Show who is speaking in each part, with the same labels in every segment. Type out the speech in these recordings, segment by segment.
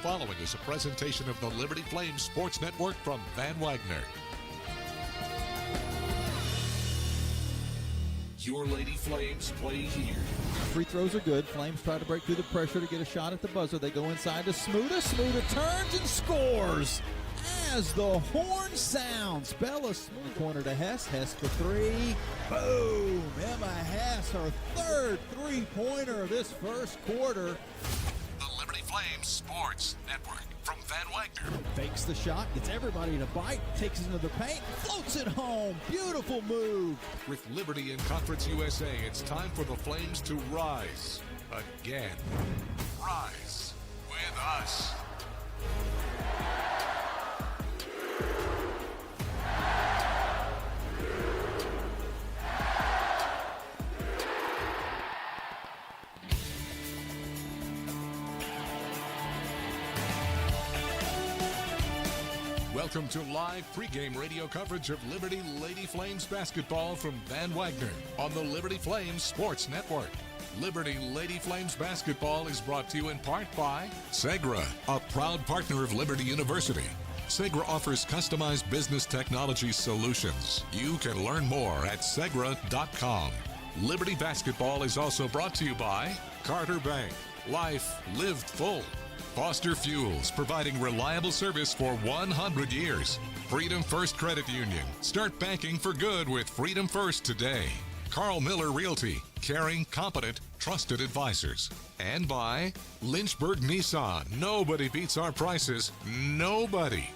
Speaker 1: following is a presentation of the Liberty Flames Sports Network from Van Wagner. Your Lady Flames play here.
Speaker 2: Free throws are good. Flames try to break through the pressure to get a shot at the buzzer. They go inside to Smuda. Smuda turns and scores as the horn sounds. Bella Smuda corner to Hess. Hess for three. Boom! Emma Hess, her third three-pointer of this first quarter.
Speaker 1: The Liberty Flames Sports Network from Van Wagner.
Speaker 2: Fakes the shot, gets everybody to bite, takes it into the paint, floats it home. Beautiful move.
Speaker 1: With Liberty and Conference USA, it's time for the Flames to rise again. Rise with us. Welcome to live pregame radio coverage of Liberty Lady Flames basketball from Van Wagner on the Liberty Flames Sports Network. Liberty Lady Flames basketball is brought to you in part by Segra, a proud partner of Liberty University. Segra offers customized business technology solutions. You can learn more at segra.com. Liberty basketball is also brought to you by Carter Bank. Life lived full. Foster Fuels, providing reliable service for 100 years. Freedom First Credit Union. Start banking for good with Freedom First today. Carl Miller Realty, caring, competent, trusted advisors. And by Lynchburg Nissan. Nobody beats our prices. Nobody.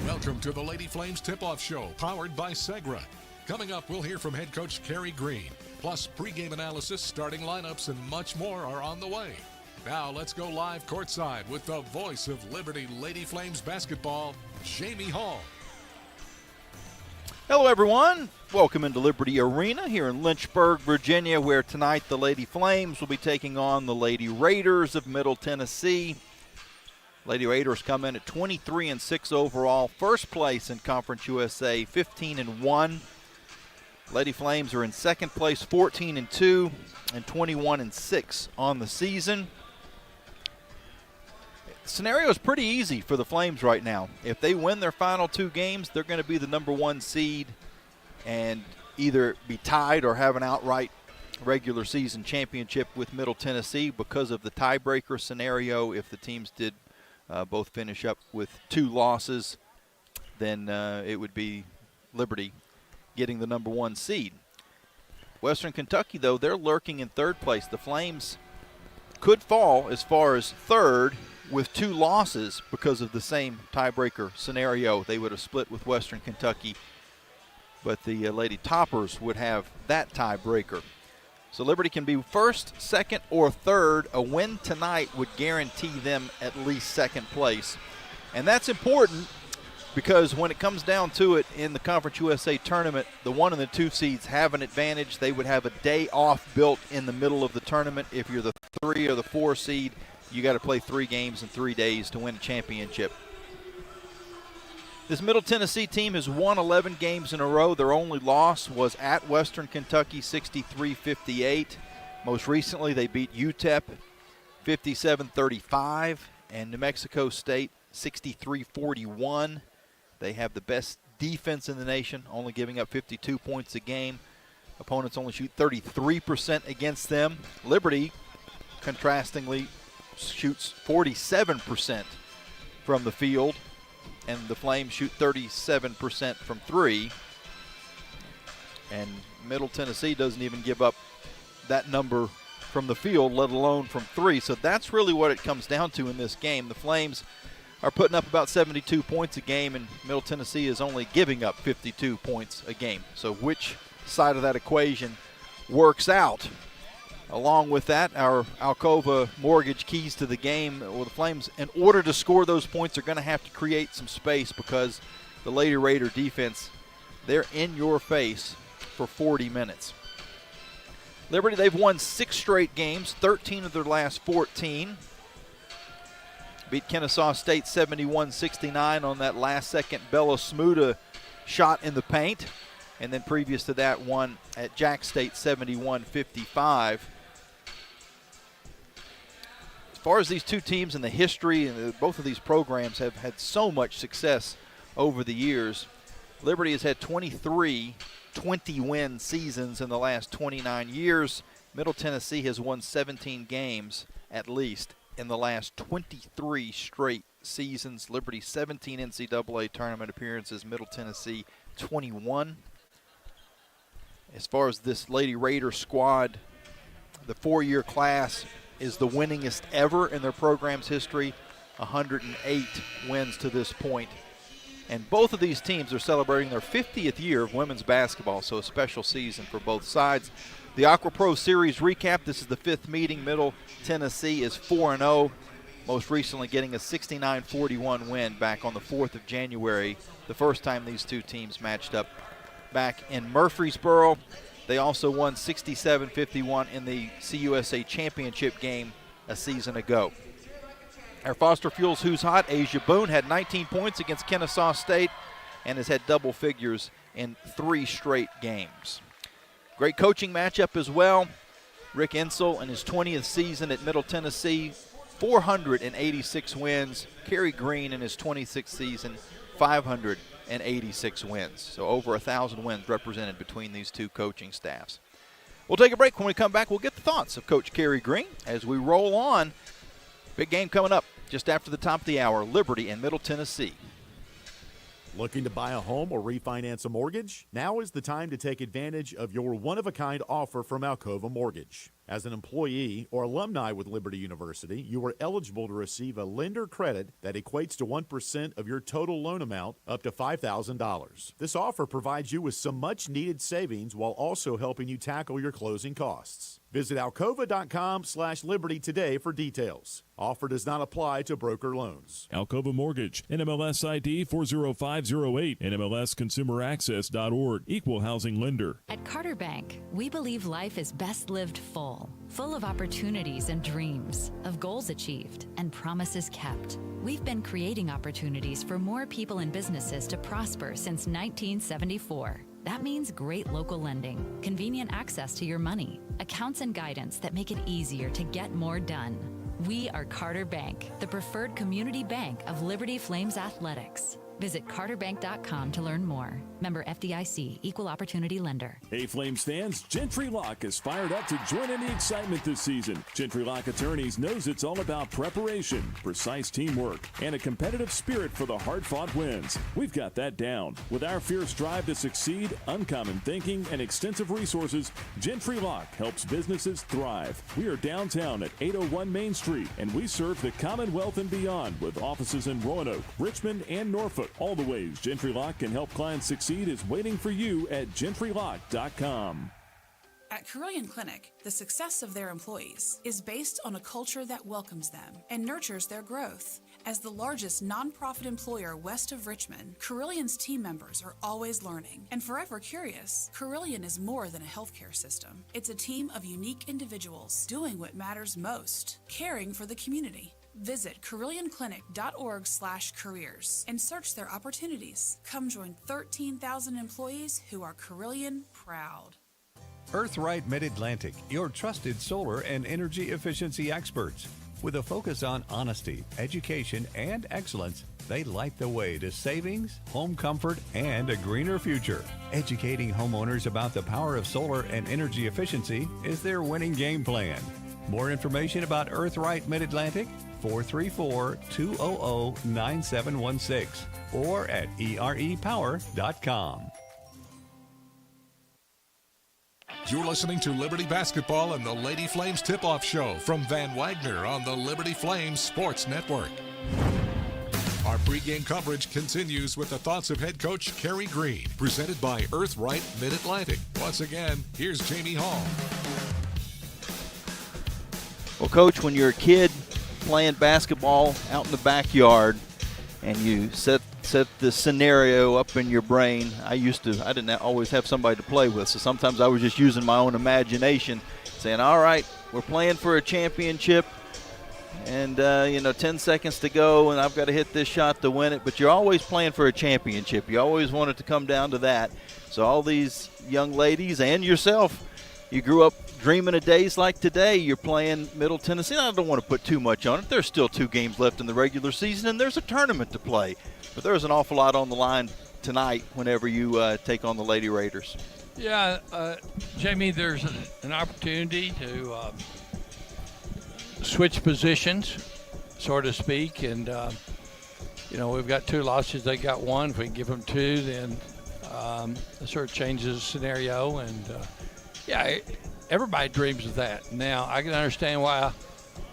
Speaker 1: Welcome to the Lady Flames Tip-Off Show, powered by Segra. Coming up, we'll hear from head coach Kerry Green. Plus, pregame analysis, starting lineups, and much more are on the way. Now let's go live courtside with the voice of Liberty Lady Flames basketball, Jamie Hall.
Speaker 3: Hello everyone, welcome into Liberty Arena here in Lynchburg, Virginia, where tonight the Lady Flames will be taking on the Lady Raiders of Middle Tennessee. Lady Raiders come in at 23-6 overall, first place in Conference USA, 15-1. Lady Flames are in second place, 14-2, and 21-6 on the season. The scenario is pretty easy for the Flames right now. If they win their final two games, they're going to be the number one seed and either be tied or have an outright regular season championship with Middle Tennessee because of the tiebreaker scenario. If the teams did both finish up with two losses, then it would be Liberty getting the number one seed. Western Kentucky, though, they're lurking in third place. The Flames could fall as far as third with two losses because of the same tiebreaker scenario. They would have split with Western Kentucky, but the Lady Toppers would have that tiebreaker. So Liberty can be first, second, or third. A win tonight would guarantee them at least second place. And that's important because when it comes down to it in the Conference USA tournament, the 1 and the 2 seeds have an advantage. They would have a day off built in the middle of the tournament. If you're the 3 or the 4 seed, you got to play 3 games in 3 days to win a championship. This Middle Tennessee team has won 11 games in a row. Their only loss was at Western Kentucky, 63-58. Most recently, they beat UTEP 57-35 and New Mexico State 63-41. They have the best defense in the nation, only giving up 52 points a game. Opponents only shoot 33% against them. Liberty, contrastingly, shoots 47% from the field, and the Flames shoot 37% from 3. And Middle Tennessee doesn't even give up that number from the field, let alone from 3. So that's really what it comes down to in this game. The Flames are putting up about 72 points a game, and Middle Tennessee is only giving up 52 points a game. So which side of that equation works out? Along with that, our Alcova Mortgage keys to the game. Well, the Flames, in order to score those points, are going to have to create some space because the Lady Raider defense, they're in your face for 40 minutes. Liberty, they've won 6 straight games, 13 of their last 14. Beat Kennesaw State 71-69 on that last-second Bella Smuda shot in the paint. And then previous to that, won at Jack State 71-55. far as these two teams in the history, and both of these programs have had so much success over the years. Liberty has had 23 20-win seasons in the last 29 years. Middle Tennessee has won 17 games at least in the last 23 straight seasons. Liberty 17 NCAA tournament appearances, Middle Tennessee 21. As far as this Lady Raider squad, the 4-year class is the winningest ever in their program's history, 108 wins to this point. And both of these teams are celebrating their 50th year of women's basketball, so a special season for both sides. The Aqua Pro Series recap, this is the 5th meeting. Middle Tennessee is 4-0, most recently getting a 69-41 win back on the 4th of January, the first time these two teams matched up back in Murfreesboro. They also won 67-51 in the CUSA championship game a season ago. Our Foster Fuels Who's Hot, Asia Boone, had 19 points against Kennesaw State and has had double figures in 3 straight games. Great coaching matchup as well. Rick Insel in his 20th season at Middle Tennessee, 486 wins. Kerry Green in his 26th season, 586 wins. So over 1,000 wins represented between these two coaching staffs. We'll take a break. When we come back, we'll get the thoughts of Coach Kerry Green as we roll on. Big game coming up just after the top of the hour, Liberty and Middle Tennessee.
Speaker 4: Looking to buy a home or refinance a mortgage? Now is the time to take advantage of your one-of-a-kind offer from Alcova Mortgage. As an employee or alumni with Liberty University, you are eligible to receive a lender credit that equates to 1% of your total loan amount, up to $5,000. This offer provides you with some much-needed savings while also helping you tackle your closing costs. Visit alcova.com/liberty today for details. Offer does not apply to broker loans.
Speaker 5: Alcova Mortgage, NMLS ID 40508, NMLSConsumerAccess.org, Equal Housing Lender.
Speaker 6: At Carter Bank, we believe life is best lived full of opportunities and dreams, of goals achieved and promises kept. We've been creating opportunities for more people and businesses to prosper since 1974. That means great local lending, convenient access to your money, accounts and guidance that make it easier to get more done. We are Carter Bank, the preferred community bank of Liberty Flames Athletics. Visit carterbank.com to learn more. Member FDIC, Equal Opportunity Lender.
Speaker 5: Hey, Flames fans, Gentry Lock is fired up to join in the excitement this season. Gentry Lock Attorneys knows it's all about preparation, precise teamwork, and a competitive spirit for the hard-fought wins. We've got that down. With our fierce drive to succeed, uncommon thinking, and extensive resources, Gentry Lock helps businesses thrive. We are downtown at 801 Main Street, and we serve the Commonwealth and beyond with offices in Roanoke, Richmond, and Norfolk. All the ways Gentry Lock can help clients succeed is waiting for you at gentrylock.com.
Speaker 7: At Carilion Clinic, the success of their employees is based on a culture that welcomes them and nurtures their growth. As the largest nonprofit employer west of Richmond, Carillion's team members are always learning and forever curious. Carilion is more than a healthcare system. It's a team of unique individuals doing what matters most, caring for the community. Visit CarillionClinic.org/careers and search their opportunities. Come join 13,000 employees who are Carilion proud.
Speaker 8: Earthright Mid-Atlantic, your trusted solar and energy efficiency experts. With a focus on honesty, education, and excellence, they light the way to savings, home comfort, and a greener future. Educating homeowners about the power of solar and energy efficiency is their winning game plan. More information about Earthright Mid-Atlantic? 434-200-9716 or at erepower.com.
Speaker 1: You're listening to Liberty Basketball and the Lady Flames Tip-Off Show from Van Wagner on the Liberty Flames Sports Network. Our pregame coverage continues with the thoughts of head coach Kerry Green, presented by Earthright Mid-Atlantic. Once again, here's Jamie Hall.
Speaker 3: Well, Coach, when you're a kid playing basketball out in the backyard and you set the scenario up in your brain, I didn't always have somebody to play with, so sometimes I was just using my own imagination, saying, all right, we're playing for a championship, and 10 seconds to go, and I've got to hit this shot to win it. But you're always playing for a championship. You always want it to come down to that. So all these young ladies and yourself, you grew up dreaming of days like today. You're playing Middle Tennessee. I don't want to put too much on it. There's still 2 games left in the regular season, and there's a tournament to play. But there's an awful lot on the line tonight whenever you take on the Lady Raiders.
Speaker 9: Yeah, Jamie, there's an opportunity to switch positions, so to speak, and we've got 2 losses. They got 1. If we can give them 2, then it sort of changes the scenario. And everybody dreams of that. Now I can understand why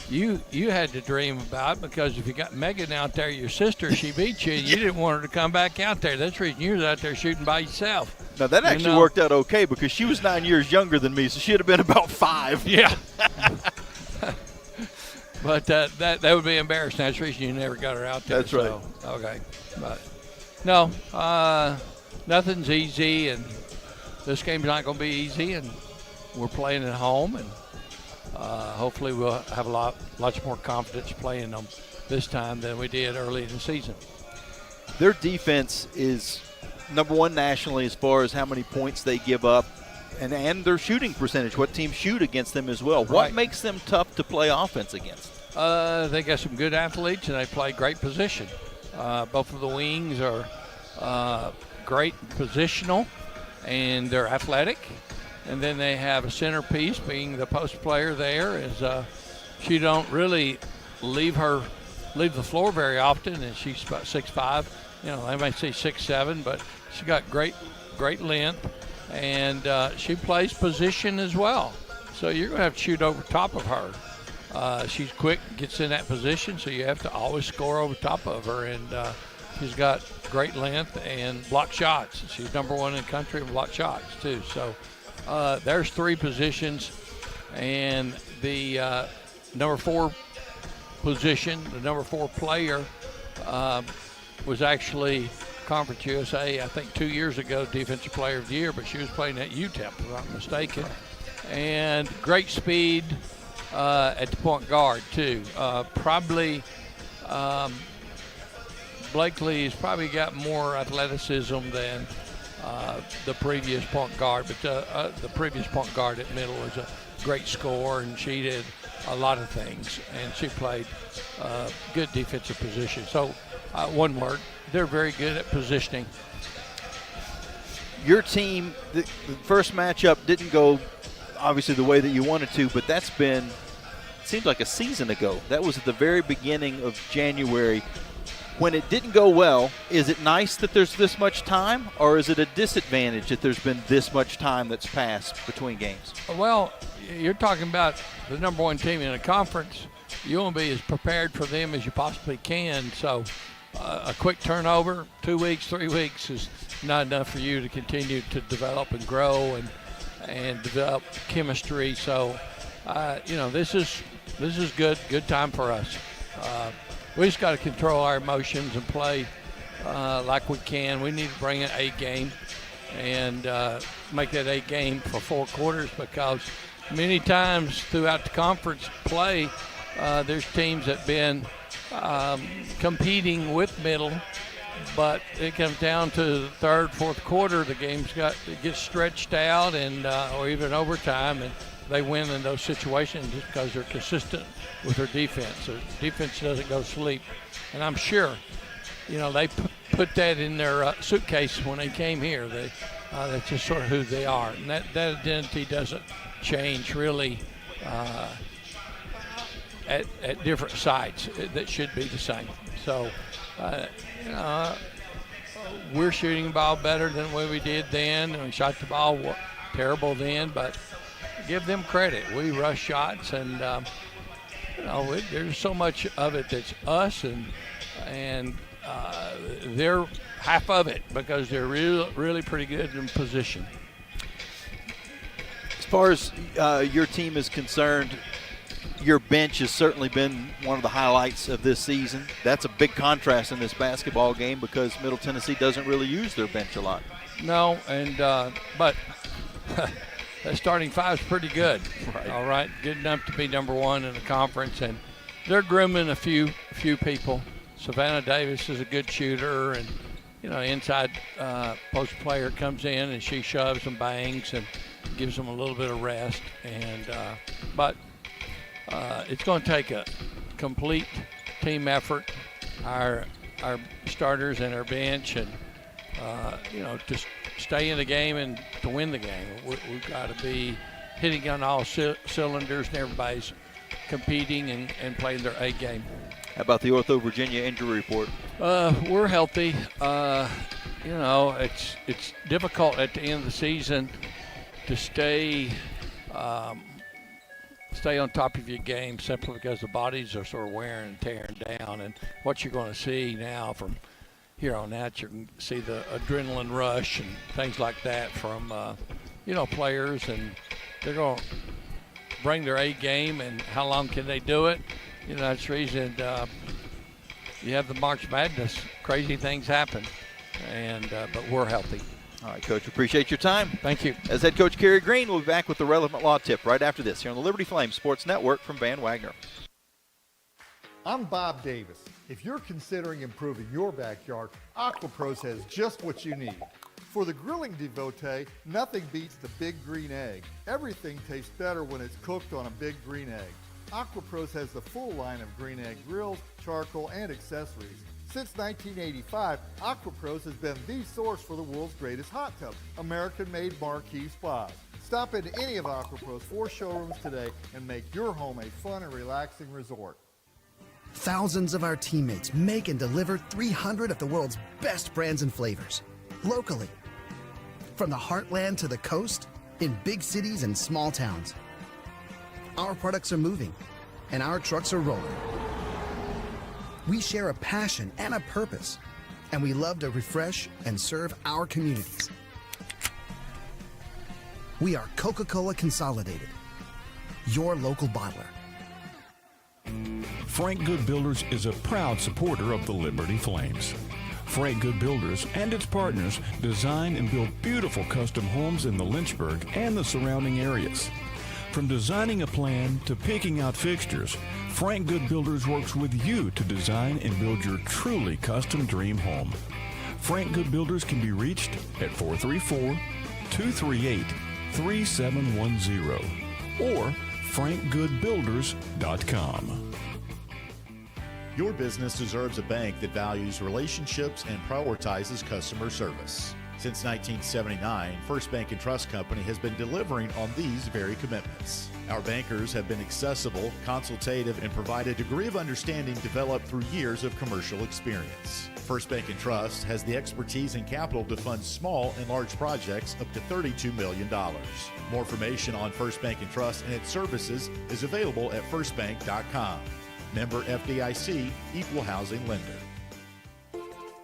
Speaker 9: you had to dream about it, because if you got Megan out there, your sister, she beat you, and you didn't want her to come back out there. That's the reason you was out there shooting by yourself.
Speaker 3: Now that actually worked out okay, because she was 9 years younger than me, so she'd have been about 5.
Speaker 9: Yeah. But that would be embarrassing. That's the reason you never got her out there.
Speaker 3: That's right.
Speaker 9: Okay. But no, nothing's easy, and this game's not going to be easy, and we're playing at home, and hopefully we'll have lots more confidence playing them this time than we did early in the season.
Speaker 3: Their defense is number 1 nationally as far as how many points they give up, and their shooting percentage, what teams shoot against them as well.
Speaker 9: Right.
Speaker 3: What makes them tough to play offense against?
Speaker 9: They got some good athletes, and they play great position. Both of the wings are great positional, and they're athletic. And then they have a centerpiece, being the post player there. She don't really leave the floor very often, and she's about 6'5". They might say 6'7", but she got great length, and she plays position as well. So you're going to have to shoot over top of her. She's quick, gets in that position, so you have to always score over top of her. And she's got great length and block shots. She's number 1 in the country in block shots too. So there's 3 positions, and the number 4 position, the number 4 player, was actually Conference USA, I think 2 years ago, Defensive Player of the Year, but she was playing at UTEP, if I'm not mistaken. And great speed at the point guard too. Blakely has probably got more athleticism than the previous point guard, but the previous point guard at Middle was a great scorer, and she did a lot of things, and she played good defensive position. So one word, they're very good at positioning.
Speaker 3: Your team, the first matchup didn't go obviously the way that you wanted to, but that's been, it seems like a season ago. That was at the very beginning of January. When it didn't go well, is it nice that there's this much time, or is it a disadvantage that there's been this much time that's passed between games?
Speaker 9: Well, you're talking about the number 1 team in a conference. You want to be as prepared for them as you possibly can. So a quick turnover, 2 weeks, 3 weeks is not enough for you to continue to develop and grow and develop chemistry. So, this is good time for us. We just got to control our emotions and play like we can. We need to bring an A game and make that A game for 4 quarters, because many times throughout the conference play, there's teams that have been competing with Middle, but it comes down to the 3rd, 4th quarter, the game's it gets stretched out, and or even overtime, and they win in those situations just because they're consistent with their defense. Their defense doesn't go to sleep. And I'm sure, they put that in their suitcase when they came here. That's just sort of who they are. And that identity doesn't change really at different sites. That should be the same. So, we're shooting the ball better than what we did then. And we shot the ball terrible then, but give them credit. We rush shots, and there's so much of it that's us, and they're half of it, because they're really pretty good in position.
Speaker 3: As far as your team is concerned, your bench has certainly been one of the highlights of this season. That's a big contrast in this basketball game, because Middle Tennessee doesn't really use their bench a lot.
Speaker 9: No, and but that starting 5 is pretty good.
Speaker 3: Right.
Speaker 9: All right, good enough to be number 1 in the conference, and they're grooming a few people. Savannah Davis is a good shooter, and inside post player comes in and she shoves and bangs, and gives them a little bit of rest. And but it's going to take a complete team effort. Our starters and our bench, and just stay in the game and to win the game. We've got to be hitting on all cylinders, and everybody's competing and playing their A game.
Speaker 3: How about the Ortho Virginia injury report?
Speaker 9: We're healthy. It's difficult at the end of the season to stay on top of your game simply because the bodies are sort of wearing and tearing down. And what you're going to see now from here on out, you can see the adrenaline rush and things like that from players, and they're going to bring their A game. And how long can they do it? That's the reason you have the March Madness. Crazy things happen, but we're healthy.
Speaker 3: All right, Coach, appreciate your time.
Speaker 9: Thank you.
Speaker 3: As head coach Kerry Green, we'll be back with the relevant law tip right after this here on the Liberty Flames Sports Network from Van Wagner.
Speaker 10: I'm Bob Davis. If you're considering improving your backyard, AquaPros has just what you need. For the grilling devotee, nothing beats the big green egg. Everything tastes better when it's cooked on a big green egg. AquaPros has the full line of green egg grills, charcoal, and accessories. Since 1985, AquaPros has been the source for the world's greatest hot tub, American-made marquee spas. Stop into any of AquaPro's 4 showrooms today and make your home a fun and relaxing resort.
Speaker 11: Thousands of our teammates make and deliver 300 of the world's best brands and flavors, locally. From the heartland to the coast, in big cities and small towns. Our products are moving, and our trucks are rolling. We share a passion and a purpose, and we love to refresh and serve our communities. We are Coca-Cola Consolidated, your local bottler.
Speaker 5: Frank Good Builders is a proud supporter of the Liberty Flames. Frank Good Builders and its partners design and build beautiful custom homes in the Lynchburg and the surrounding areas. From designing a plan to picking out fixtures, Frank Good Builders works with you to design and build your truly custom dream home. Frank Good Builders can be reached at 434-238-3710 or frankgoodbuilders.com.
Speaker 4: Your business deserves a bank that values relationships and prioritizes customer service. Since 1979, First Bank & Trust Company has been delivering on these very commitments. Our bankers have been accessible, consultative, and provide a degree of understanding developed through years of commercial experience. First Bank & Trust has the expertise and capital to fund small and large projects up to $32 million. More information on First Bank & Trust and its services is available at firstbank.com. Member FDIC, Equal Housing Lender.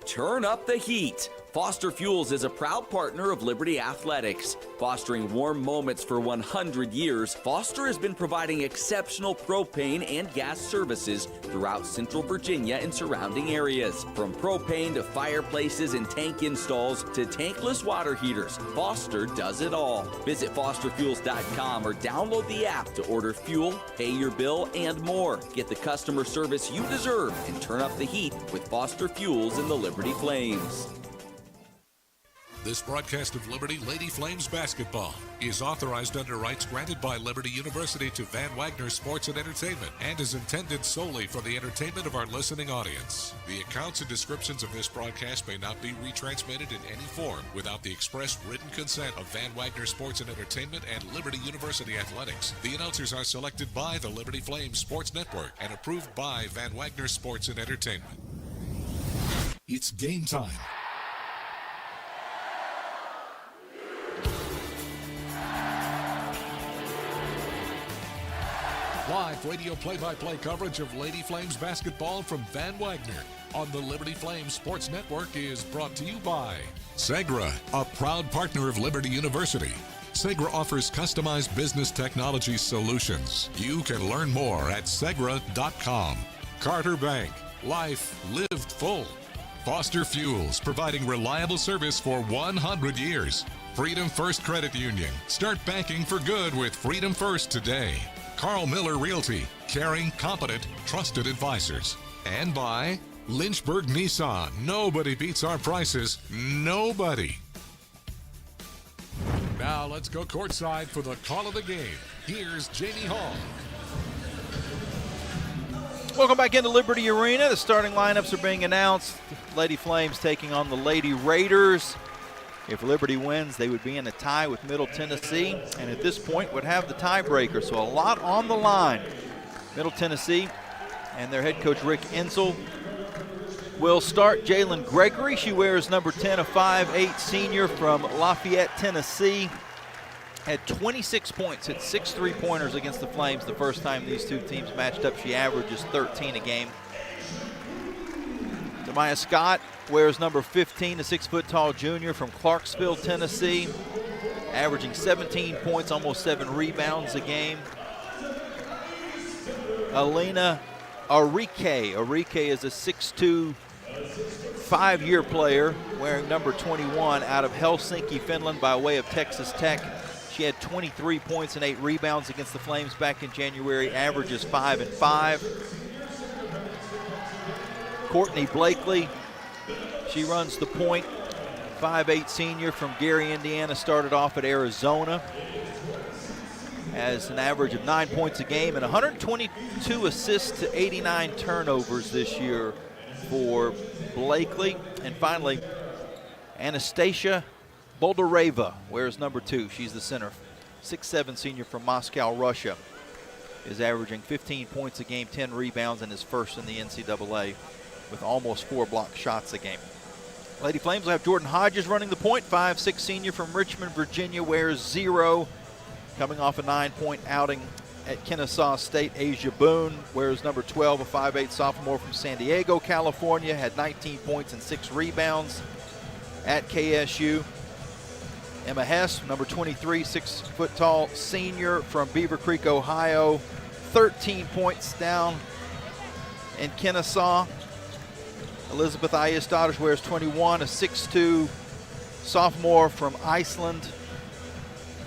Speaker 12: Turn up the heat. Foster Fuels is a proud partner of Liberty Athletics. Fostering warm moments for 100 years, Foster has been providing exceptional propane and gas services throughout Central Virginia and surrounding areas. From propane to fireplaces and tank installs to tankless water heaters, Foster does it all. Visit fosterfuels.com or download the app to order fuel, pay your bill, and more. Get the customer service you deserve and turn up the heat with Foster Fuels and the Liberty Flames.
Speaker 1: This broadcast of Liberty Lady Flames basketball is authorized under rights granted by Liberty University to Van Wagner Sports and Entertainment and is intended solely for the entertainment of our listening audience. The accounts and descriptions of this broadcast may not be retransmitted in any form without the express written consent of Van Wagner Sports and Entertainment and Liberty University Athletics. The announcers are selected by the Liberty Flames Sports Network and approved by Van Wagner Sports and Entertainment. It's game time. Live radio play-by-play coverage of Lady Flames basketball from Van Wagner on the Liberty Flames Sports Network is brought to you by Segra, a proud partner of Liberty University. Segra offers customized business technology solutions. You can learn more at segra.com. Carter Bank, life lived full. Foster Fuels, providing reliable service for 100 years. Freedom First Credit Union, start banking for good with Freedom First today. Carl Miller Realty, caring, competent, trusted advisors. And by Lynchburg Nissan. Nobody beats our prices. Nobody. Now let's go courtside for the call of the game. Here's Jamie Hall.
Speaker 3: Welcome back into Liberty Arena. The starting lineups are being announced. Lady Flames taking on the Lady Raiders. If Liberty wins, they would be in a tie with Middle Tennessee, and at this point would have the tiebreaker. So a lot on the line. Middle Tennessee and their head coach Rick Insel will start. Jalen Gregory, she wears number 10, a 5'8 senior from Lafayette, Tennessee. Had 26 points, hit 6 3-pointers against the Flames the first time these two teams matched up. She averages 13 a game. Demaya Scott wears number 15, a 6-foot-tall junior from Clarksville, Tennessee, averaging 17 points, almost 7 rebounds a game. Alina Arike. Arike is a 6'2", 5-year player wearing number 21 out of Helsinki, Finland by way of Texas Tech. She had 23 points and 8 rebounds against the Flames back in January, averages 5 and 5. Courtney Blakely, she runs the point, 5'8 senior from Gary, Indiana, started off at Arizona. Has an average of 9 points a game and 122 assists to 89 turnovers this year for Blakely. And finally, Anastasia Boldareva wears number 2. She's the center, 6'7 senior from Moscow, Russia. Is averaging 15 points a game, 10 rebounds, and is first in the NCAA with almost 4 block shots a game. Lady Flames will have Jordan Hodges running the point, 5'6 senior from Richmond, Virginia, wears 0. Coming off a 9-point outing at Kennesaw State. Asia Boone wears number 12, a 5'8 sophomore from San Diego, California, had 19 points and 6 rebounds at KSU. Emma Hess, number 23, 6-foot-tall senior from Beaver Creek, Ohio, 13 points down in Kennesaw. Elizabeth Ayesdatter wears 21, a 6'2 sophomore from Iceland.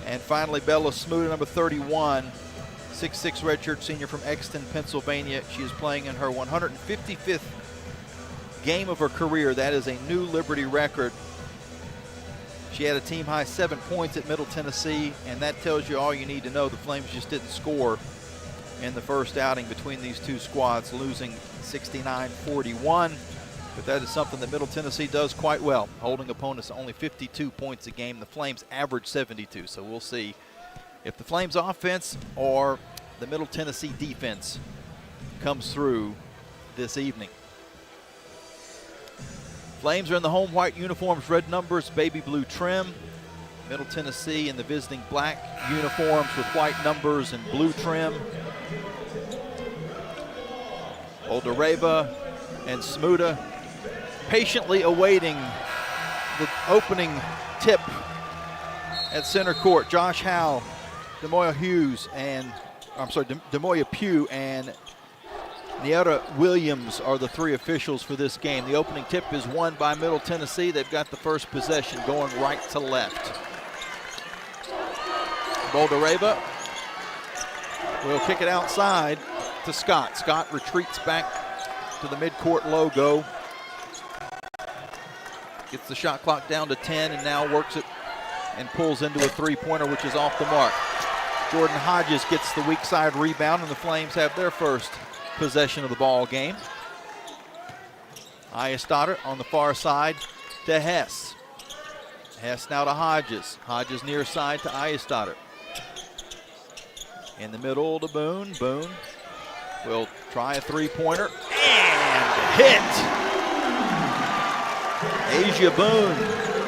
Speaker 3: And finally, Bella Smuda, number 31, 6'6 redshirt senior from Exton, Pennsylvania. She is playing in her 155th game of her career. That is a new Liberty record. She had a team-high 7 points at Middle Tennessee, and that tells you all you need to know. The Flames just didn't score in the first outing between these two squads, losing 69-41. But that is something that Middle Tennessee does quite well, holding opponents to only 52 points a game. The Flames average 72, so we'll see if the Flames offense or the Middle Tennessee defense comes through this evening. Flames are in the home white uniforms, red numbers, baby blue trim. Middle Tennessee in the visiting black uniforms with white numbers and blue trim. Oldareva and Smuda patiently awaiting the opening tip at center court. Josh Howe, Demoya Pugh, and Niera Williams are the 3 officials for this game. The opening tip is won by Middle Tennessee. They've got the first possession going right to left. Boldareva will kick it outside to Scott. Scott retreats back to the midcourt logo. Gets the shot clock down to 10 and now works it and pulls into a 3-pointer, which is off the mark. Jordan Hodges gets the weak side rebound, and the Flames have their first possession of the ball game. Ayesdatter on the far side to Hess. Hess now to Hodges. Hodges near side to Ayesdatter. In the middle to Boone. Boone will try a 3-pointer and hit. Asia Boone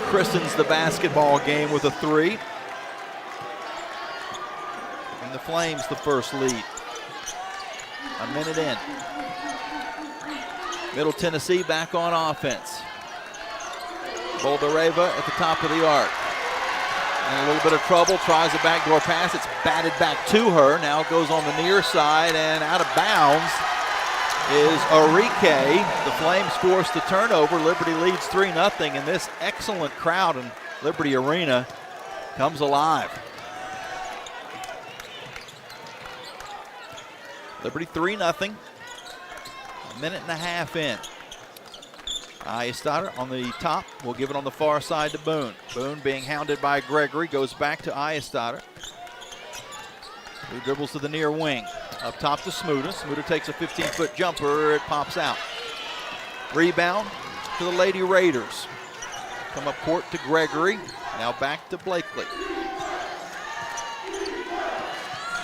Speaker 3: christens the basketball game with a 3. And the Flames the first lead. A minute in. Middle Tennessee back on offense. Boldareva at the top of the arc. And a little bit of trouble, tries a backdoor pass. It's batted back to her. Now it goes on the near side and out of bounds is Arike. The Flames force the turnover. Liberty leads 3-0, and this excellent crowd in Liberty Arena comes alive. Liberty 3-0. A minute and a half in. Iastadter on the top will give it on the far side to Boone. Boone being hounded by Gregory goes back to Iastadter, who dribbles to the near wing. Up top to Smuda. Smuda takes a 15-foot jumper. It pops out. Rebound to the Lady Raiders. Come up court to Gregory. Now back to Blakely.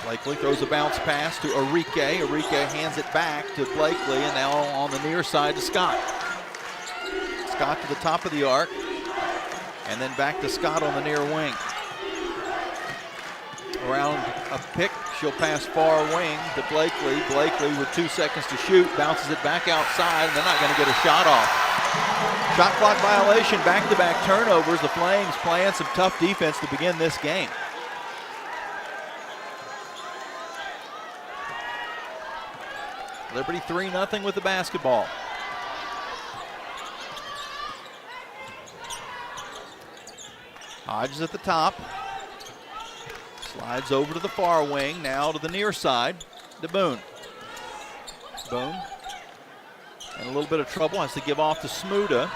Speaker 3: Blakely throws a bounce pass to Arike. Arike hands it back to Blakely, and now on the near side to Scott. Scott to the top of the arc, and then back to Scott on the near wing. Around a pick, she'll pass far wing to Blakely. Blakely with 2 seconds to shoot, bounces it back outside, and they're not going to get a shot off. Shot clock violation, back-to-back turnovers. The Flames playing some tough defense to begin this game. Liberty 3-0 with the basketball. Hodges at the top. Slides over to the far wing, now to the near side to Boone. Boone in a little bit of trouble, has to give off to Smuda.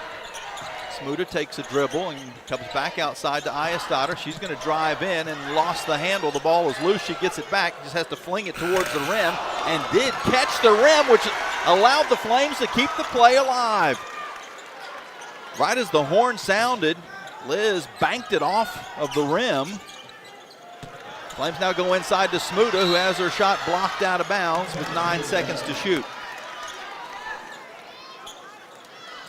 Speaker 3: Smuda takes a dribble and comes back outside to Iastadter. She's going to drive in and lost the handle. The ball is loose. She gets it back. Just has to fling it towards the rim and did catch the rim, which allowed the Flames to keep the play alive. Right as the horn sounded, Liz banked it off of the rim. Flames now go inside to Smuda, who has her shot blocked out of bounds with 9 seconds to shoot.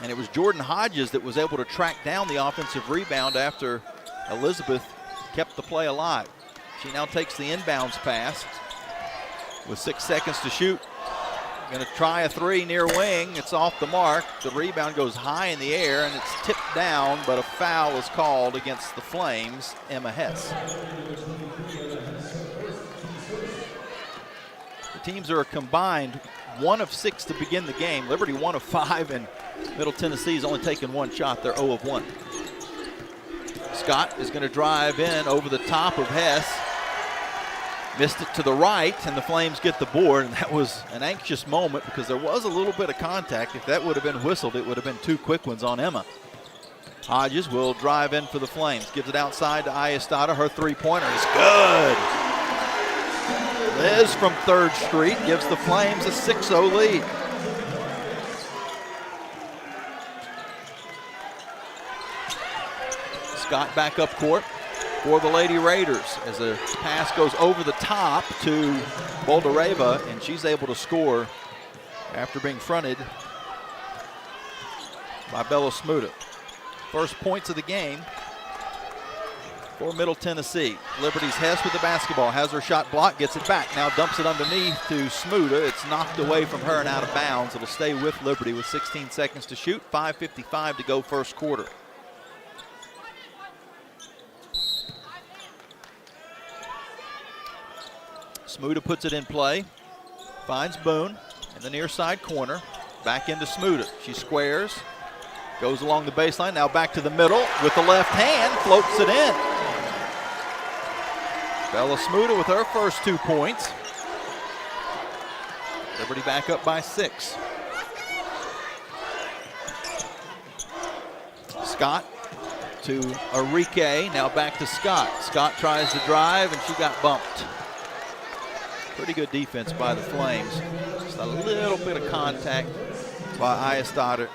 Speaker 3: And it was Jordan Hodges that was able to track down the offensive rebound after Elizabeth kept the play alive. She now takes the inbounds pass with 6 seconds to shoot. Going to try a three near wing. It's off the mark. The rebound goes high in the air and it's tipped down, but a foul is called against the Flames. Emma Hess. The teams are a combined 1 of 6 to begin the game. Liberty 1 of 5, and Middle Tennessee's only taken 1 shot. They're 0 of 1. Scott is going to drive in over the top of Hess. Missed it to the right, and the Flames get the board, and that was an anxious moment because there was a little bit of contact. If that would have been whistled, it would have been 2 quick ones on Emma. Hodges will drive in for the Flames. Gives it outside to Iastadter. Her three-pointer is good. Liz from 3rd Street gives the Flames a 6-0 lead. Scott back up court for the Lady Raiders as the pass goes over the top to Boldareva, and she's able to score after being fronted by Bella Smuda. First points of the game for Middle Tennessee. Liberty's Hess with the basketball, has her shot blocked, gets it back, now dumps it underneath to Smuda. It's knocked away from her and out of bounds. It'll stay with Liberty with 16 seconds to shoot, 5:55 to go first quarter. Smuda puts it in play, finds Boone in the near side corner, back into Smuda. She squares, goes along the baseline, now back to the middle with the left hand, floats it in. Bella Smuda with her first 2 points. Liberty back up by 6. Scott to Arike, now back to Scott. Scott tries to drive and she got bumped. Pretty good defense by the Flames. Just a little bit of contact by Iastadter,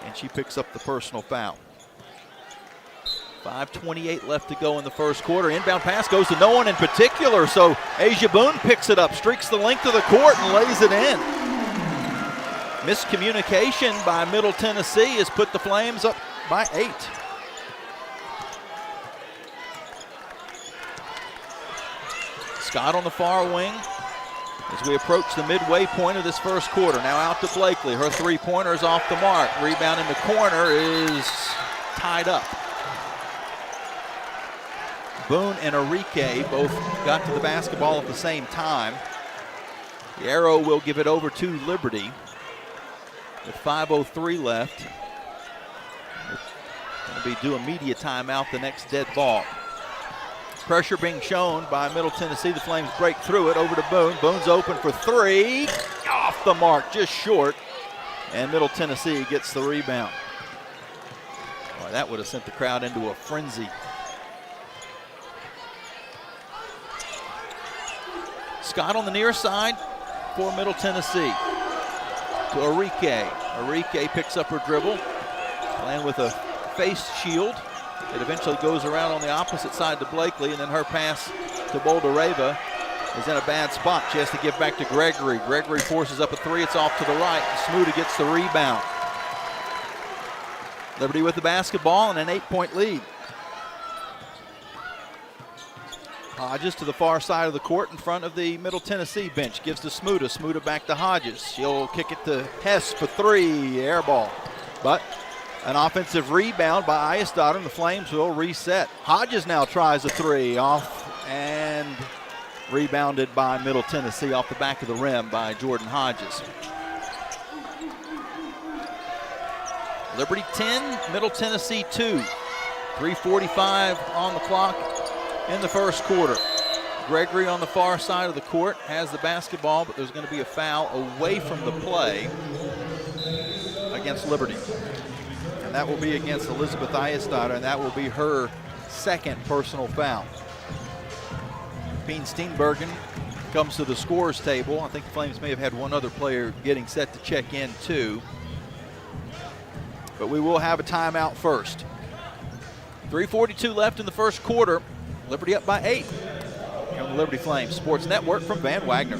Speaker 3: and she picks up the personal foul. 5:28 left to go in the first quarter. Inbound pass goes to no one in particular, so Asia Boone picks it up, streaks the length of the court, and lays it in. Miscommunication by Middle Tennessee has put the Flames up by 8. Scott on the far wing as we approach the midway point of this first quarter. Now out to Blakely. Her three-pointer is off the mark. Rebound in the corner is tied up. Boone and Arike both got to the basketball at the same time. The arrow will give it over to Liberty with 5:03 left. It'll be due a media timeout, the next dead ball. Pressure being shown by Middle Tennessee. The Flames break through it over to Boone. Boone's open for 3. Off the mark, just short. And Middle Tennessee gets the rebound. Boy, that would have sent the crowd into a frenzy. Scott on the near side for Middle Tennessee. To Arike. Arike picks up her dribble, playing with a face shield. It eventually goes around on the opposite side to Blakely, and then her pass to Boldureva is in a bad spot. She has to give back to Gregory. Gregory forces up a three. It's off to the right. Smuda gets the rebound. Liberty with the basketball and an 8-point lead. Hodges to the far side of the court in front of the Middle Tennessee bench. Gives to Smuda. Smuda back to Hodges. She'll kick it to Hess for three. Air ball. But an offensive rebound by Ayestad, and the Flames will reset. Hodges now tries a three off and rebounded by Middle Tennessee off the back of the rim by Jordan Hodges. Liberty 10, Middle Tennessee 2. 3:45 on the clock in the first quarter. Gregory on the far side of the court has the basketball, but there's going to be a foul away from the play against Liberty. And that will be against Elizabeth Ayestad, and that will be her second personal foul. Peen Steenbergen comes to the scorer's table. I think the Flames may have had one other player getting set to check in too. But we will have a timeout first. 3:42 left in the first quarter. Liberty up by 8. Here on the Liberty Flames Sports Network from Van Wagner.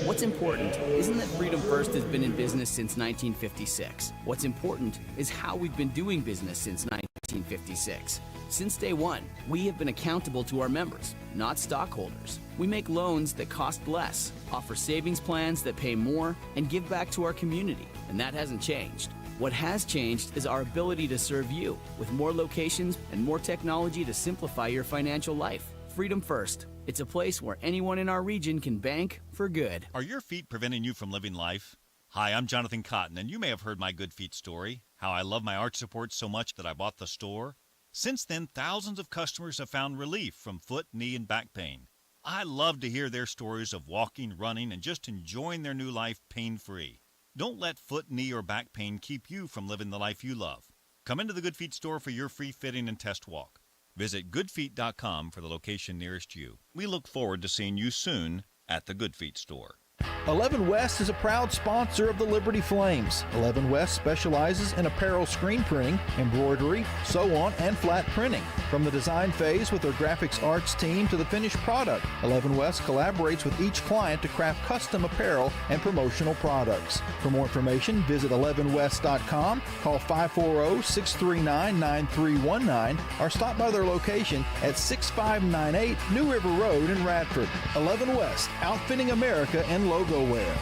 Speaker 13: What's important isn't that Freedom First has been in business since 1956. What's important is how we've been doing business since 1956. Since day one, we have been accountable to our members, not stockholders. We make loans that cost less, offer savings plans that pay more, and give back to our community, and that hasn't changed. What has changed is our ability to serve you with more locations and more technology to simplify your financial life. Freedom First. It's a place where anyone in our region can bank for good.
Speaker 14: Are your feet preventing you from living life? Hi, I'm Jonathan Cotton, and you may have heard my Good Feet story, how I love my arch supports so much that I bought the store. Since then, thousands of customers have found relief from foot, knee, and back pain. I love to hear their stories of walking, running, and just enjoying their new life pain-free. Don't let foot, knee, or back pain keep you from living the life you love. Come into the Good Feet store for your free fitting and test walk. Visit goodfeet.com for the location nearest you. We look forward to seeing you soon at the Good Feet store.
Speaker 2: 11 West is a proud sponsor of the Liberty Flames. 11 West specializes in apparel screen printing, embroidery, sew-on, and flat printing. From the design phase with their graphics arts team to the finished product, 11 West collaborates with each client to craft custom apparel and promotional products. For more information, visit 11west.com, call 540-639-9319, or stop by their location at 6598 New River Road in Radford. 11 West, outfitting America and logo wear.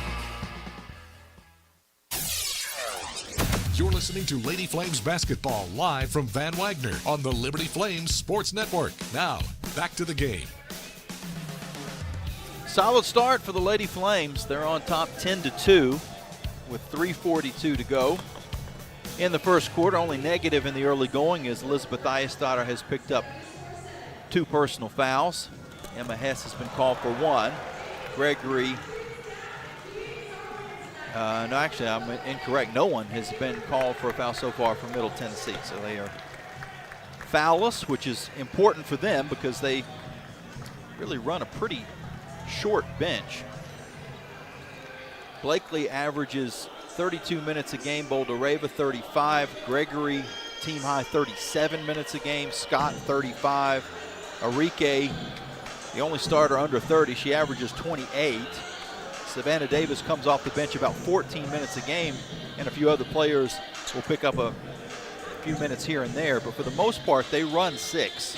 Speaker 1: You're listening to Lady Flames basketball live from Van Wagner on the Liberty Flames Sports Network. Now, back to the game.
Speaker 3: Solid start for the Lady Flames. They're on top 10-2 with 3:42 to go. In the first quarter, only negative in the early going as Elizabeth Ayestad has picked up 2 personal fouls. Emma Hess has been called for 1. Gregory, no, actually, I'm incorrect. No one has been called for a foul so far from Middle Tennessee. So they are foulless, which is important for them because they really run a pretty short bench. Blakely averages 32 minutes a game. Boldureva 35. Gregory, team high 37 minutes a game. Scott 35. Arike, the only starter under 30. She averages 28. Savannah Davis comes off the bench about 14 minutes a game, and a few other players will pick up a few minutes here and there, but for the most part, they run 6.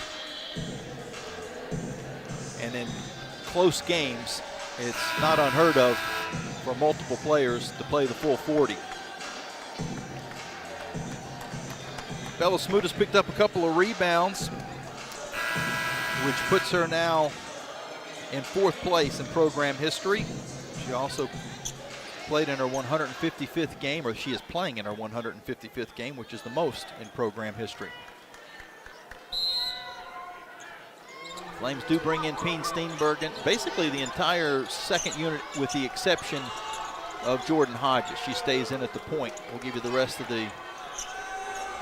Speaker 3: And in close games, it's not unheard of for multiple players to play the full 40. Bella Smoot has picked up a couple of rebounds, which puts her now in 4th place in program history. She also played in her 155th game, or she is playing in her 155th game, which is the most in program history. Flames do bring in Peen Steenbergen, basically the entire second unit with the exception of Jordan Hodges. She stays in at the point. We'll give you the rest of the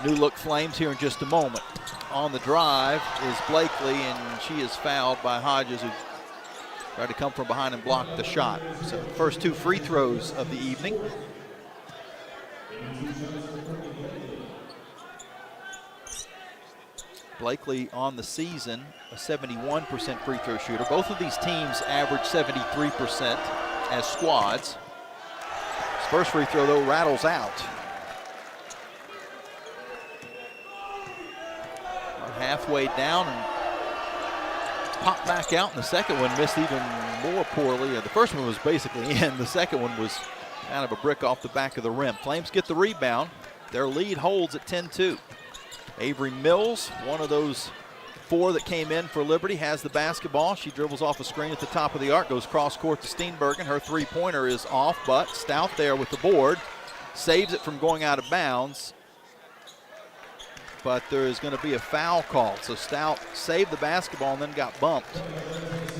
Speaker 3: New look Flames here in just a moment. On the drive is Blakely, and she is fouled by Hodges, who tried to come from behind and block the shot. So first 2 free throws of the evening. Blakely on the season, a 71% free throw shooter. Both of these teams average 73% as squads. His first free throw, though, rattles out. Halfway down and popped back out, and the second one missed even more poorly. The first one was basically in. The second one was kind of a brick off the back of the rim. Flames get the rebound. Their lead holds at 10-2. Avery Mills, one of those 4 that came in for Liberty, has the basketball. She dribbles off a screen at the top of the arc, goes cross court to Steenbergen. Her three-pointer is off, but Stout there with the board. Saves it from going out of bounds. But there is going to be a foul call. So Stout saved the basketball and then got bumped.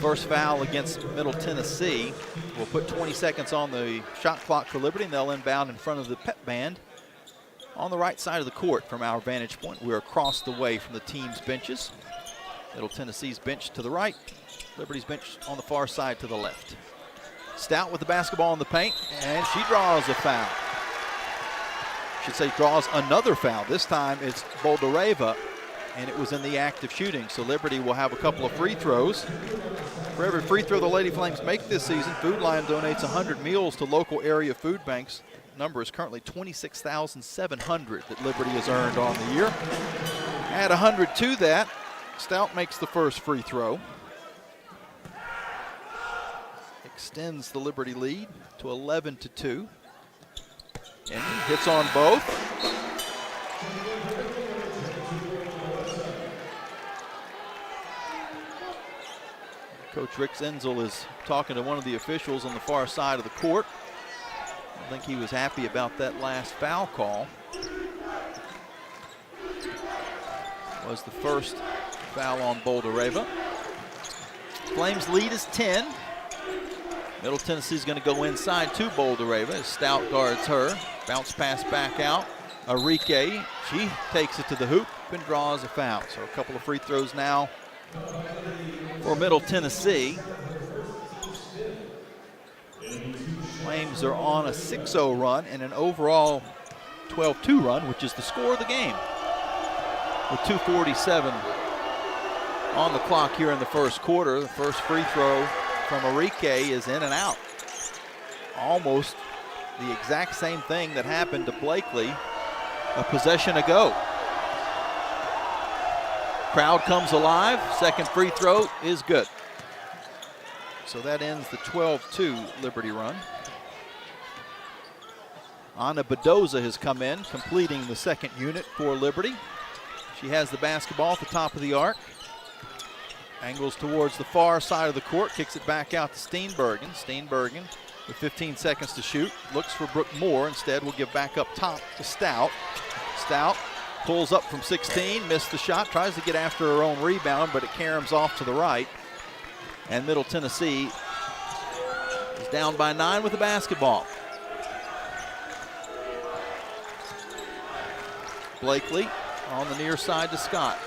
Speaker 3: First foul against Middle Tennessee. We'll put 20 seconds on the shot clock for Liberty, and they'll inbound in front of the pep band on the right side of the court from our vantage point. We're across the way from the team's benches. Middle Tennessee's bench to the right, Liberty's bench on the far side to the left. Stout with the basketball in the paint, and she draws a foul. Should say draws another foul. This time it's Boldareva, and it was in the act of shooting. So Liberty will have a couple of free throws. For every free throw the Lady Flames make this season, Food Lion donates 100 meals to local area food banks. Number is currently 26,700 that Liberty has earned on the year. Add 100 to that. Stout makes the first free throw. Extends the Liberty lead to 11-2. And hits on both. Coach Rick Zenzel is talking to one of the officials on the far side of the court. I think he was happy about that last foul call. Was the first foul on Boldareva. Flames lead is 10. Middle Tennessee's going to go inside to Boldareva as Stout guards her. Bounce pass back out. Arike, she takes it to the hoop and draws a foul. So a couple of free throws now for Middle Tennessee. Flames are on a 6-0 run and an overall 12-2 run, which is the score of the game, with 2:47 on the clock here in the first quarter. The first free throw from Arike is in and out. Almost the exact same thing that happened to Blakely a possession ago. Crowd comes alive. Second free throw is good. So that ends the 12-2 Liberty run. Anna Bedoza has come in, completing the second unit for Liberty. She has the basketball at the top of the arc. Angles towards the far side of the court, kicks it back out to Steenbergen. Steenbergen with 15 seconds to shoot, looks for Brooke Moore. Instead, will give back up top to Stout. Stout pulls up from 16, missed the shot, tries to get after her own rebound, but it caroms off to the right. And Middle Tennessee is down by 9 with the basketball. Blakely on the near side to Scott.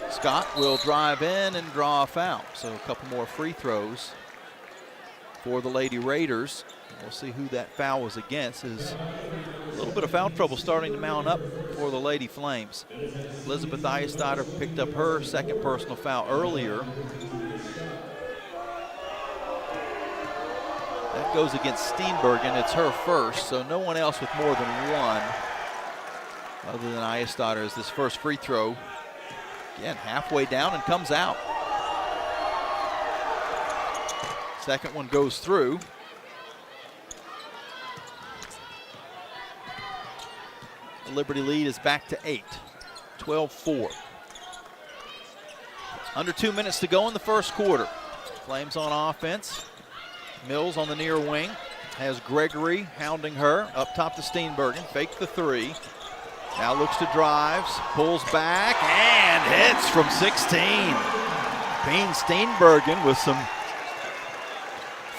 Speaker 3: Scott will drive in and draw a foul. So a couple more free throws for the Lady Raiders. We'll see who that foul was against. Is a little bit of foul trouble starting to mount up for the Lady Flames. Elizabeth Eisstotter picked up her second personal foul earlier. That goes against Steenbergen. It's her first, so no one else with more than one other than Eisstotter as this first free throw. Again, halfway down and comes out. Second one goes through. The Liberty lead is back to 8, 12-4. Under 2 minutes to go in the first quarter. Flames on offense. Mills on the near wing. Has Gregory hounding her. Up top to Steenbergen. Fake the three. Now looks to drives. Pulls back and hits from 16. Payne Steenbergen with some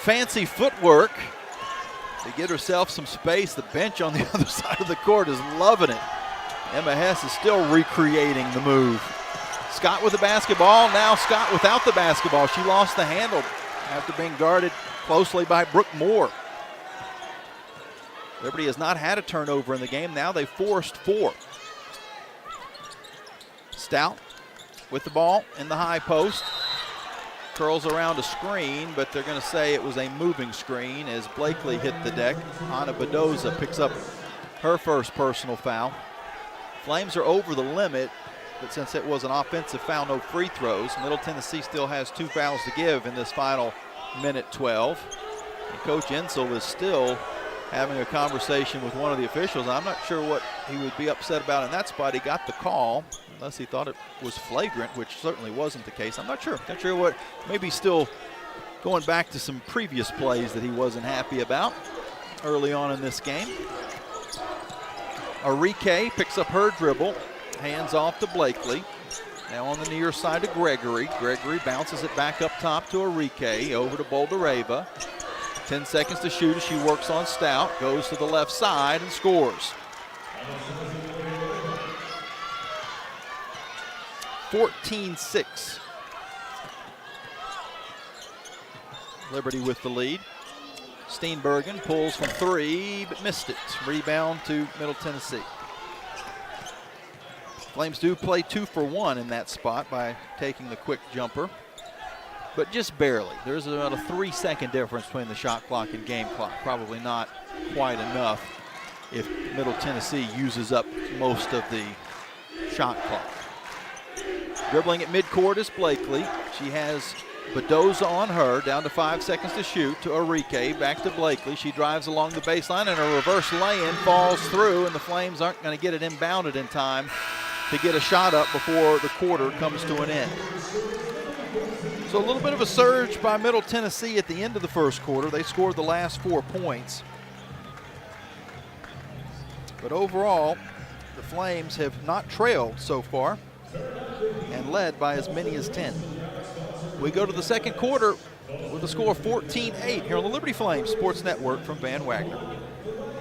Speaker 3: fancy footwork to get herself some space. The bench on the other side of the court is loving it. Emma Hess is still recreating the move. Scott with the basketball. Now Scott without the basketball. She lost the handle after being guarded closely by Brooke Moore. Liberty has not had a turnover in the game. Now they forced 4. Stout with the ball in the high post. Curls around a screen, but they're going to say it was a moving screen as Blakely hit the deck. Ana Bedoza picks up her first personal foul. Flames are over the limit, but since it was an offensive foul, no free throws. Middle Tennessee still has 2 fouls to give in this final minute 12. And Coach Insel is still having a conversation with one of the officials. I'm not sure what he would be upset about in that spot. He got the call, unless he thought it was flagrant, which certainly wasn't the case. I'm not sure. Not sure what, maybe still going back to some previous plays that he wasn't happy about early on in this game. Arike picks up her dribble, hands off to Blakely. Now on the near side to Gregory. Gregory bounces it back up top to Arike, over to Boldareva. 10 seconds to shoot as she works on Stout, goes to the left side and scores. 14-6. Liberty with the lead. Steenbergen pulls from 3, but missed it. Rebound to Middle Tennessee. Flames do play 2 for 1 in that spot by taking the quick jumper, but just barely. There's about a 3-second difference between the shot clock and game clock. Probably not quite enough if Middle Tennessee uses up most of the shot clock. Dribbling at midcourt is Blakely. She has Bedoza on her, down to 5 seconds to shoot to Arike, back to Blakely. She drives along the baseline and a reverse lay-in falls through, and the Flames aren't going to get it inbounded in time to get a shot up before the quarter comes to an end. So a little bit of a surge by Middle Tennessee at the end of the first quarter. They scored the last 4 points. But overall, the Flames have not trailed so far and led by as many as 10. We go to the second quarter with a score of 14-8 here on the Liberty Flames Sports Network from Van Wagner.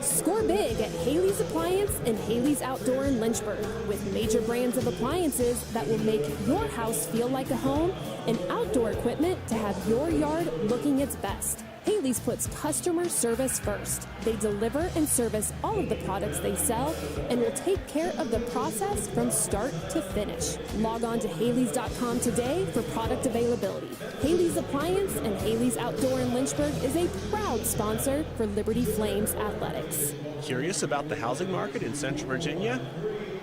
Speaker 15: Score big at Haley's Appliance and Haley's Outdoor in Lynchburg with major brands of appliances that will make your house feel like a home and outdoor equipment to have your yard looking its best. Haley's puts customer service first. They deliver and service all of the products they sell and will take care of the process from start to finish. Log on to Haley's.com today for product availability. Haley's Appliance and Haley's Outdoor in Lynchburg is a proud sponsor for Liberty Flames Athletics.
Speaker 16: Curious about the housing market in Central Virginia?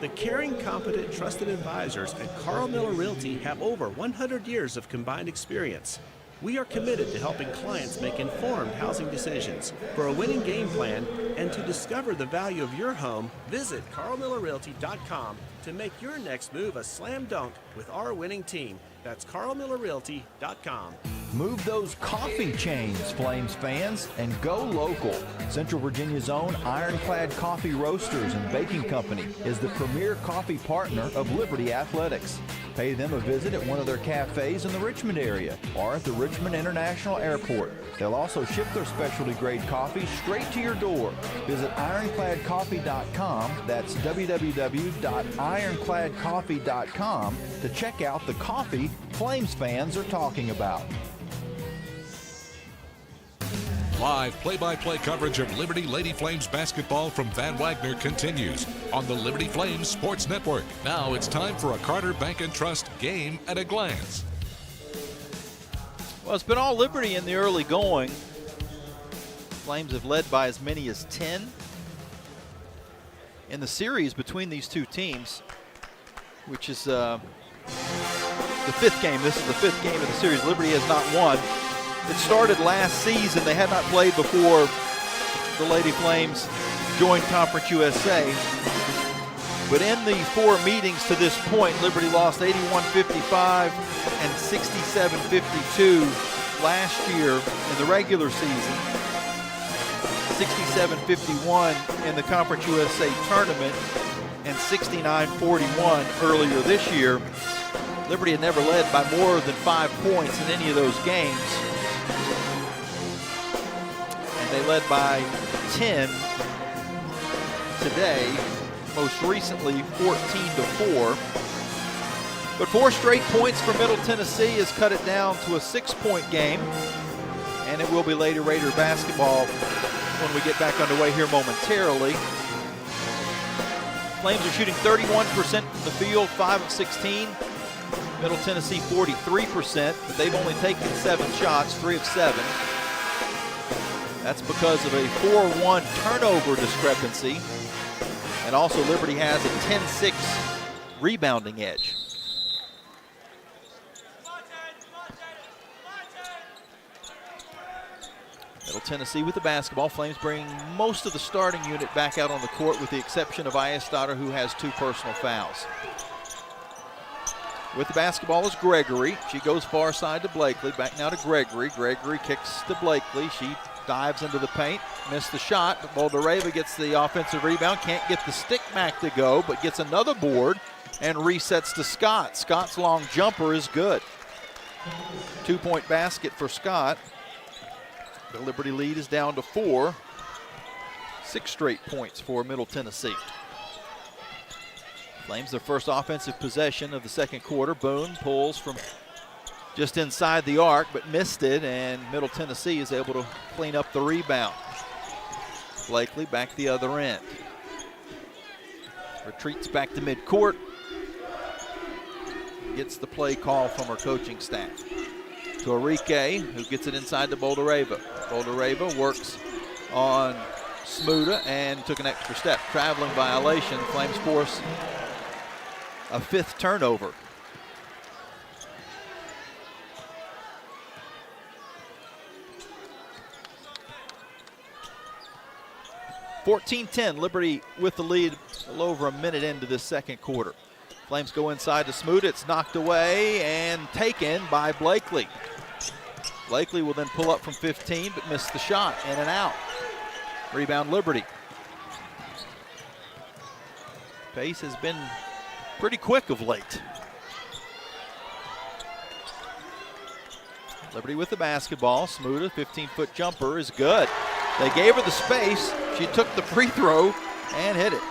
Speaker 16: The caring, competent, trusted advisors at Carl Miller Realty have over 100 years of combined experience. We are committed to helping clients make informed housing decisions. For a winning game plan and to discover the value of your home, visit carlmillerrealty.com to make your next move a slam dunk with our winning team. That's carlmillerrealty.com.
Speaker 17: Move those coffee chains, Flames fans, and go local. Central Virginia's own Ironclad Coffee Roasters and Baking Company is the premier coffee partner of Liberty Athletics. Pay them a visit at one of their cafes in the Richmond area or at the Richmond International Airport. They'll also ship their specialty grade coffee straight to your door. Visit ironcladcoffee.com, that's www.ironcladcoffee.com, to check out the coffee Flames fans are talking about.
Speaker 1: Live play-by-play coverage of Liberty Lady Flames basketball from Van Wagner continues on the Liberty Flames Sports Network. Now it's time for a Carter Bank & Trust game at a glance.
Speaker 3: Well, it's been all Liberty in the early going. Flames have led by as many as 10. In the series between these two teams, which is the 5th game. This is the 5th game of the series. Liberty has not won. It started last season. They had not played before the Lady Flames joined Conference USA. But in the 4 meetings to this point, Liberty lost 81-55 and 67-52 last year in the regular season. 67-51 in the Conference USA tournament and 69-41 earlier this year. Liberty had never led by more than 5 points in any of those games. And they led by 10 today most recently 14-4. But 4 straight points for Middle Tennessee has cut it down to a 6-point game. And it will be Lady Raider basketball when we get back underway here momentarily. Flames are shooting 31% from the field, 5 of 16. Middle Tennessee 43%, but they've only taken 7 shots, 3 of 7. That's because of a 4-1 turnover discrepancy. And also Liberty has a 10-6 rebounding edge. Middle Tennessee with the basketball. Flames bring most of the starting unit back out on the court with the exception of Ayestadter, who has 2 personal fouls. With the basketball is Gregory. She goes far side to Blakely. Back now to Gregory. Gregory kicks to Blakely. She dives into the paint. Missed the shot, but Boldureva gets the offensive rebound. Can't get the stick back to go, but gets another board and resets to Scott. Scott's long jumper is good. 2-point basket for Scott. The Liberty lead is down to 4. 6 straight points for Middle Tennessee. Flames their first offensive possession of the second quarter. Boone pulls from just inside the arc, but missed it, and Middle Tennessee is able to clean up the rebound. Blakely back the other end. Retreats back to midcourt. Gets the play call from her coaching staff. To Enrique, who gets it inside to Boldureva. Boldureva works on Smuda and took an extra step. Traveling violation. Flames force a 5th turnover. (14-10), Liberty with the lead a little over a minute into this second quarter. Flames go inside to Smuda. It's knocked away and taken by Blakely. Blakely will then pull up from 15, but missed the shot. In and out. Rebound Liberty. Pace has been pretty quick of late. Liberty with the basketball. Smuda, 15-foot jumper is good. They gave her the space. She took the free throw and hit it.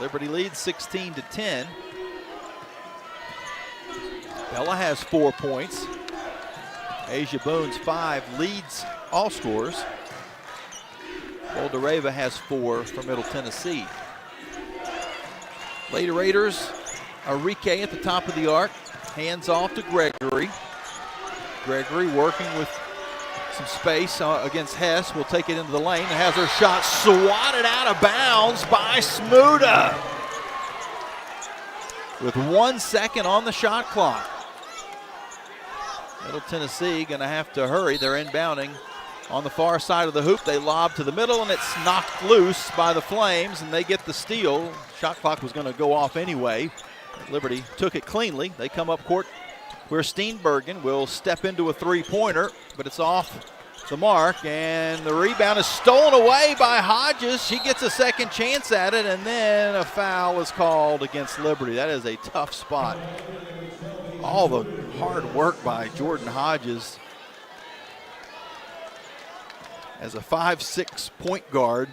Speaker 3: Liberty leads 16-10. Bella has 4 points. Asia Boone's 5 leads all scorers. Boldureva has 4 for Middle Tennessee. Lady Raiders, Enrique at the top of the arc. Hands off to Gregory. Gregory working with some space against Hess. Will take it into the lane and has her shot swatted out of bounds by Smuda. With 1 second on the shot clock. Middle Tennessee going to have to hurry. They're inbounding on the far side of the hoop. They lob to the middle and it's knocked loose by the Flames and they get the steal. Shot clock was going to go off anyway. Liberty took it cleanly. They come up court where Steenbergen will step into a 3-pointer, but it's off the mark, and the rebound is stolen away by Hodges. She gets a second chance at it, and then a foul is called against Liberty. That is a tough spot. All the hard work by Jordan Hodges as a 5'6" point guard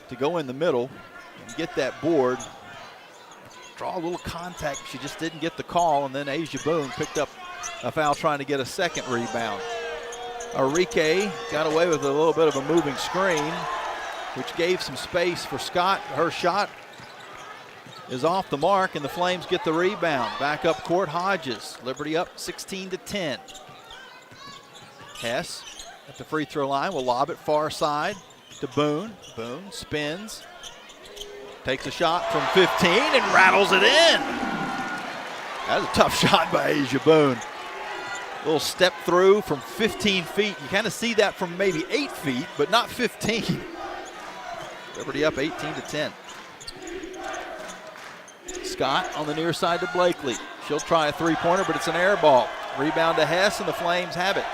Speaker 3: to go in the middle and get that board. Draw a little contact. She just didn't get the call, and then Asia Boone picked up a foul trying to get a second rebound. Enrique got away with a little bit of a moving screen, which gave some space for Scott. Her shot is off the mark, and the Flames get the rebound. Back up court, Hodges. Liberty up 16-10. Hess at the free throw line will lob it far side to Boone. Boone spins. Takes a shot from 15 and rattles it in. That was a tough shot by Asia Boone. A little step through from 15 feet. You kind of see that from maybe 8 feet, but not 15. Liberty up 18-10. Scott on the near side to Blakely. She'll try a 3-pointer, but it's an air ball. Rebound to Hess, and the Flames have it.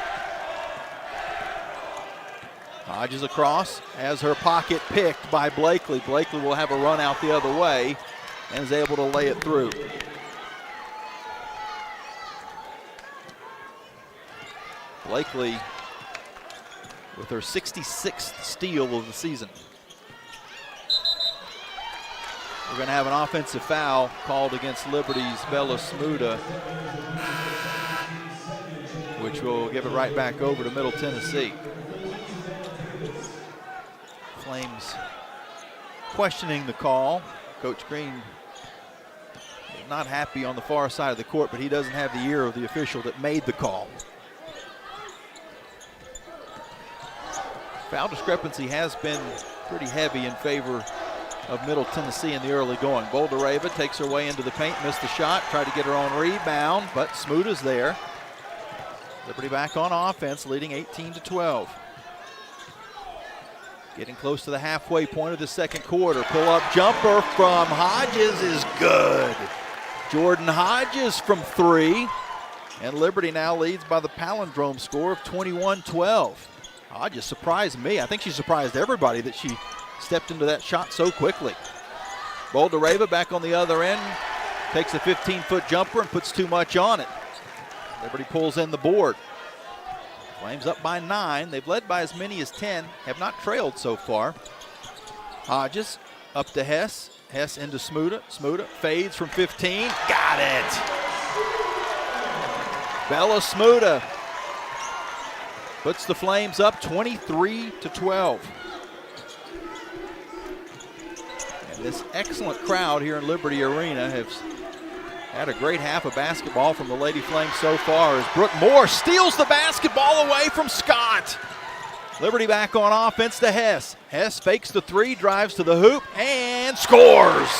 Speaker 3: Hodges across, has her pocket picked by Blakely. Blakely will have a run out the other way and is able to lay it through. Blakely with her 66th steal of the season. We're going to have an offensive foul called against Liberty's Bella Smuda, which will give it right back over to Middle Tennessee. Flames questioning the call. Coach Green not happy on the far side of the court, but he doesn't have the ear of the official that made the call. Foul discrepancy has been pretty heavy in favor of Middle Tennessee in the early going. Boldareva takes her way into the paint, missed the shot, tried to get her own rebound, but Smuda's there. Liberty back on offense, leading 18-12. Getting close to the halfway point of the second quarter. Pull-up jumper from Hodges is good. Jordan Hodges from 3. And Liberty now leads by the palindrome score of 21-12. Hodges surprised me. I think she surprised everybody that she stepped into that shot so quickly. Boldareva back on the other end. Takes a 15-foot jumper and puts too much on it. Liberty pulls in the board. Flames up by 9. They've led by as many as 10. Have not trailed so far. Hodges up to Hess. Hess into Smuda. Smuda fades from 15. Got it. Bella Smuda puts the Flames up 23-12. And this excellent crowd here in Liberty Arena has had a great half of basketball from the Lady Flames so far as Brooke Moore steals the basketball away from Scott. Liberty back on offense to Hess. Hess fakes the 3, drives to the hoop, and scores.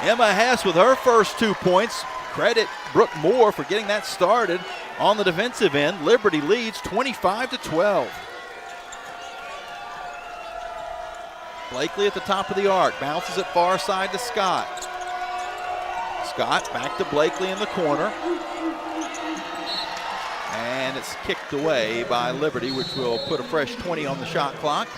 Speaker 3: Emma Hess with her first 2 points. Credit Brooke Moore for getting that started on the defensive end. Liberty leads 25-12. Blakely at the top of the arc, bounces it far side to Scott. Scott back to Blakely in the corner. And it's kicked away by Liberty, which will put a fresh 20 on the shot clock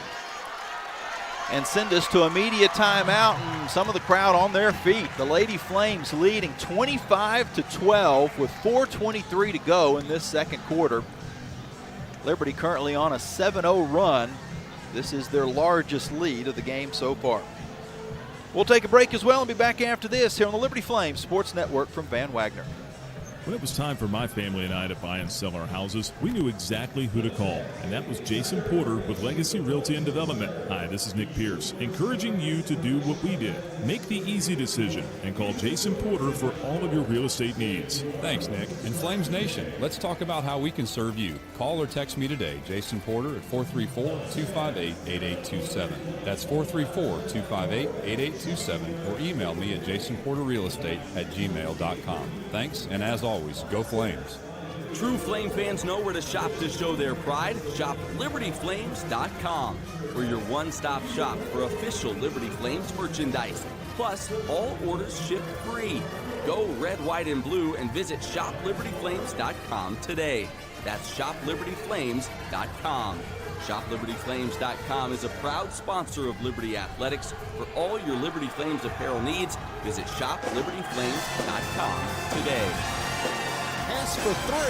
Speaker 3: and send us to immediate timeout, and some of the crowd on their feet. The Lady Flames leading 25-12 with 4:23 to go in this second quarter. Liberty currently on a 7-0 run. This is their largest lead of the game so far. We'll take a break as well and be back after this here on the Liberty Flames Sports Network from Van Wagner.
Speaker 5: When it was time for my family and I to buy and sell our houses, we knew exactly who to call, and that was Jason Porter with Legacy Realty and Development. Hi, this is Nick Pierce, encouraging you to do what we did. Make the easy decision and call Jason Porter for all of your real estate needs.
Speaker 18: Thanks, Nick. And Flames Nation, let's talk about how we can serve you. Call or text me today, Jason Porter, at 434-258-8827. That's 434-258-8827, or email me at jasonporterrealestate@gmail.com. Thanks, and as always, go Flames.
Speaker 12: True Flame fans know where to shop to show their pride. Shop LibertyFlames.com. We're your one-stop shop for official Liberty Flames merchandise. Plus, all orders ship free. Go red, white, and blue and visit ShopLibertyFlames.com today. That's ShopLibertyFlames.com. ShopLibertyFlames.com is a proud sponsor of Liberty Athletics. For all your Liberty Flames apparel needs, visit ShopLibertyFlames.com today.
Speaker 2: Pass for 3.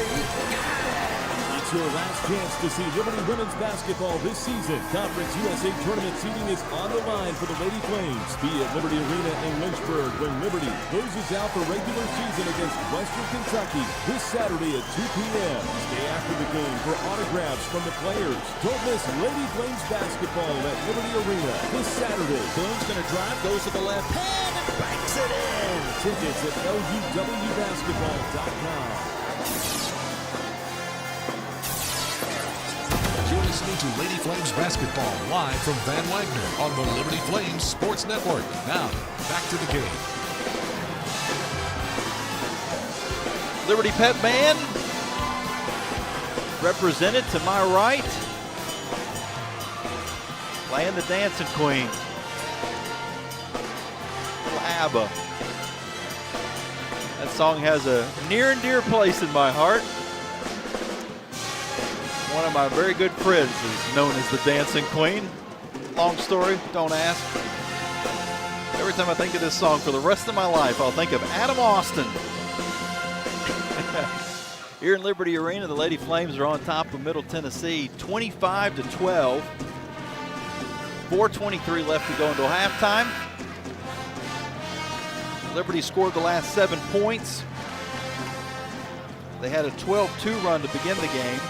Speaker 5: It's your last chance to see Liberty women's basketball this season. Conference USA Tournament seeding is on the line for the Lady Flames. Be at Liberty Arena in Lynchburg when Liberty closes out the regular season against Western Kentucky this Saturday at 2 p.m. Stay after the game for autographs from the players. Don't miss Lady Flames basketball at Liberty Arena this Saturday.
Speaker 2: Boone's going to drive, goes to the left hand, and banks it in.
Speaker 5: Tickets at LUWbasketball.com.
Speaker 1: You're listening to Lady Flames basketball live from Van Wagner on the Liberty Flames Sports Network. Now, back to the game.
Speaker 3: Liberty Pep Band represented to my right, playing the Dancing Queen. Little ABBA. That song has a near and dear place in my heart. One of my very good friends is known as the Dancing Queen. Long story, don't ask. Every time I think of this song for the rest of my life, I'll think of Adam Austin. Here in Liberty Arena, the Lady Flames are on top of Middle Tennessee, 25-12. 4:23 left to go until halftime. Liberty scored the last 7 points. They had a 12-2 run to begin the game.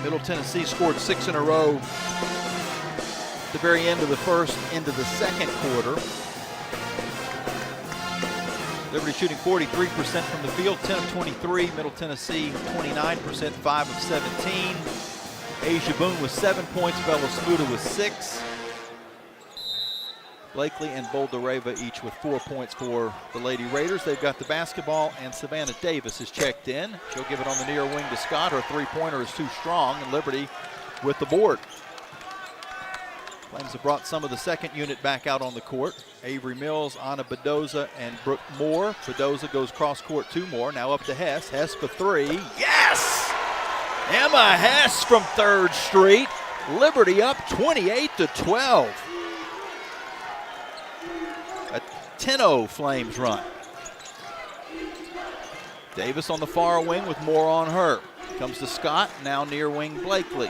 Speaker 3: Middle Tennessee scored 6 in a row at the very end of the first into the second quarter. Liberty shooting 43% from the field, 10 of 23. Middle Tennessee 29%, 5 of 17. Asia Boone with 7 points, Bella Smuda with 6. Blakely and Boldareva each with 4 points for the Lady Raiders. They've got the basketball, and Savannah Davis is checked in. She'll give it on the near wing to Scott. Her three-pointer is too strong, and Liberty with the board. Flames have brought some of the second unit back out on the court. Avery Mills, Anna Bedoza, and Brooke Moore. Bedoza goes cross-court 2 more. Now up to Hess. Hess for 3. Yes! Emma Hess from 3rd Street. Liberty up 28-12. A 10-0 Flames run. Davis on the far wing with Moore on her. Comes to Scott, now near wing Blakely.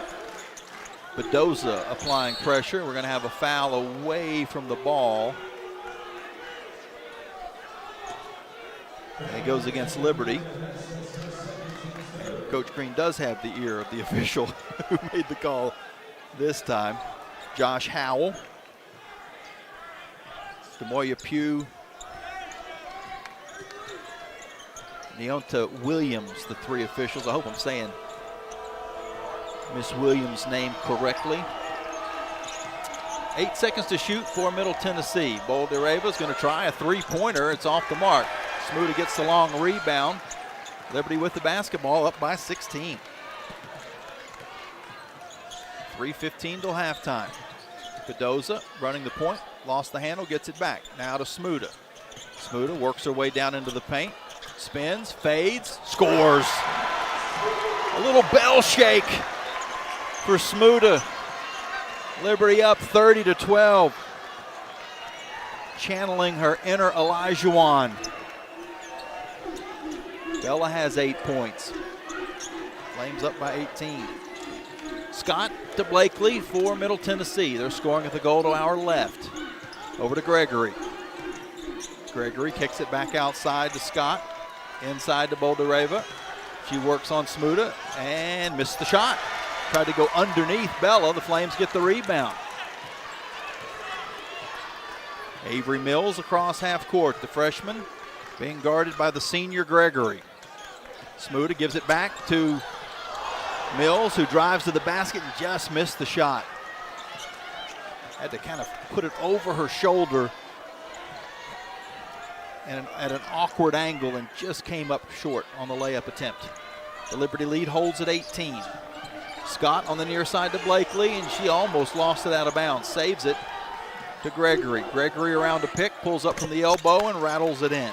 Speaker 3: Bedoza applying pressure. We're going to have a foul away from the ball. And it goes against Liberty. And Coach Green does have the ear of the official who made the call this time. Josh Howell. Demoya Pugh. Neonta Williams, the 3 officials. I hope I'm saying Miss Williams' name correctly. 8 seconds to shoot for Middle Tennessee. Boldareva is going to try a 3-pointer. It's off the mark. Smuda gets the long rebound. Liberty with the basketball, up by 16. 3:15 till halftime. Bedoza running the point, lost the handle, gets it back. Now to Smuda. Smuda works her way down into the paint, spins, fades, scores. A little bell shake for Smuda. Liberty up 30-12. Channeling her inner Elijah. Bella has 8 points. Flames up by 18. Scott to Blakely for Middle Tennessee. They're scoring at the goal to our left. Over to Gregory. Gregory kicks it back outside to Scott. Inside to Boldareva. She works on Smuda and missed the shot. Tried to go underneath Bella. The Flames get the rebound. Avery Mills across half court. The freshman being guarded by the senior Gregory. Smuda gives it back to Mills, who drives to the basket and just missed the shot. Had to kind of put it over her shoulder and at an awkward angle and just came up short on the layup attempt. The Liberty lead holds at 18. Scott on the near side to Blakely, and she almost lost it out of bounds. Saves it to Gregory. Gregory around to pick, pulls up from the elbow and rattles it in.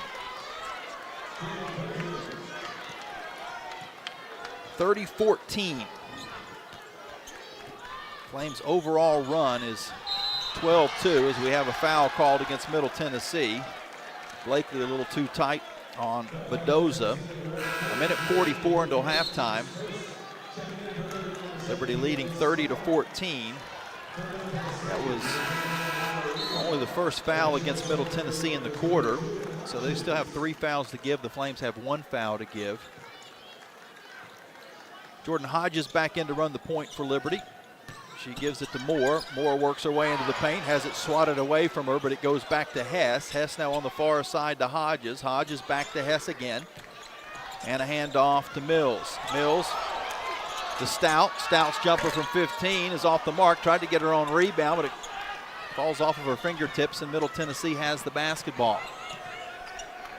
Speaker 3: 30-14. Flames' overall run is 12-2 as we have a foul called against Middle Tennessee. Blakely a little too tight on Bedoza. 1:44 until halftime. Liberty leading 30-14. That was only the first foul against Middle Tennessee in the quarter. So they still have 3 fouls to give. The Flames have 1 foul to give. Jordan Hodges back in to run the point for Liberty. She gives it to Moore. Moore works her way into the paint, has it swatted away from her, but it goes back to Hess. Hess now on the far side to Hodges. Hodges back to Hess again. And a handoff to Mills. Mills to Stout. Stout's jumper from 15 is off the mark. Tried to get her own rebound, but it falls off of her fingertips, and Middle Tennessee has the basketball.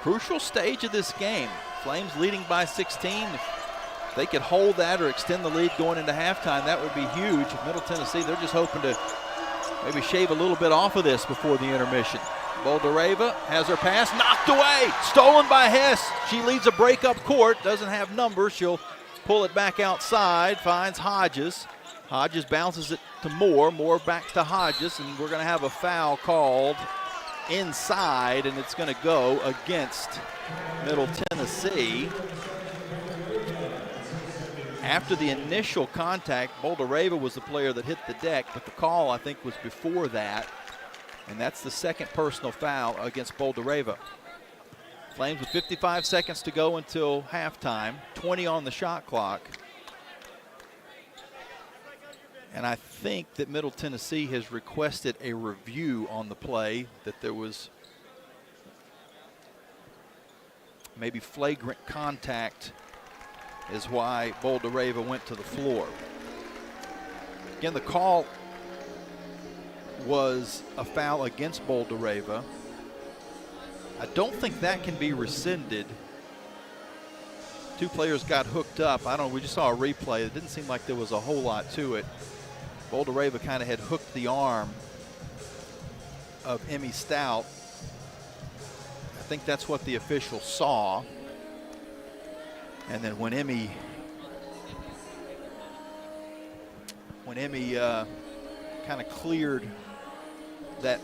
Speaker 3: Crucial stage of this game. Flames leading by 16. If they could hold that or extend the lead going into halftime, that would be huge. Middle Tennessee, they're just hoping to maybe shave a little bit off of this before the intermission. Boldareva has her pass knocked away, stolen by Hess. She leads a break up court, doesn't have numbers. She'll pull it back outside, finds Hodges. Hodges bounces it to Moore. Moore back to Hodges, and we're going to have a foul called inside, and it's going to go against Middle Tennessee. After the initial contact, Boulder-Rava was the player that hit the deck, but the call, I think, was before that. And that's the second personal foul against Boulder-Rava. Flames with 55 seconds to go until halftime, 20 on the shot clock. And I think that Middle Tennessee has requested a review on the play, that there was maybe flagrant contact is why Boulder-Rava went to the floor. Again, the call was a foul against Boulder-Rava. I don't think that can be rescinded. Two players got hooked up. I don't know, we just saw a replay. It didn't seem like there was a whole lot to it. Boulder-Rava kind of had hooked the arm of Emmy Stout. I think that's what the official saw. And then when Emmy kind of cleared that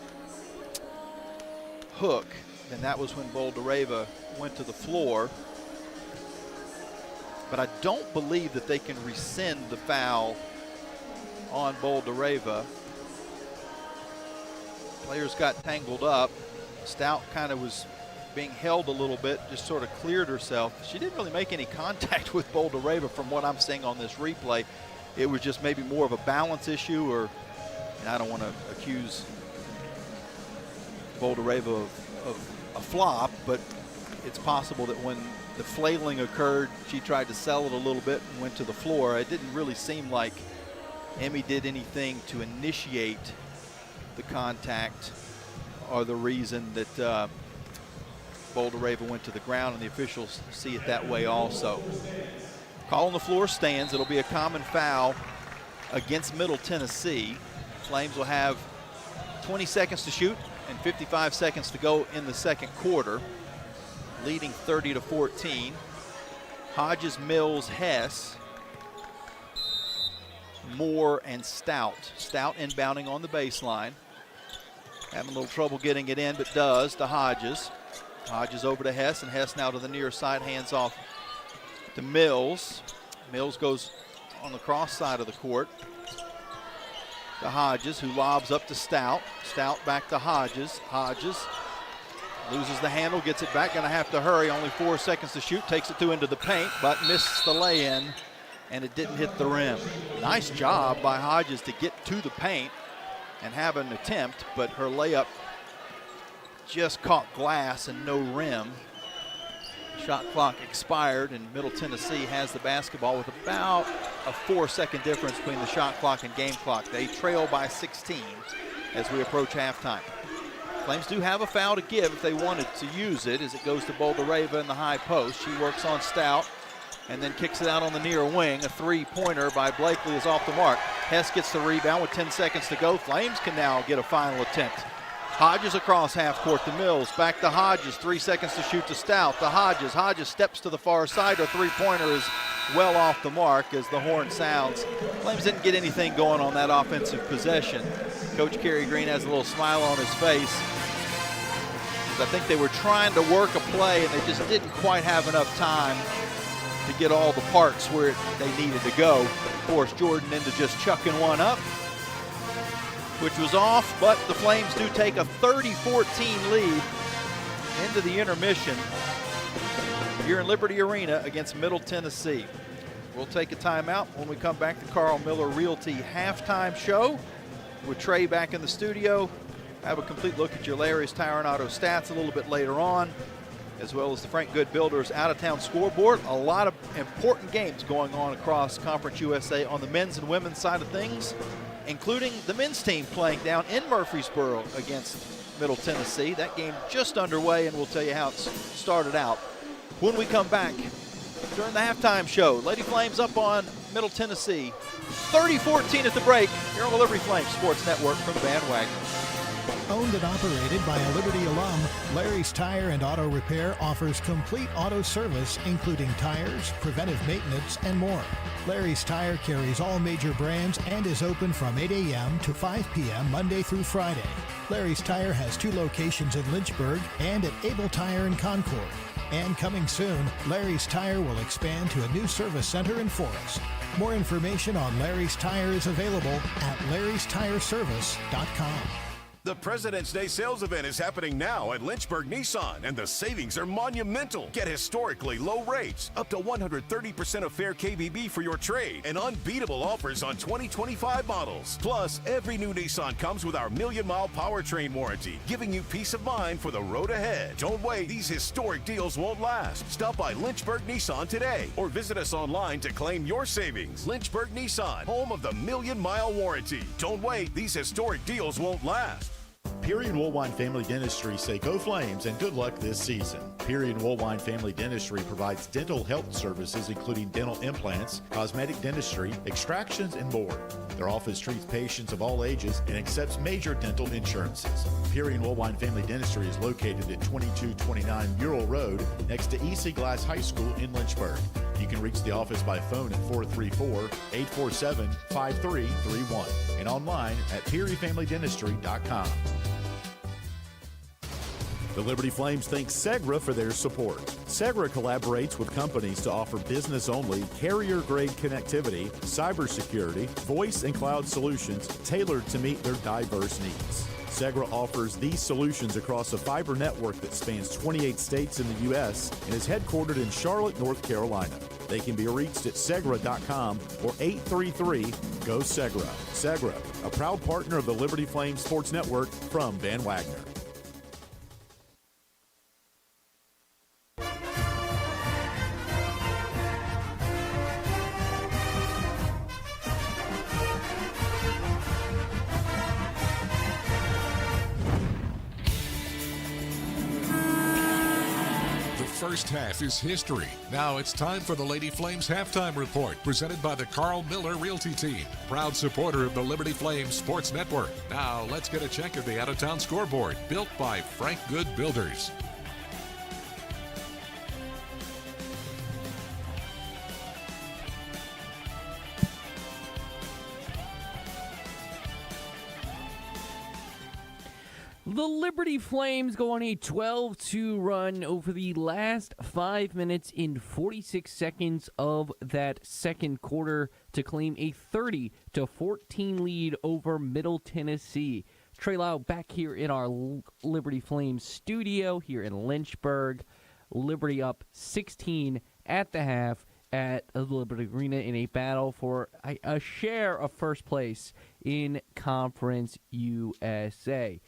Speaker 3: hook, then that was when Boulder-Rava went to the floor. But I don't believe that they can rescind the foul on Boulder-Rava. Players got tangled up. Stout kind of was being held a little bit, just sort of cleared herself. She didn't really make any contact with Boulder-Rava from what I'm seeing on this replay. It was just maybe more of a balance issue, or, and I don't want to accuse Boulder-Rava of a flop, but it's possible that when the flailing occurred, she tried to sell it a little bit and went to the floor. It didn't really seem like Emmy did anything to initiate the contact or the reason that Boulder-Rava went to the ground, and the officials see it that way also. Call on the floor stands. It'll be a common foul against Middle Tennessee. Flames will have 20 seconds to shoot and 55 seconds to go in the second quarter, leading 30-14. Hodges, Mills, Hess, Moore, and Stout. Stout inbounding on the baseline. Having a little trouble getting it in, but does to Hodges. Hodges over to Hess, and Hess now to the near side, hands off to Mills. Mills goes on the cross side of the court to Hodges, who lobs up to Stout. Stout back to Hodges. Hodges loses the handle, gets it back, gonna have to hurry, only 4 seconds to shoot, takes it 2 into the paint, but misses the lay-in, and it didn't hit the rim. Nice job by Hodges to get to the paint and have an attempt, but her layup just caught glass and no rim. Shot clock expired, and Middle Tennessee has the basketball with about a 4-second difference between the shot clock and game clock. They trail by 16 as we approach halftime. Flames do have a foul to give if they wanted to use it, as it goes to Boulder-Rava in the high post. She works on Stout and then kicks it out on the near wing. A three-pointer by Blakely is off the mark. Hess gets the rebound with 10 seconds to go. Flames can now get a final attempt. Hodges across half court to Mills, back to Hodges, 3 seconds to shoot to Stout, to Hodges. Hodges steps to the far side. Her three-pointer is well off the mark as the horn sounds. Flames didn't get anything going on that offensive possession. Coach Kerry Green has a little smile on his face. I think they were trying to work a play, and they just didn't quite have enough time to get all the parts where they needed to go. Forced Jordan into just chucking one up, which was off, but the Flames do take a 30-14 lead into the intermission here in Liberty Arena against Middle Tennessee. We'll take a timeout. When we come back, the Carl Miller Realty halftime show with Trey back in the studio. Have a complete look at your Larry's Tire and Auto stats a little bit later on, as well as the Frank Good Builders out-of-town scoreboard. A lot of important games going on across Conference USA on the men's and women's side of things, including the men's team playing down in Murfreesboro against Middle Tennessee. That game just underway, and we'll tell you how it's started out when we come back during the halftime show. Lady Flames up on Middle Tennessee, 30-14 at the break, here on the Liberty Flames Sports Network from Van Wagner.
Speaker 19: Owned and operated by a Liberty alum, Larry's Tire and Auto Repair offers complete auto service, including tires, preventive maintenance, and more. Larry's Tire carries all major brands and is open from 8 a.m. to 5 p.m. Monday through Friday. Larry's Tire has 2 locations in Lynchburg and at Able Tire in Concord. And coming soon, Larry's Tire will expand to a new service center in Forest. More information on Larry's Tire is available at larrystireservice.com.
Speaker 20: The President's Day sales event is happening now at Lynchburg Nissan, and the savings are monumental. Get historically low rates, up to 130% of fair KBB for your trade, and unbeatable offers on 2025 models. Plus, every new Nissan comes with our million-mile powertrain warranty, giving you peace of mind for the road ahead. Don't wait, these historic deals won't last. Stop by Lynchburg Nissan today, or visit us online to claim your savings. Lynchburg Nissan, home of the million-mile warranty. Don't wait, these historic deals won't last.
Speaker 4: Peary and Woolwine Family Dentistry say go Flames and good luck this season. Peary and Woolwine Family Dentistry provides dental health services including dental implants, cosmetic dentistry, extractions, and more. Their office treats patients of all ages and accepts major dental insurances. Peary and Woolwine Family Dentistry is located at 2229 Mural Road next to EC Glass High School in Lynchburg. You can reach the office by phone at 434-847-5331 and online at PearyFamilyDentistry.com. The Liberty Flames thank Segra for their support. Segra collaborates with companies to offer business-only, carrier-grade connectivity, cybersecurity, voice and cloud solutions tailored to meet their diverse needs. Segra offers these solutions across a fiber network that spans 28 states in the U.S. and is headquartered in Charlotte, North Carolina. They can be reached at Segra.com or 833-GO-SEGRA. Segra, a proud partner of the Liberty Flames Sports Network from Van Wagner.
Speaker 1: First half is history. Now it's time for the Lady Flames halftime report, presented by the Carl Miller Realty Team, proud supporter of the Liberty Flames Sports Network. Now let's get a check of the out-of-town scoreboard, built by Frank Good Builders.
Speaker 21: The Liberty Flames go on a 12-2 run over the last 5 minutes and 46 seconds of that second quarter to claim a 30-14 lead over Middle Tennessee. Trey Lau back here in our Liberty Flames studio here in Lynchburg. Liberty up 16 at the half at the Liberty Arena in a battle for a share of first place in Conference USA.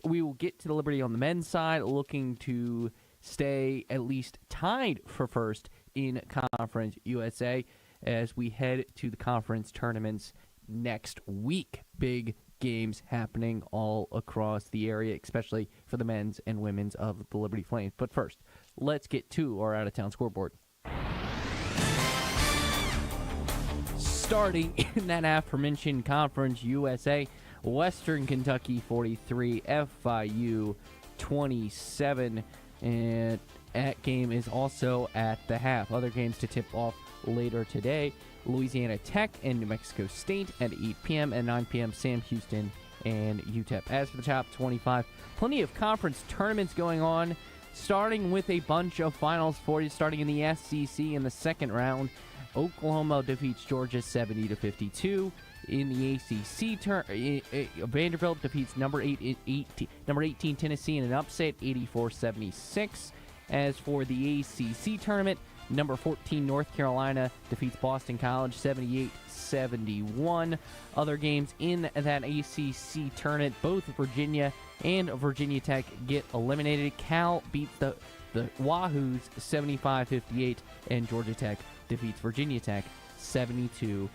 Speaker 21: We will get to the Liberty on the men's side, looking to stay at least tied for first in Conference USA as we head to the conference tournaments next week. Big games happening all across the area, especially for the men's and women's of the Liberty Flames. But first, let's get to our out-of-town scoreboard. Starting in that aforementioned Conference USA, Western Kentucky 43, FIU 27, and that game is also at the half. Other games to tip off later today, Louisiana Tech and New Mexico State at 8 p.m. and 9 p.m. Sam Houston and UTEP. As for the top 25, plenty of conference tournaments going on, starting with a bunch of finals for you, starting in the SEC in the second round. Oklahoma defeats Georgia 70-52. In the ACC, Vanderbilt defeats number 18 Tennessee in an upset, 84-76. As for the ACC tournament, number 14 North Carolina defeats Boston College 78-71. Other games in that ACC tournament, both Virginia and Virginia Tech get eliminated. Cal beats the Wahoos 75-58, and Georgia Tech defeats Virginia Tech 72-57.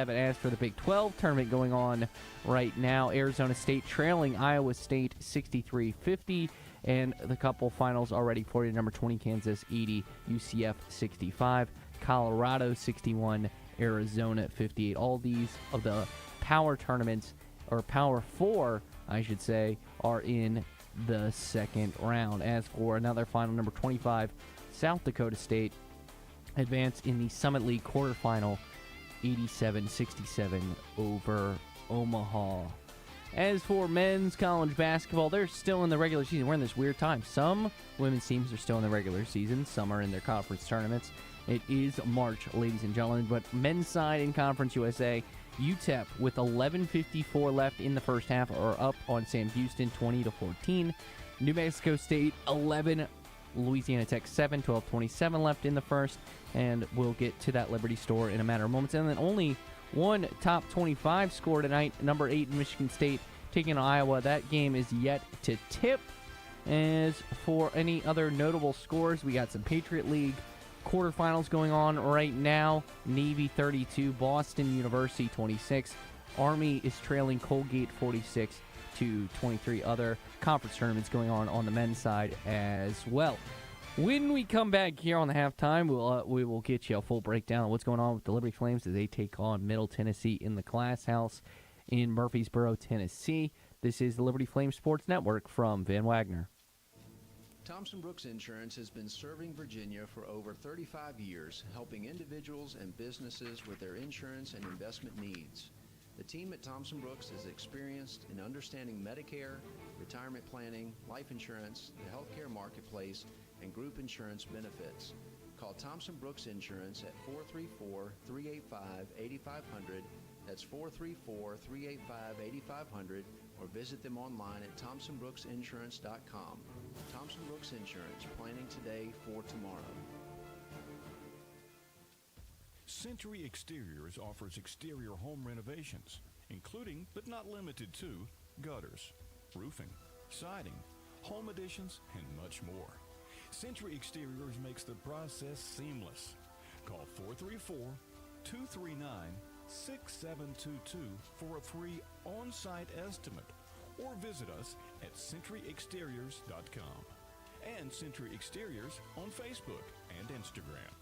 Speaker 21: As for the Big 12 tournament going on right now, Arizona State trailing Iowa State 63-50, and the couple finals already for you. Number 20 Kansas 80, UCF 65, Colorado 61, Arizona 58. All these of the power tournaments, or Power 4 I should say, are in the second round. As for another final, number 25, South Dakota State advanced in the Summit League quarterfinal, 87-67 over Omaha. As for men's college basketball, they're still in the regular season. We're in this weird time. Some women's teams are still in the regular season. Some are in their conference tournaments. It is March, ladies and gentlemen. But men's side in Conference USA, UTEP with 11:54 left in the first half are up on Sam Houston 20-14. New Mexico State 11, Louisiana Tech 7, 12:27 left in the first. And we'll get to that Liberty store in a matter of moments. And then only one top 25 score tonight. Number 8, Michigan State taking on Iowa. That game is yet to tip. As for any other notable scores, we got some Patriot League quarterfinals going on right now. Navy 32, Boston University 26. Army is trailing Colgate 46-23. Other conference tournaments going on the men's side as well. When we come back here on the halftime, we will get you a full breakdown of what's going on with the Liberty Flames as they take on Middle Tennessee in the Glass House in Murfreesboro, Tennessee. This is the Liberty Flames Sports Network from Van Wagner.
Speaker 6: Thompson Brooks Insurance has been serving Virginia for over 35 years, helping individuals and businesses with their insurance and investment needs. The team at Thompson Brooks is experienced in understanding Medicare, retirement planning, life insurance, the healthcare marketplace, and group insurance benefits. Call Thompson Brooks Insurance at 434-385-8500. That's 434-385-8500, or visit them online at thompsonbrooksinsurance.com. Thompson Brooks Insurance, planning today for tomorrow.
Speaker 22: Century Exteriors offers exterior home renovations, including but not limited to gutters, roofing, siding, home additions, and much more. Century Exteriors makes the process seamless. Call 434-239-6722 for a free on-site estimate, or visit us at centuryexteriors.com and Century Exteriors on Facebook and Instagram.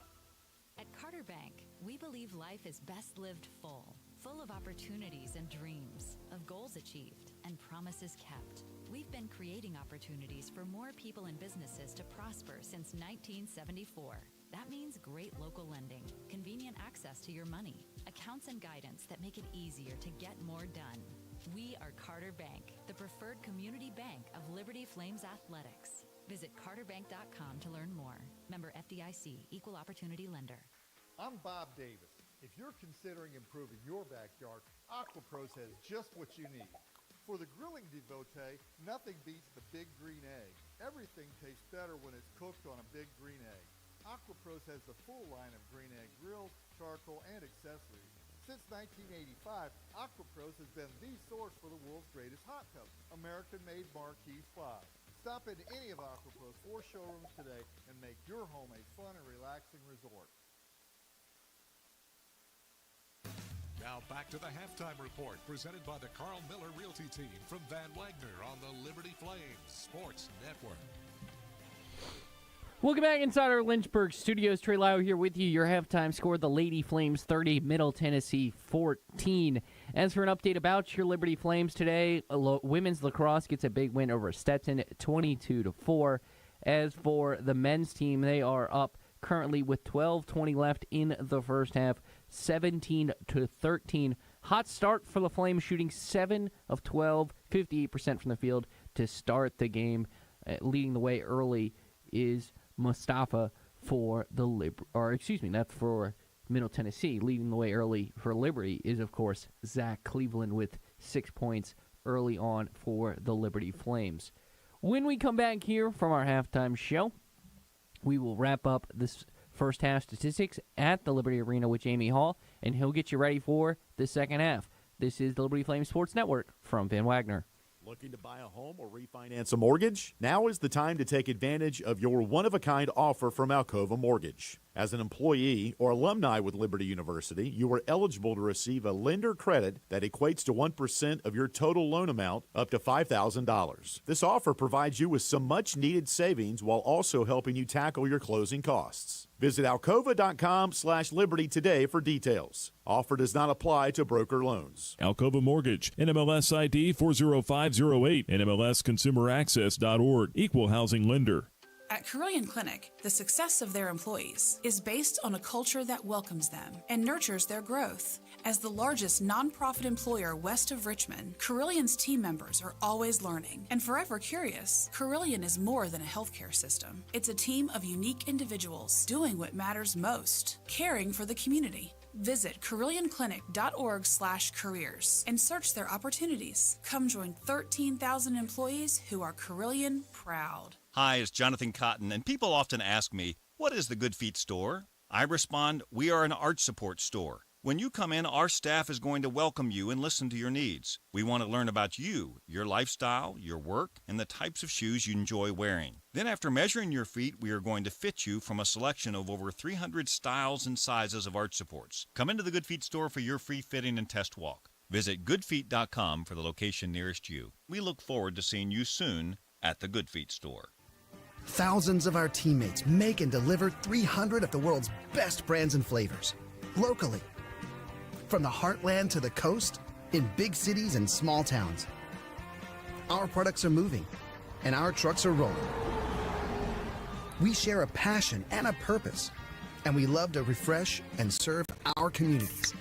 Speaker 23: At Carter Bank, we believe life is best lived full of opportunities and dreams, of goals achieved and promises kept. We've been creating opportunities for more people and businesses to prosper since 1974. That means great local lending, convenient access to your money, accounts and guidance that make it easier to get more done. We are Carter Bank, the preferred community bank of Liberty Flames Athletics. Visit carterbank.com to learn more. Member FDIC, Equal Opportunity Lender.
Speaker 10: I'm Bob Davis. If you're considering improving your backyard, AquaPros has just what you need. For the grilling devotee, nothing beats the big green egg. Everything tastes better when it's cooked on a big green egg. AquaPros has the full line of green egg grills, charcoal, and accessories. Since 1985, AquaPros has been the source for the world's greatest hot tub, American-made marquee spas. Stop into any of AquaPro's 4 showrooms today and make your home a fun and relaxing resort.
Speaker 1: Now back to the halftime report presented by the Carl Miller Realty team from Van Wagner on the Liberty Flames Sports Network.
Speaker 21: Welcome back inside our Lynchburg studios. Trey Lau here with you. Your halftime score, the Lady Flames 30, Middle Tennessee 14. As for an update about your Liberty Flames today, women's lacrosse gets a big win over Stetson, 22-4. As for the men's team, they are up currently with 12:20 left in the first half, 17-13. Hot start for the Flames, shooting 7 of 12, 58% from the field to start the game. Leading the way early is Mustafa for the that's for Middle Tennessee. Leading the way early for Liberty is, of course, Zach Cleveland with 6 points early on for the Liberty Flames. When we come back here from our halftime show, we will wrap up this first half statistics at the Liberty Arena with Jamie Hall, and he'll get you ready for the second half. This is the Liberty Flames Sports Network from Van Wagner.
Speaker 4: Looking to buy a home or refinance a mortgage? Now is the time to take advantage of your one-of-a-kind offer from Alcova Mortgage. As an employee or alumni with Liberty University, you are eligible to receive a lender credit that equates to 1% of your total loan amount, up to $5,000. This offer provides you with some much-needed savings while also helping you tackle your closing costs. Visit alcova.com/liberty today for details. Offer does not apply to broker loans.
Speaker 5: Alcova Mortgage, NMLS ID 40508, NMLSconsumeraccess.org, Equal Housing Lender.
Speaker 7: At Carillion Clinic, the success of their employees is based on a culture that welcomes them and nurtures their growth. As the largest nonprofit employer west of Richmond, Carillion's team members are always learning and forever curious. Carillion is more than a healthcare system. It's a team of unique individuals doing what matters most, caring for the community. Visit CarillionClinic.org/careers and search their opportunities. Come join 13,000 employees who are Carillion proud.
Speaker 14: Hi, it's Jonathan Cotton, and people often ask me, what is the Good Feet store? I respond, we are an arch support store. When you come in, our staff is going to welcome you and listen to your needs. We want to learn about you, your lifestyle, your work, and the types of shoes you enjoy wearing. Then after measuring your feet, we are going to fit you from a selection of over 300 styles and sizes of arch supports. Come into the Good Feet store for your free fitting and test walk. Visit goodfeet.com for the location nearest you. We look forward to seeing you soon at the Good Feet store.
Speaker 11: Thousands of our teammates make and deliver 300 of the world's best brands and flavors, locally. From the heartland to the coast, in big cities and small towns. Our products are moving, and our trucks are rolling. We share a passion and a purpose, and we love to refresh and serve our communities.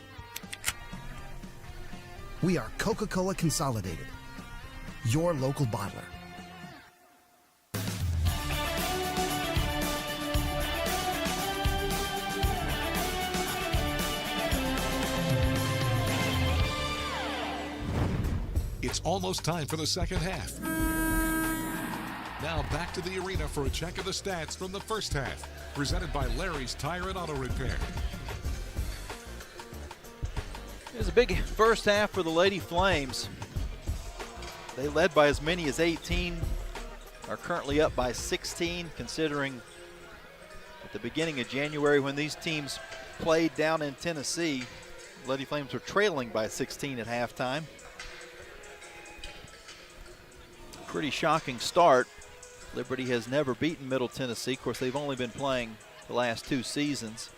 Speaker 11: We are Coca-Cola Consolidated, your local bottler.
Speaker 1: It's almost time for the second half. Now back to the arena for a check of the stats from the first half, presented by Larry's Tire and Auto Repair.
Speaker 3: It was a big first half for the Lady Flames. They led by as many as 18, are currently up by 16, considering at the beginning of January when these teams played down in Tennessee, Lady Flames were trailing by 16 at halftime. Pretty shocking start. Liberty has never beaten Middle Tennessee. Of course, they've only been playing the last 2 seasons.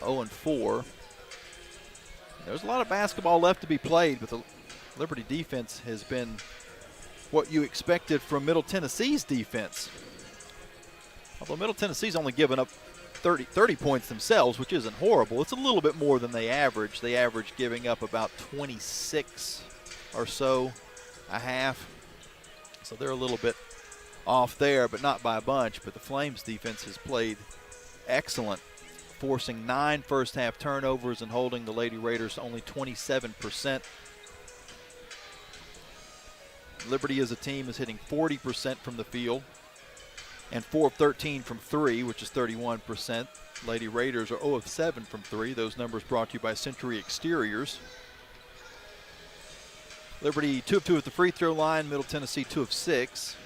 Speaker 3: 0-4. There's a lot of basketball left to be played, but the Liberty defense has been what you expected from Middle Tennessee's defense. Although Middle Tennessee's only given up 30 points themselves, which isn't horrible. It's a little bit more than they average. They average giving up about 26 or so a half. So they're a little bit off there, but not by a bunch. But the Flames defense has played excellent, forcing 9 first half turnovers and holding the Lady Raiders to only 27%. Liberty as a team is hitting 40% from the field and 4 of 13 from 3, which is 31%. Lady Raiders are 0 of 7 from 3. Those numbers brought to you by Century Exteriors. Liberty 2 of 2 at the free throw line. Middle Tennessee 2 of 6.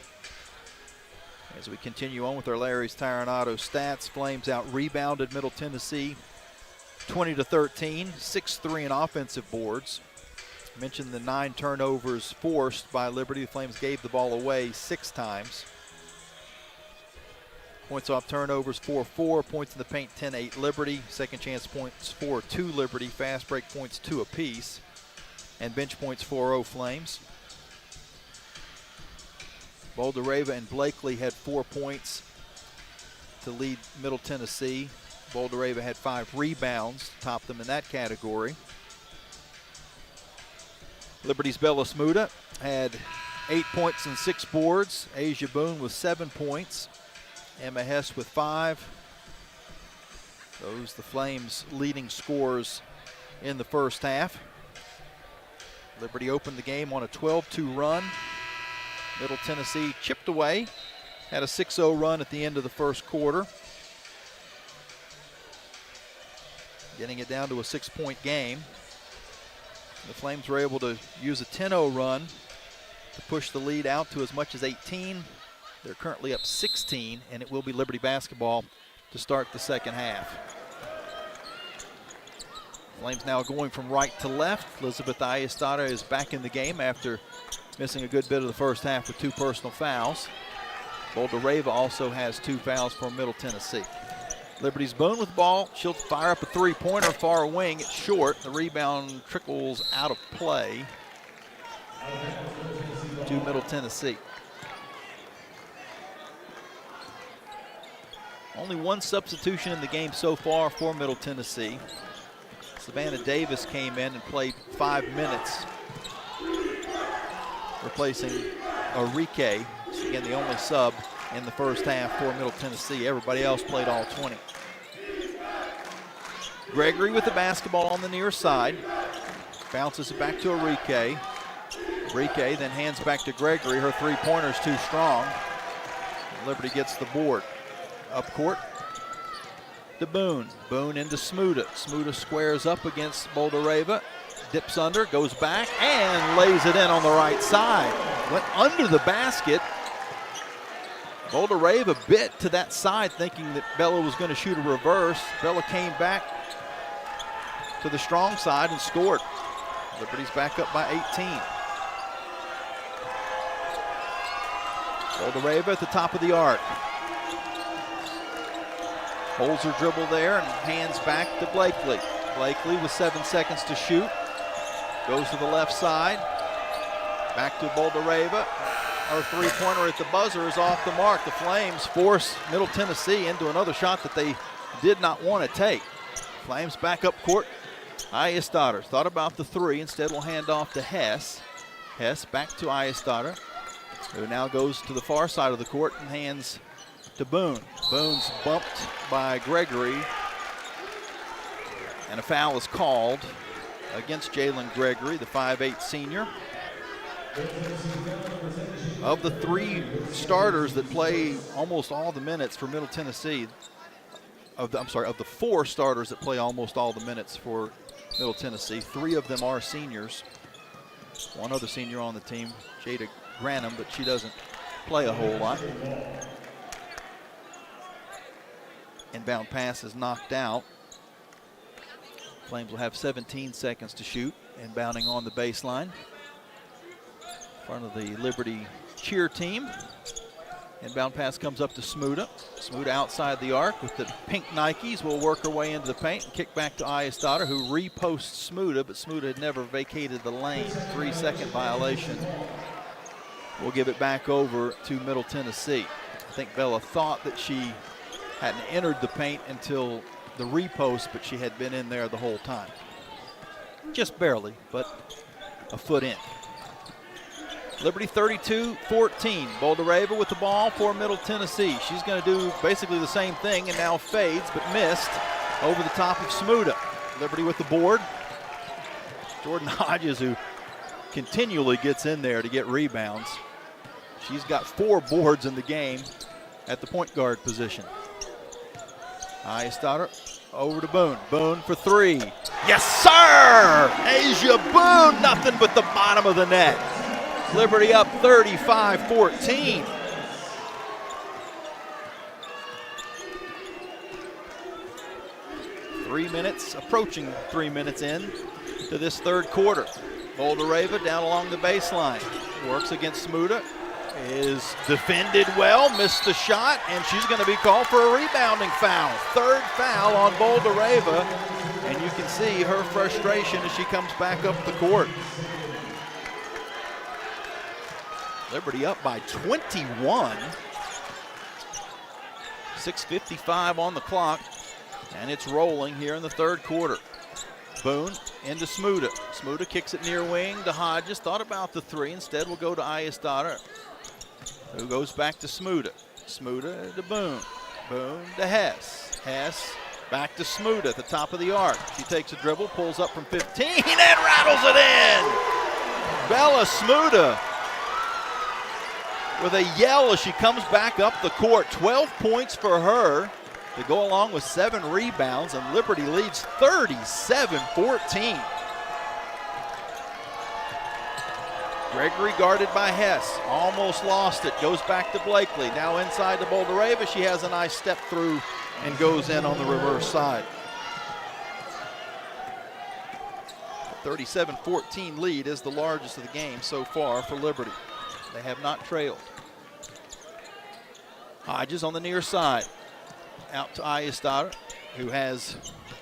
Speaker 3: As we continue on with our Larry's Tire and Auto stats, Flames out rebounded Middle Tennessee 20-13, 6-3 in offensive boards. Mentioned the 9 turnovers forced by Liberty. The Flames gave the ball away 6 times. Points off turnovers 4-4, points in the paint 10-8 Liberty. Second chance points 4-2 Liberty. Fast break points 2 apiece. And bench points 4-0 Flames. Boldareva and Blakely had 4 points to lead Middle Tennessee. Boldareva had 5 rebounds, topped them in that category. Liberty's Bella Smuda had 8 points and 6 boards. Asia Boone with 7 points. Emma Hess with 5. Those the Flames' leading scorers in the first half. Liberty opened the game on a 12-2 run. Middle Tennessee chipped away, had a 6-0 run at the end of the first quarter. Getting it down to a 6-point game. The Flames were able to use a 10-0 run to push the lead out to as much as 18. They're currently up 16, and it will be Liberty basketball to start the second half. Flames now going from right to left. Elizabeth Ayestada is back in the game after missing a good bit of the first half with 2 personal fouls. Boldareva also has 2 fouls for Middle Tennessee. Liberty's Boone with the ball. She'll fire up a three-pointer, far wing. It's short. The rebound trickles out of play to Middle Tennessee. Only one substitution in the game so far for Middle Tennessee. Savannah Davis came in and played 5 minutes, replacing Enrique. Again, the only sub in the first half for Middle Tennessee. Everybody else played all 20. Gregory with the basketball on the near side. Bounces it back to Enrique. Enrique then hands back to Gregory. Her three-pointer's too strong. Liberty gets the board. Up court to Boone. Boone into Smuda. Smuda squares up against Boldareva. Dips under, goes back, and lays it in on the right side. Went under the basket. Boldareva bit to that side thinking that Bella was going to shoot a reverse. Bella came back to the strong side and scored. Liberty's back up by 18. Boldareva at the top of the arc. Holds her dribble there and hands back to Blakely. Blakely with 7 seconds to shoot. Goes to the left side. Back to Boldareva. Her three-pointer at the buzzer is off the mark. The Flames force Middle Tennessee into another shot that they did not want to take. Flames back up court. Ayestadter thought about the three. Instead will hand off to Hess. Hess back to Ayestadter, who now goes to the far side of the court and hands to Boone. Boone's bumped by Gregory, and a foul is called against Jalen Gregory, the 5'8" senior. Of the three starters that play almost all the minutes for Middle Tennessee, of the four starters that play almost all the minutes for Middle Tennessee, 3 of them are seniors. One other senior on the team, Jada Granum, but she doesn't play a whole lot. Inbound pass is knocked out. Flames will have 17 seconds to shoot. Inbounding on the baseline. In front of the Liberty cheer team. Inbound pass comes up to Smuda. Smuda outside the arc with the pink Nikes will work her way into the paint and kick back to Ayestadter, who reposts Smuda, but Smuda had never vacated the lane. 3-second violation. We'll give it back over to Middle Tennessee. I think Bella thought that she hadn't entered the paint until the repost, but she had been in there the whole time. Just barely, but a foot in. Liberty 32-14. Boldareva with the ball for Middle Tennessee. She's going to do basically the same thing and now fades, but missed over the top of Smuda. Liberty with the board. Jordan Hodges, who continually gets in there to get rebounds. She's got 4 boards in the game at the point guard position. Ayestadter over to Boone. Boone for 3. Yes, sir! Asia Boone, nothing but the bottom of the net. Liberty up 35-14. Approaching 3 minutes in to this third quarter. Boldareva down along the baseline. Works against Smuda. Is defended well, missed the shot, and she's going to be called for a rebounding foul. Third foul on Boldareva, and you can see her frustration as she comes back up the court. Liberty up by 21. 6:55 on the clock, and it's rolling here in the third quarter. Boone into Smuda. Smuda kicks it near wing to Hodges. Thought about the 3. Instead, will go to Ayestadter, who goes back to Smuda. Smuda to Boone. Boone to Hess. Hess back to Smuda at the top of the arc. She takes a dribble, pulls up from 15, and rattles it in. Bella Smuda with a yell as she comes back up the court. 12 points for her to go along with 7 rebounds, and Liberty leads 37-14. Gregory guarded by Hess, almost lost it, goes back to Blakely. Now inside to Boldareva, she has a nice step through and goes in on the reverse side. 37-14 lead is the largest of the game so far for Liberty. They have not trailed. Hodges on the near side. out to Ayestar, who has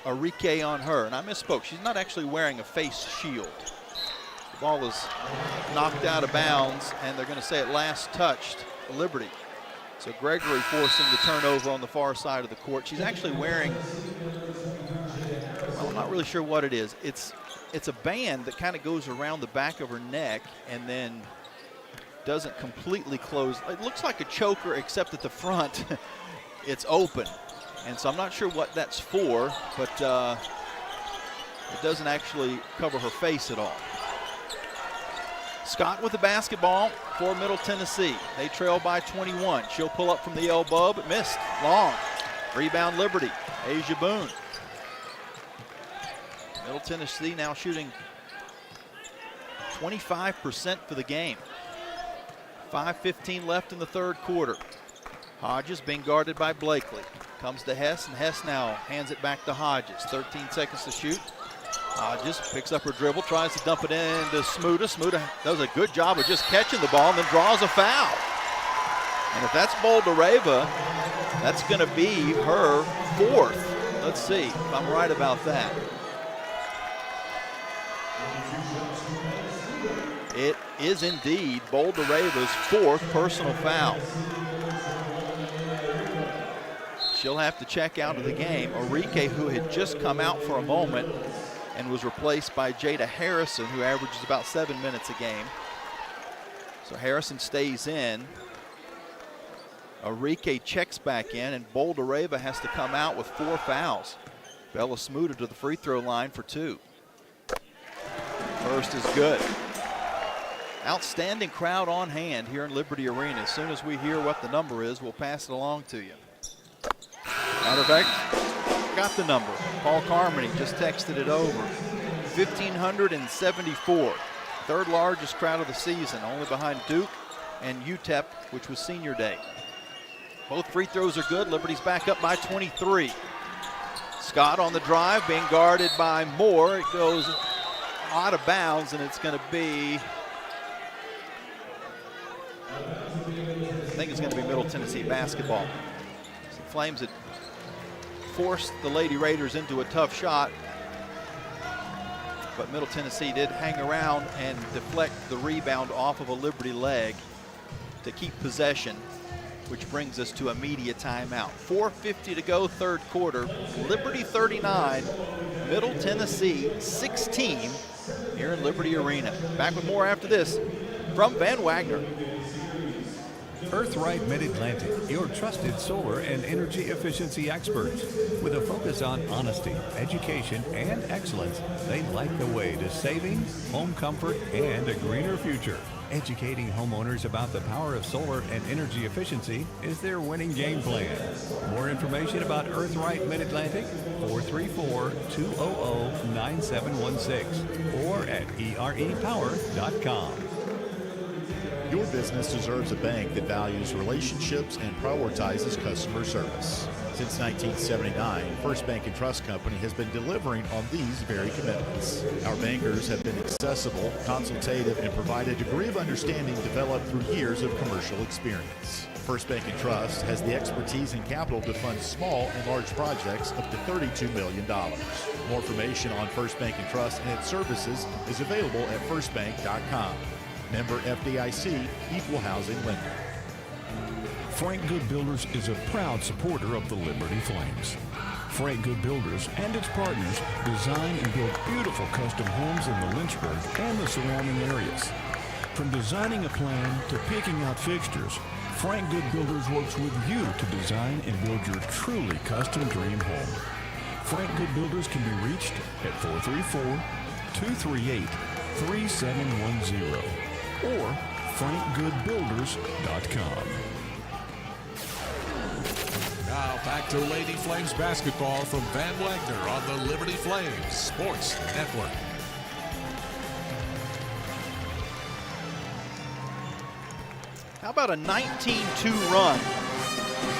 Speaker 3: Enrique on her. And I misspoke. She's not actually wearing a face shield. The ball is knocked out of bounds, and they're going to say it last touched Liberty. So Gregory forcing the turnover on the far side of the court. She's actually wearing, well, I'm not really sure what it is. It's a band that kind of goes around the back of her neck and then doesn't completely close. It looks like a choker, except at the front it's open. And so I'm not sure what that's for, but it doesn't actually cover her face at all. Scott with the basketball for Middle Tennessee. They trail by 21. She'll pull up from the elbow, but missed. Long. Rebound Liberty. Asia Boone. Middle Tennessee now shooting 25% for the game. 5:15 left in the third quarter. Hodges being guarded by Blakely. Comes to Hess, and Hess now hands it back to Hodges. 13 seconds to shoot. Hodges picks up her dribble, tries to dump it in to Smuda. Smuda does a good job of just catching the ball and then draws a foul. And if that's Boldareva, that's going to be her fourth. Let's see if I'm right about that. It is indeed Boldareva's fourth personal foul. She'll have to check out of the game. Enrique, who had just come out for a moment and was replaced by Jada Harrison, who averages about 7 minutes a game. So Harrison stays in. Enrique checks back in, and Boldareva has to come out with 4 fouls. Bella Smuda to the free throw line for 2. First is good. Outstanding crowd on hand here in Liberty Arena. As soon as we hear what the number is, we'll pass it along to you. Matter of fact, got the number. Paul Carmody just texted it over. 1,574. Third largest crowd of the season, only behind Duke and UTEP, which was senior day. Both free throws are good. Liberty's back up by 23. Scott on the drive, being guarded by Moore. It goes out of bounds, and it's going to be, I think it's going to be Middle Tennessee basketball. So the Flames had forced the Lady Raiders into a tough shot, but Middle Tennessee did hang around and deflect the rebound off of a Liberty leg to keep possession, which brings us to a media timeout. 4:50 to go, third quarter. Liberty 39, Middle Tennessee 16 here in Liberty Arena. Back with more after this from Van Wagner.
Speaker 8: Earthright Mid-Atlantic, your trusted solar and energy efficiency experts. With a focus on honesty, education, and excellence, they light the way to savings, home comfort, and a greener future. Educating homeowners about the power of solar and energy efficiency is their winning game plan. More information about Earthright Mid-Atlantic, 434-200-9716 or at erepower.com.
Speaker 4: Your business deserves a bank that values relationships and prioritizes customer service. Since 1979, First Bank and Trust Company has been delivering on these very commitments. Our bankers have been accessible, consultative, and provide a degree of understanding developed through years of commercial experience. First Bank and Trust has the expertise and capital to fund small and large projects up to $32 million. More information on First Bank and Trust and its services is available at firstbank.com. Member FDIC, Equal Housing Lender.
Speaker 22: Frank Good Builders is a proud supporter of the Liberty Flames. Frank Good Builders and its partners design and build beautiful custom homes in the Lynchburg and the surrounding areas. From designing a plan to picking out fixtures, Frank Good Builders works with you to design and build your truly custom dream home. Frank Good Builders can be reached at 434-238-3710 or frankgoodbuilders.com.
Speaker 1: Now back to Lady Flames basketball from Van Wagner on the Liberty Flames Sports Network.
Speaker 3: How about a 19-2 run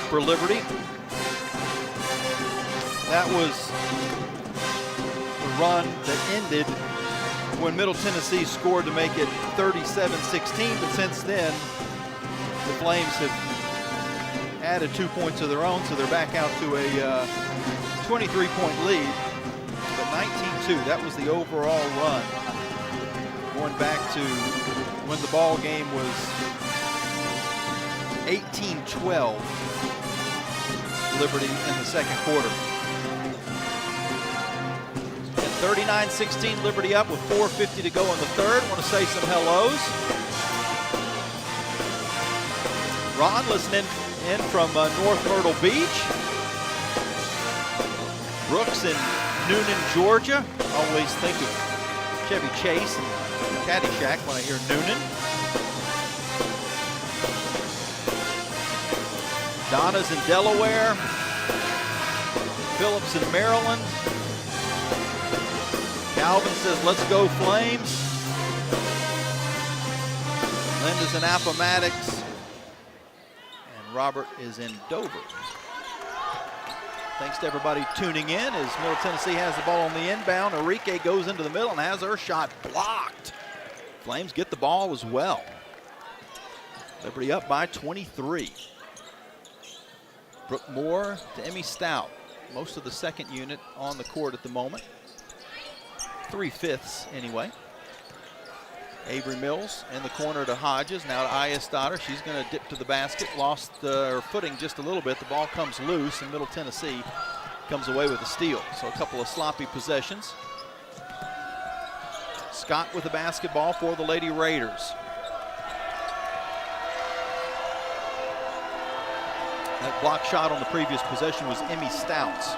Speaker 3: for Liberty? That was the run that ended when Middle Tennessee scored to make it 37-16, but since then, the Flames have added 2 points of their own, so they're back out to a 23-point lead. But 19-2, that was the overall run. Going back to when the ball game was 18-12, Liberty in the second quarter. And 39-16, Liberty up with 4:50 to go in the third. Want to say some hellos. Ron listening in from North Myrtle Beach. Brooks in Noonan, Georgia. Always think of Chevy Chase and Caddyshack when I hear Noonan. Donna's in Delaware. Phillips in Maryland. Calvin says, let's go Flames. Linda's in Appomattox. And Robert is in Dover. Thanks to everybody tuning in as Middle Tennessee has the ball on the inbound. Enrique goes into the middle and has her shot blocked. Flames get the ball as well. Liberty up by 23. Brooke Moore to Emmy Stout. Most of the second unit on the court at the moment. 3/5 anyway. Avery Mills in the corner to Hodges. Now to Ayestadter. She's going to dip to the basket. Lost her footing just a little bit. The ball comes loose and Middle Tennessee comes away with a steal. So a couple of sloppy possessions. Scott with the basketball for the Lady Raiders. That block shot on the previous possession was Emmy Stout's.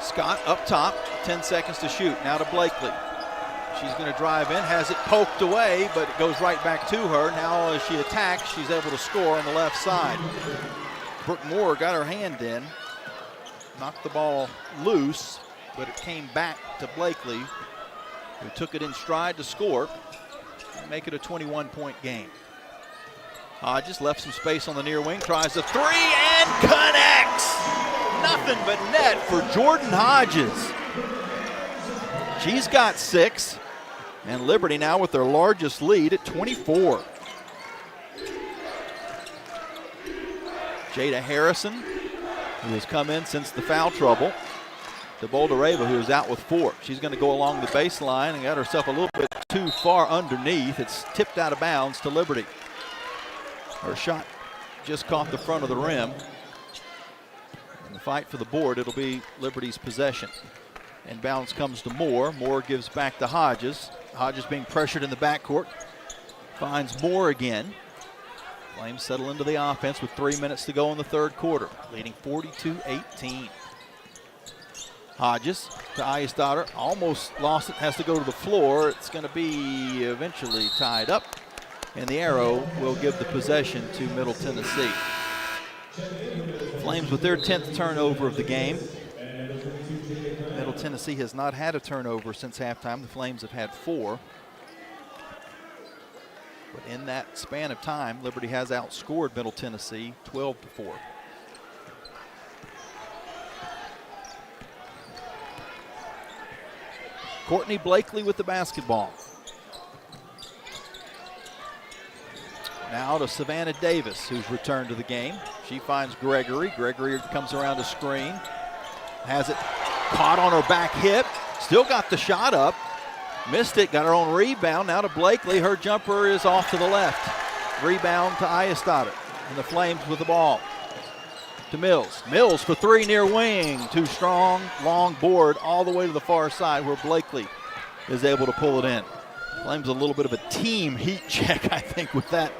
Speaker 3: Scott up top, 10 seconds to shoot. Now to Blakely. She's going to drive in, has it poked away, but it goes right back to her. Now as she attacks, she's able to score on the left side. Brooke Moore got her hand in, knocked the ball loose, but it came back to Blakely, who took it in stride to score and make it a 21-point game. Hodges left some space on the near wing, tries a three and connects. Nothing but net for Jordan Hodges. She's got 6, and Liberty now with their largest lead at 24. Jada Harrison, who has come in since the foul trouble, to Boldareva, who is out with 4. She's going to go along the baseline and got herself a little bit too far underneath. It's tipped out of bounds to Liberty. Her shot just caught the front of the rim. In the fight for the board, it'll be Liberty's possession. And bounce comes to Moore. Moore gives back to Hodges. Hodges being pressured in the backcourt. Finds Moore again. Flames settle into the offense with 3 minutes to go in the third quarter, leading 42-18. Hodges to Ayestadter. Almost lost it, has to go to the floor. It's going to be eventually tied up. And the arrow will give the possession to Middle Tennessee. Flames with their 10th turnover of the game. Middle Tennessee has not had a turnover since halftime. The Flames have had 4. But in that span of time, Liberty has outscored Middle Tennessee 12-4. Courtney Blakely with the basketball. Now to Savannah Davis, who's returned to the game. She finds Gregory. Gregory comes around to screen. Has it caught on her back hip. Still got the shot up. Missed it, got her own rebound. Now to Blakely. Her jumper is off to the left. Rebound to Ayestadter. And the Flames with the ball. To Mills. Mills for 3 near wing. Too strong. Long board all the way to the far side where Blakely is able to pull it in. Flames a little bit of a team heat check, I think, with that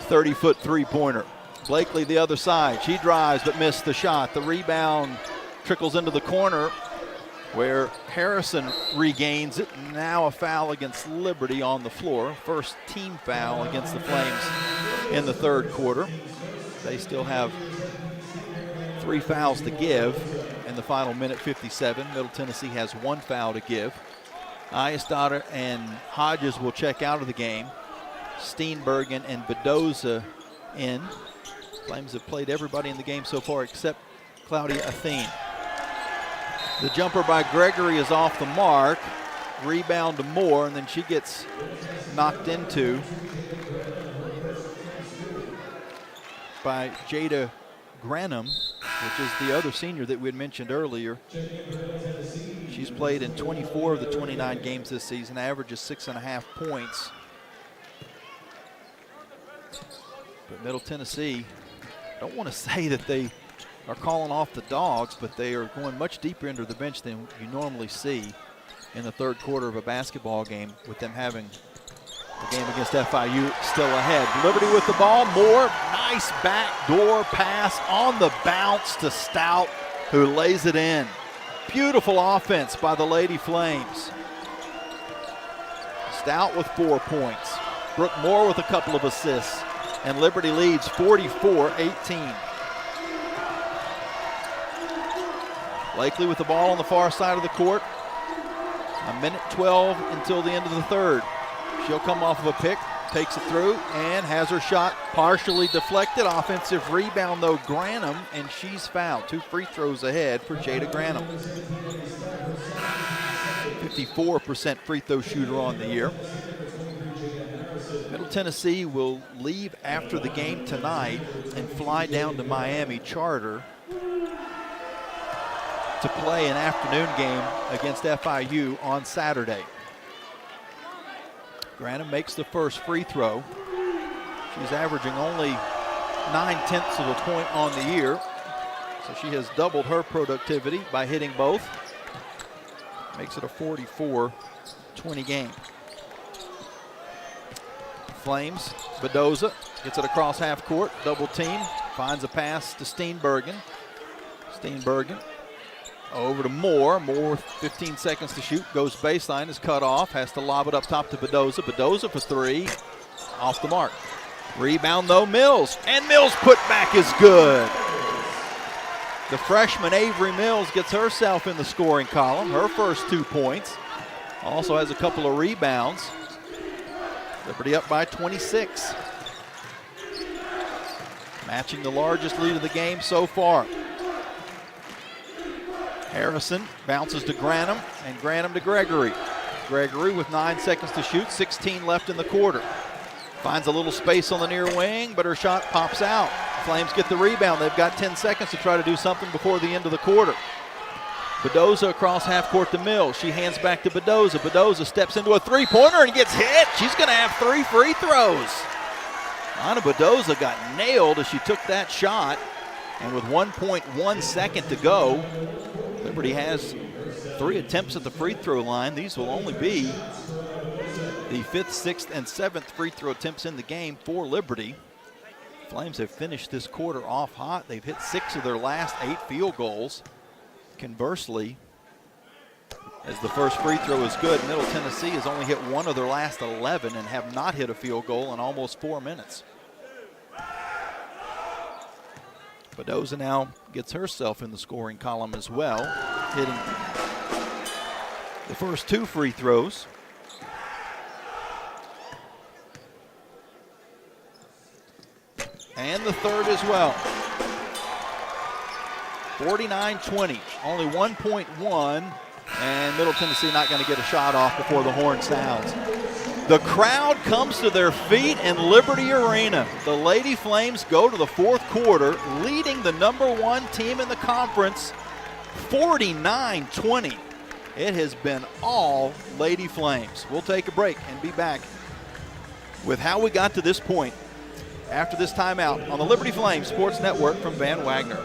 Speaker 3: 30-foot three-pointer. Blakely the other side. She drives but missed the shot. The rebound trickles into the corner where Harrison regains it. Now a foul against Liberty on the floor. First team foul against the Flames in the third quarter. They still have 3 fouls to give in the final minute 57. Middle Tennessee has 1 foul to give. Ayestadter and Hodges will check out of the game. Steenbergen and Bedoza in. Flames have played everybody in the game so far except Claudia Athene. The jumper by Gregory is off the mark. Rebound to Moore, and then she gets knocked into by Jada Granum, which is the other senior that we had mentioned earlier. She's played in 24 of the 29 games this season, averages 6.5 points. But Middle Tennessee, I don't want to say that they are calling off the dogs, but they are going much deeper into the bench than you normally see in the third quarter of a basketball game, with them having the game against FIU still ahead. Liberty with the ball. Moore, nice backdoor pass on the bounce to Stout, who lays it in. Beautiful offense by the Lady Flames. Stout with 4 points. Brooke Moore with a couple of assists. And Liberty leads 44-18. Blakely with the ball on the far side of the court. 1:12 until the end of the third. She'll come off of a pick, takes it through, and has her shot partially deflected. Offensive rebound, though, Granum, and she's fouled. 2 free throws ahead for Jada Granum. 54% free throw shooter on the year. Middle Tennessee will leave after the game tonight and fly down to Miami charter to play an afternoon game against FIU on Saturday. Granum makes the first free throw. She's averaging only 9/10 of a point on the year, so she has doubled her productivity by hitting both. Makes it a 44-20 game. Flames, Bedoza gets it across half court, double team, finds a pass to Steenbergen. Steenbergen over to Moore. Moore with 15 seconds to shoot, goes baseline, is cut off, has to lob it up top to Bedoza. Bedoza for 3, off the mark. Rebound though, Mills, and Mills' putback is good. The freshman Avery Mills gets herself in the scoring column, her first 2 points. Also has a couple of rebounds. Liberty up by 26. Matching the largest lead of the game so far. Harrison bounces to Granum, and Granum to Gregory. Gregory with 9 seconds to shoot, 16 left in the quarter. Finds a little space on the near wing, but her shot pops out. Flames get the rebound. They've got 10 seconds to try to do something before the end of the quarter. Bedoza across half court to Mills. She hands back to Bedoza. Bedoza steps into a three-pointer and gets hit. She's going to have 3 free throws. Anna Bedoza got nailed as she took that shot. And with 1.1 second to go, Liberty has 3 attempts at the free throw line. These will only be the 5th, 6th, and 7th free throw attempts in the game for Liberty. Flames have finished this quarter off hot. They've hit 6 of their last 8 field goals. Conversely, as the first free throw is good, Middle Tennessee has only hit 1 of their last 11 and have not hit a field goal in almost 4 minutes. Bedoza now gets herself in the scoring column as well, hitting the first 2 free throws. And the third as well. 49-20, only 1.1, and Middle Tennessee not going to get a shot off before the horn sounds. The crowd comes to their feet in Liberty Arena. The Lady Flames go to the 4th quarter, leading the #1 team in the conference, 49-20. It has been all Lady Flames. We'll take a break and be back with how we got to this point after this timeout on the Liberty Flames Sports Network from Van Wagner.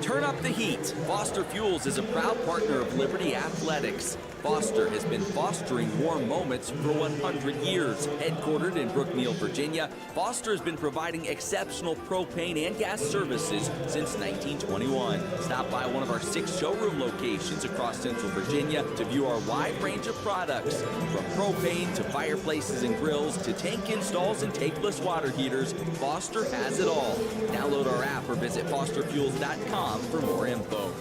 Speaker 12: Turn up the heat. Foster Fuels is a proud partner of Liberty Athletics. Foster has been fostering warm moments for 100 years. Headquartered in Brookneal, Virginia, Foster has been providing exceptional propane and gas services since 1921. Stop by one of our 6 showroom locations across Central Virginia to view our wide range of products. From propane to fireplaces and grills to tank installs and tankless water heaters, Foster has it all. Download our app or visit fosterfuels.com for more info.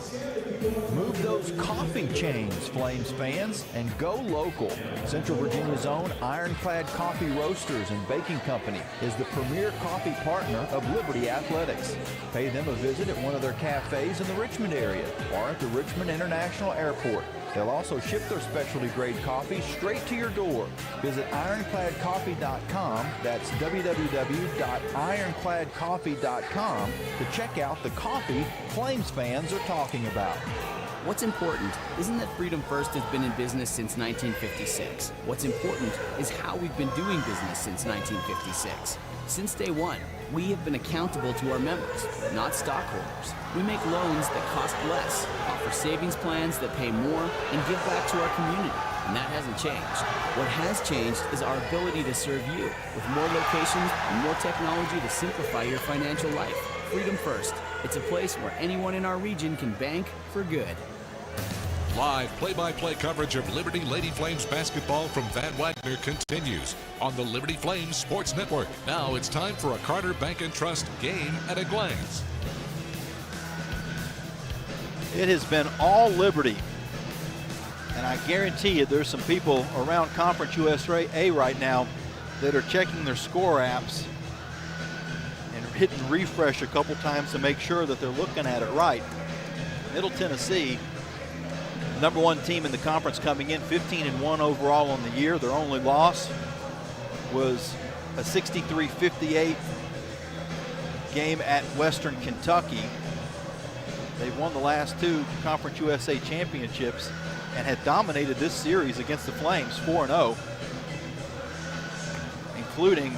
Speaker 17: Move those coffee chains, Flames fans, and go local. Central Virginia's own Ironclad Coffee Roasters and Baking Company is the premier coffee partner of Liberty Athletics. Pay them a visit at one of their cafes in the Richmond area or at the Richmond International Airport. They'll also ship their specialty grade coffee straight to your door. Visit ironcladcoffee.com, that's www.ironcladcoffee.com, to check out the coffee Flames fans are talking about.
Speaker 9: What's important isn't that Freedom First has been in business since 1956. What's important is how we've been doing business since 1956. Since day one, we have been accountable to our members, not stockholders. We make loans that cost less, offer savings plans that pay more, and give back to our community. And that hasn't changed. What has changed is our ability to serve you with more locations and more technology to simplify your financial life. Freedom First. It's a place where anyone in our region can bank for good.
Speaker 1: Live play-by-play coverage of Liberty Lady Flames basketball from Van Wagner continues on the Liberty Flames Sports Network. Now it's time for a Carter Bank & Trust game at a glance.
Speaker 3: It has been all Liberty. And I guarantee you there's some people around Conference USA right now that are checking their score apps and hitting refresh a couple times to make sure that they're looking at it right. Middle Tennessee, number one team in the conference, coming in 15-1 overall on the year. Their only loss was a 63-58 game at Western Kentucky. They've won the last two Conference USA championships and had dominated this series against the Flames 4-0, including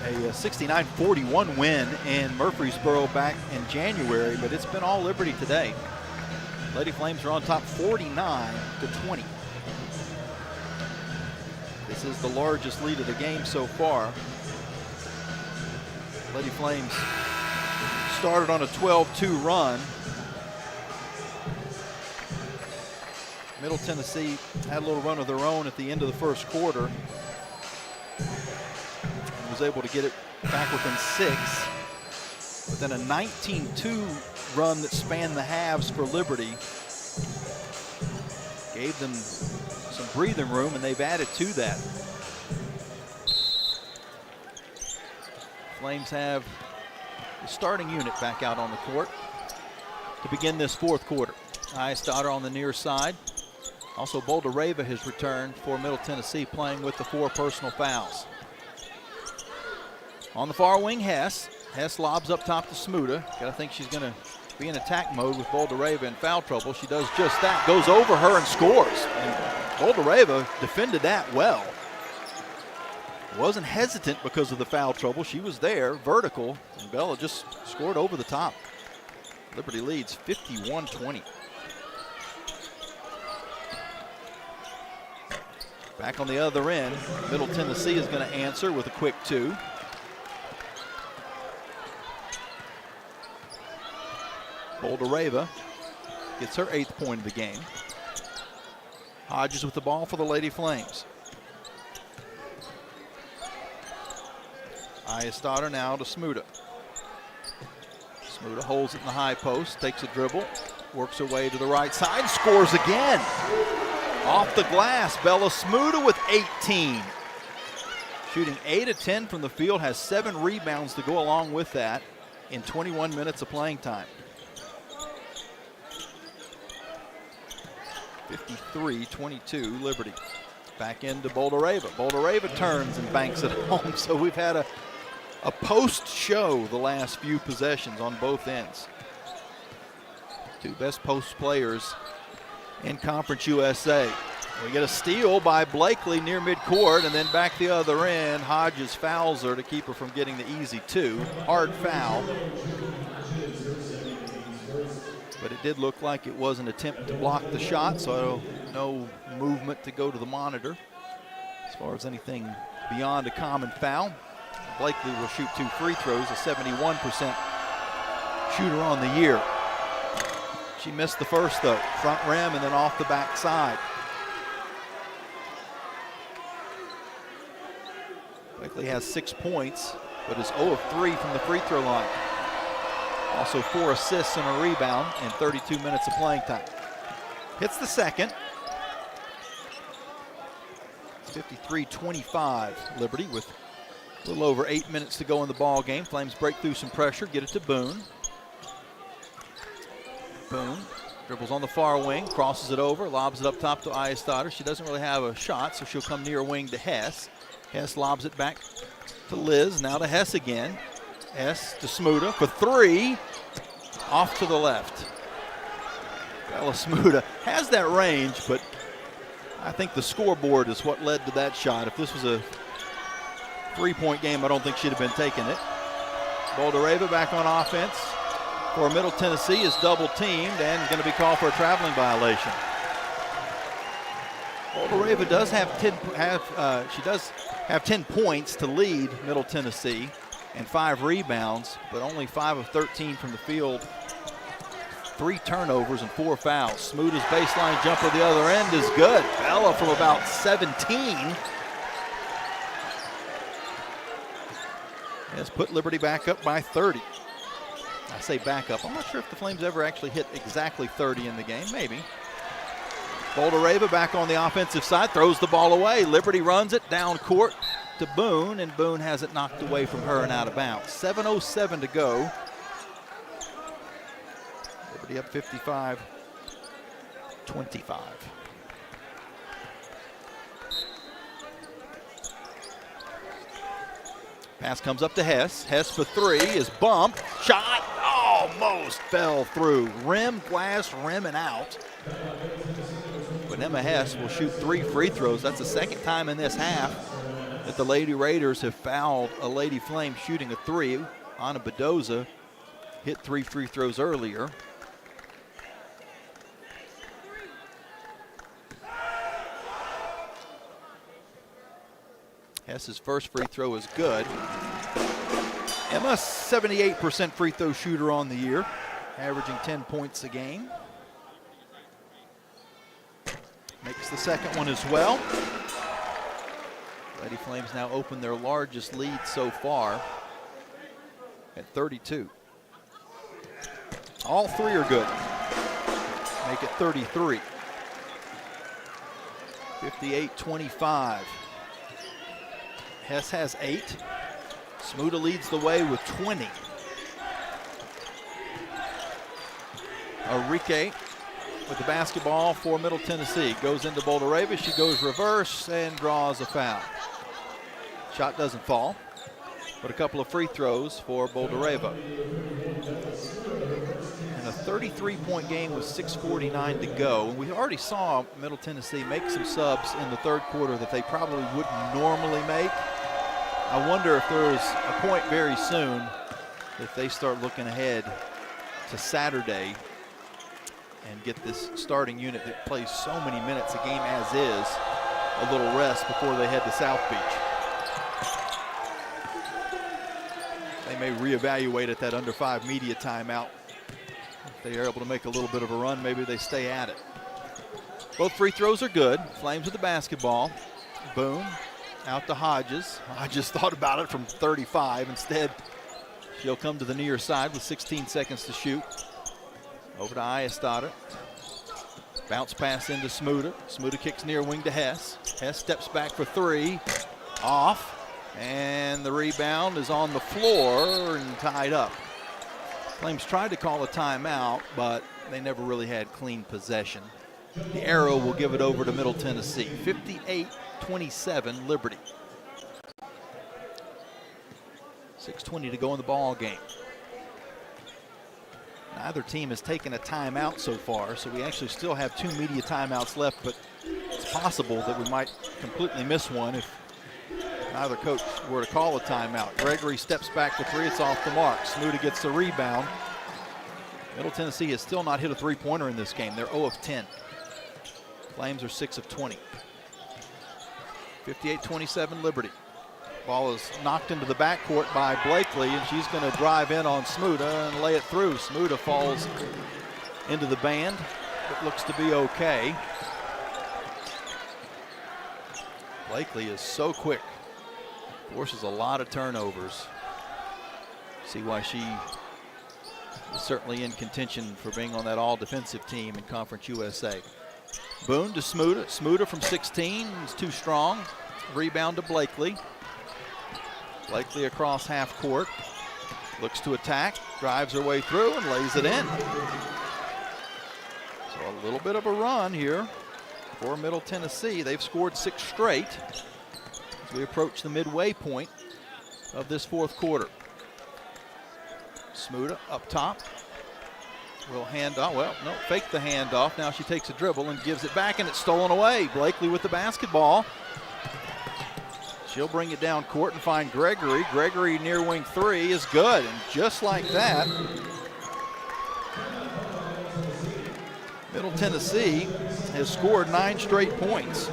Speaker 3: a 69-41 win in Murfreesboro back in January, but it's been all Liberty today. Lady Flames are on top 49-20. This is the largest lead of the game so far. Lady Flames started on a 12-2 run. Middle Tennessee had a little run of their own at the end of the first quarter and was able to get it back within 6. But then a 19-2 run that spanned the halves for Liberty gave them some breathing room, and they've added to that. Flames have the starting unit back out on the court to begin this fourth quarter. Eyestarter on the near side. Also, Boldareva has returned for Middle Tennessee, playing with the 4 personal fouls. On the far wing, Hess. Hess lobs up top to Smuda. Gotta think she's gonna be in attack mode with Boldareva in foul trouble. She does just that. Goes over her and scores. And Boldareva defended that well. Wasn't hesitant because of the foul trouble. She was there, vertical, and Bella just scored over the top. Liberty leads 51-20. Back on the other end, Middle Tennessee is going to answer with a quick 2. Boldareva gets her 8th point of the game. Hodges with the ball for the Lady Flames. Eyestarter now to Smuda. Smuda holds it in the high post, takes a dribble, works her way to the right side, scores again. Off the glass, Bella Smuda with 18. Shooting 8 of 10 from the field, has 7 rebounds to go along with that in 21 minutes of playing time. 53-22 Liberty. Back into Boldareva. Boldareva turns and banks it home. So we've had a post show the last few possessions on both ends. 2 best post players in Conference USA. We get a steal by Blakely near midcourt, and then back the other end. Hodges fouls her to keep her from getting the easy 2. Hard foul. But it did look like it was an attempt to block the shot, so no movement to go to the monitor as far as anything beyond a common foul. Blakely will shoot 2 free throws, a 71% shooter on the year. She missed the first, though. Front rim and then off the back side. Blakely has 6 points, but is 0 of 3 from the free throw line. Also 4 assists and a rebound in 32 minutes of playing time. Hits the second. It's 53-25 Liberty with a little over 8 minutes to go in the ball game. Flames break through some pressure, get it to Boone. Boone Dribbles on the far wing, crosses it over, lobs it up top to Ayestadter. She doesn't really have a shot, so she'll come near wing to Hess. Hess lobs it back to Liz, now to Hess again. Hess to Smuda for three, off to the left. Bella Smuda has that range, but I think the scoreboard is what led to that shot. If this was a three-point game, I don't think she'd have been taking it. Boldareva back on offense for Middle Tennessee is double teamed and going to be called for a traveling violation. Boldareva does have 10 points to lead Middle Tennessee and 5 rebounds, but only 5 of 13 from the field. 3 turnovers and 4 fouls. Smuda's baseline jumper the other end is good. Bella from about 17 has put Liberty back up by 30. I say back up. I'm not sure if the Flames ever actually hit exactly 30 in the game. Maybe. Boldareva back on the offensive side, throws the ball away. Liberty runs it down court to Boone, and Boone has it knocked away from her and out of bounds. 7:07 to go. Liberty up 55-25. Pass comes up to Hess. Hess for three is bumped. Shot almost fell through. Rim, glass, rim, and out. But Emma Hess will shoot 3 free throws. That's the second time in this half that the Lady Raiders have fouled a Lady Flame shooting a 3. Anna Bedoza hit 3 free throws earlier. Hess's first free throw is good. Emma, 78% free throw shooter on the year, averaging 10 points a game. Makes the second one as well. Lady Flames now open their largest lead so far at 32. All 3 are good. Make it 33. 58-25. Hess has 8. Smuda leads the way with 20. Enrique with the basketball for Middle Tennessee. Goes into Boldareva. She goes reverse and draws a foul. Shot doesn't fall, but a couple of free throws for Boldareva. And a 33-point game with 6:49 to go. And we already saw Middle Tennessee make some subs in the third quarter that they probably wouldn't normally make. I wonder if there's a point very soon if they start looking ahead to Saturday and get this starting unit that plays so many minutes a game as is a little rest before they head to South Beach. They may reevaluate at that under 5 media timeout. If they are able to make a little bit of a run, maybe they stay at it. Both free throws are good. Flames with the basketball. Boone out to Hodges. Hodges thought about it from 35. Instead, she'll come to the near side with 16 seconds to shoot. Over to Ayestadter. Bounce pass into Smuda. Smuda kicks near wing to Hess. Hess steps back for 3. Off. And the rebound is on the floor and tied up. Flames tried to call a timeout, but they never really had clean possession. The arrow will give it over to Middle Tennessee. 58-27 Liberty. 6:20 to go in the ball game. Neither team has taken a timeout so far, so we actually still have 2 media timeouts left, but it's possible that we might completely miss one if neither coach were to call a timeout. Gregory steps back for 3. It's off the mark. Smuda gets the rebound. Middle Tennessee has still not hit a 3-pointer in this game. They're 0 of 10. Flames are 6 of 20. 58-27 Liberty. Ball is knocked into the backcourt by Blakely, and she's going to drive in on Smuda and lay it through. Smuda falls into the band. It looks to be okay. Blakely is so quick. Forces a lot of turnovers. See why she is certainly in contention for being on that all-defensive team in Conference USA. Boone to Smuda. Smuda from 16 is too strong. Rebound to Blakely. Blakely across half court. Looks to attack. Drives her way through and lays it in. So a little bit of a run here for Middle Tennessee. They've scored 6 straight as we approach the midway point of this fourth quarter. Smuda up top. Will hand off. Well, no, fake the handoff. Now she takes a dribble and gives it back, and it's stolen away. Blakely with the basketball. She'll bring it down court and find Gregory. Gregory near wing 3 is good, and just like that, Middle Tennessee has scored 9 straight points.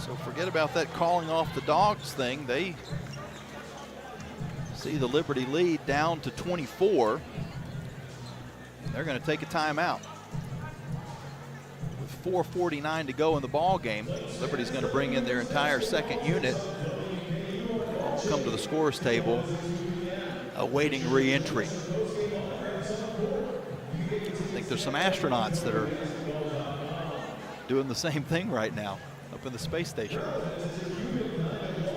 Speaker 3: So forget about that calling off the Dogs thing. They see the Liberty lead down to 24. They're going to take a timeout. With 4:49 to go in the ball game, Liberty's going to bring in their entire second unit. All come to the scores table, awaiting re-entry. I think there's some astronauts that are doing the same thing right now up in the space station.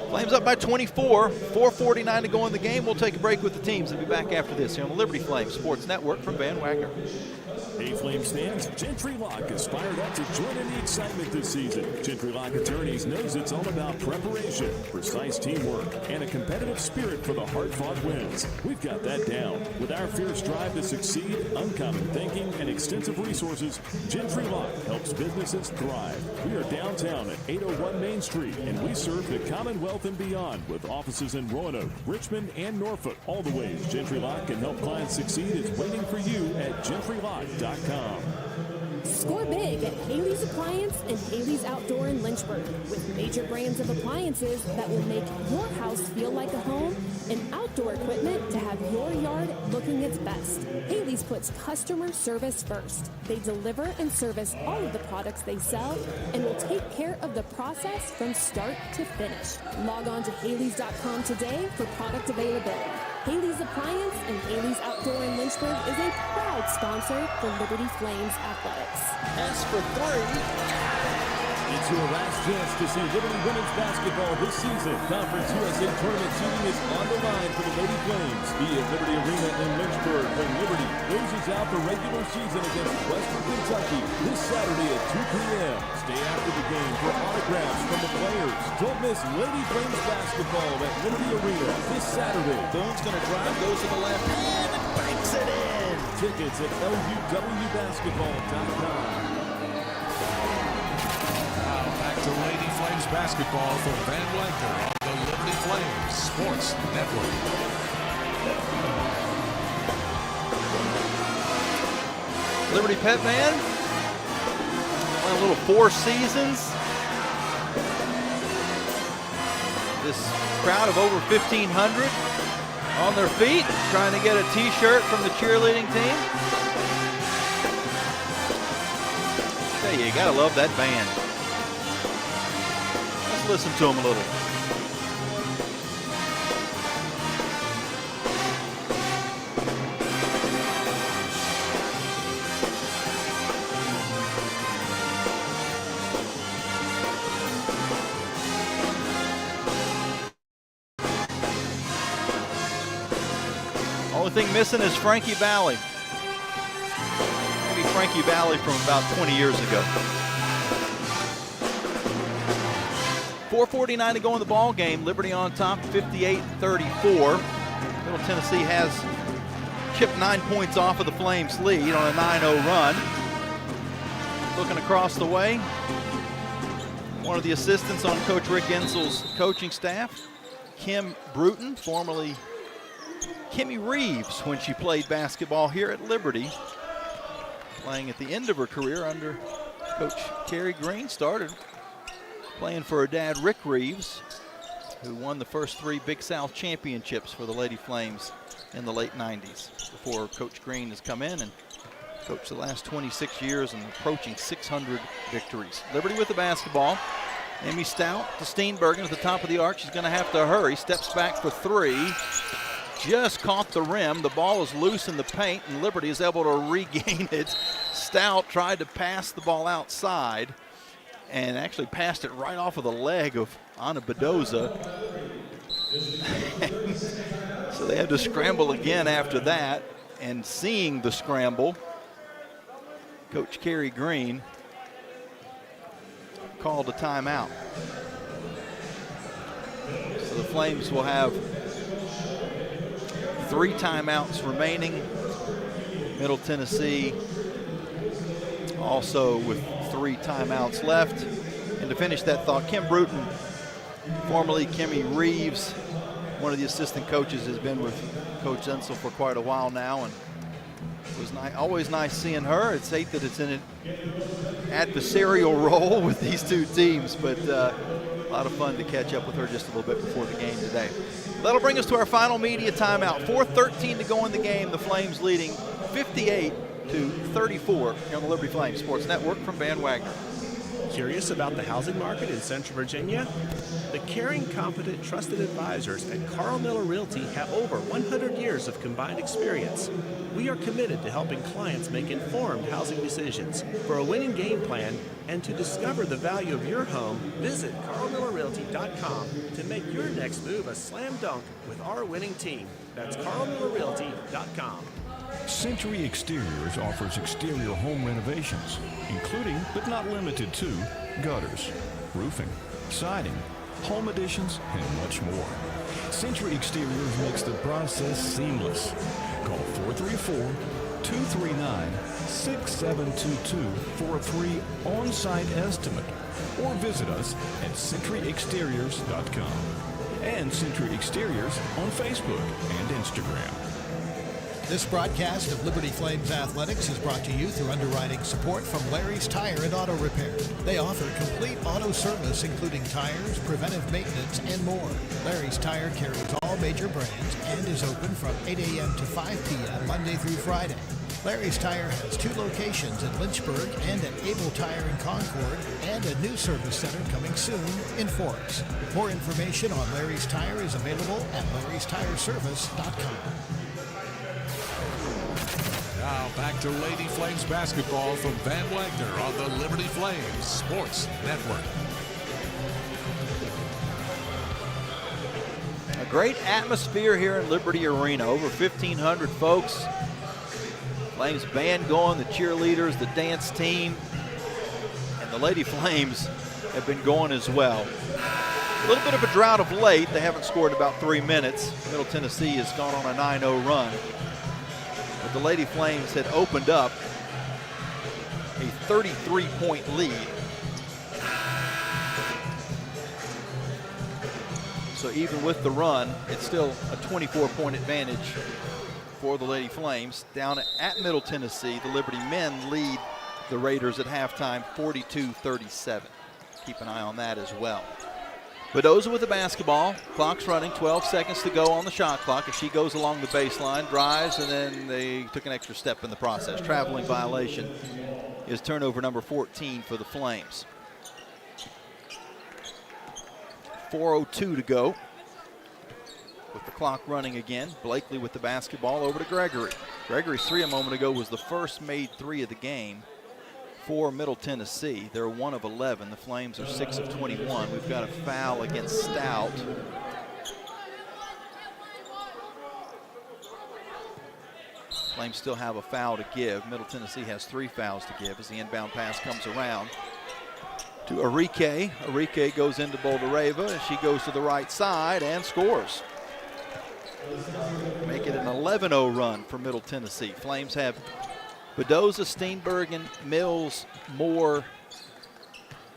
Speaker 3: Flames up by 24, 4:49 to go in the game. We'll take a break with the teams and be back after this here on the Liberty Flames Sports Network from Van Wagner.
Speaker 5: Hey, Flames fans, Gentry Lock is fired up to join in the excitement this season. Gentry Lock Attorneys knows it's all about preparation, precise teamwork, and a competitive spirit for the hard-fought wins. We've got that down. With our fierce drive to succeed, uncommon thinking, and extensive resources, Gentry Lock helps businesses thrive. We are downtown at 801 Main Street, and we serve the Commonwealth and beyond with offices in Roanoke, Richmond, and Norfolk. All the ways Gentry Lock can help clients succeed is waiting for you at GentryLock.com.
Speaker 13: Score big at Haley's Appliance and Haley's Outdoor in Lynchburg with major brands of appliances that will make your house feel like a home and outdoor equipment to have your yard looking its best. Haley's puts customer service first. They deliver and service all of the products they sell and will take care of the process from start to finish. Log on to Haley's.com today for product availability. Haley's Appliance and Haley's Outdoor in Lynchburg is a proud sponsor for Liberty Flames Athletics.
Speaker 2: Pass for 3.
Speaker 5: It's your last chance to see Liberty women's basketball this season. Conference USA tournament seeding is on the line for the Lady Flames. Be at Liberty Arena in Lynchburg when Liberty closes out the regular season against Western Kentucky this Saturday at 2 p.m. Stay after the game for autographs from the players. Don't miss Lady Flames basketball at Liberty Arena this Saturday.
Speaker 2: Boone's going to drive, goes to the left hand, and banks it in.
Speaker 5: Tickets at LUWbasketball.com.
Speaker 1: To Lady Flames basketball from Van Wagner on the Liberty Flames Sports Network.
Speaker 3: Liberty Pet Band, a little 4 seasons. This crowd of over 1,500 on their feet, trying to get a t-shirt from the cheerleading team. Tell you gotta love that band. Listen to him a little. Only thing missing is Frankie Valley. Maybe Frankie Valley from about 20 years ago. 4:49 to go in the ball game. Liberty on top, 58-34. Middle Tennessee has chipped 9 points off of the Flames' lead on a 9-0 run. Looking across the way, one of the assistants on Coach Rick Ensel's coaching staff, Kim Bruton, formerly Kimmy Reeves when she played basketball here at Liberty, playing at the end of her career under Coach Kerry Green. Started playing for her dad, Rick Reeves, who won the first 3 Big South championships for the Lady Flames in the late 90s before Coach Green has come in and coached the last 26 years and approaching 600 victories. Liberty with the basketball. Amy Stout to Steenbergen at the top of the arc. She's going to have to hurry. Steps back for 3. Just caught the rim. The ball is loose in the paint, and Liberty is able to regain it. Stout tried to pass the ball outside and actually passed it right off of the leg of Anna Bedoza. So they had to scramble again after that, and seeing the scramble, Coach Kerry Green called a timeout. So the Flames will have 3 timeouts remaining. Middle Tennessee also with 3 timeouts left. And to finish that thought, Kim Bruton, formerly Kimmy Reeves, one of the assistant coaches, has been with Coach Ensel for quite a while now, and it was always nice seeing her. It's hate that it's in an adversarial role with these two teams, but a lot of fun to catch up with her just a little bit before the game today. That'll bring us to our final media timeout. 4:13 to go in the game. The Flames leading 58-34 here on the Liberty Flames Sports Network from Van Wagner.
Speaker 15: Curious about the housing market in Central Virginia? The caring, competent, trusted advisors at Carl Miller Realty have over 100 years of combined experience. We are committed to helping clients make informed housing decisions. For a winning game plan and to discover the value of your home, visit carlmillerrealty.com to make your next move a slam dunk with our winning team. That's carlmillerrealty.com.
Speaker 22: Century Exteriors offers exterior home renovations, including but not limited to gutters, roofing, siding, home additions, and much more. Century Exteriors makes the process seamless. Call 434-239-6722 for a free on-site estimate, or visit us at centuryexteriors.com and Century Exteriors on Facebook and Instagram.
Speaker 19: This broadcast of Liberty Flames Athletics is brought to you through underwriting support from Larry's Tire and Auto Repair. They offer complete auto service, including tires, preventive maintenance, and more. Larry's Tire carries all major brands and is open from 8 a.m. to 5 p.m. Monday through Friday. Larry's Tire has 2 locations in Lynchburg and at Able Tire in Concord, and a new service center coming soon in Forks. More information on Larry's Tire is available at larrystireservice.com.
Speaker 1: Now back to Lady Flames basketball from Van Wagner on the Liberty Flames Sports Network.
Speaker 3: A great atmosphere here in Liberty Arena. Over 1,500 folks. Flames band going, the cheerleaders, the dance team, and the Lady Flames have been going as well. A little bit of a drought of late. They haven't scored about 3 minutes. Middle Tennessee has gone on a 9-0 run. But the Lady Flames had opened up a 33-point lead. So even with the run, it's still a 24-point advantage for the Lady Flames. Down at Middle Tennessee, the Liberty men lead the Raiders at halftime 42-37. Keep an eye on that as well. Bedoza with the basketball. Clock's running, 12 seconds to go on the shot clock as she goes along the baseline, drives, and then they took an extra step in the process. Traveling violation is turnover number 14 for the Flames. 4:02 to go. With the clock running again, Blakely with the basketball over to Gregory. Gregory's 3 a moment ago was the first made 3 of the game for Middle Tennessee. They're 1 of 11. The Flames are 6 of 21. We've got a foul against Stout. Flames still have a foul to give. Middle Tennessee has 3 fouls to give as the inbound pass comes around to Arike. Arike goes into Boldareva, and she goes to the right side and scores. Make it an 11-0 run for Middle Tennessee. Flames have Bedoza, Steenbergen, Mills, Moore,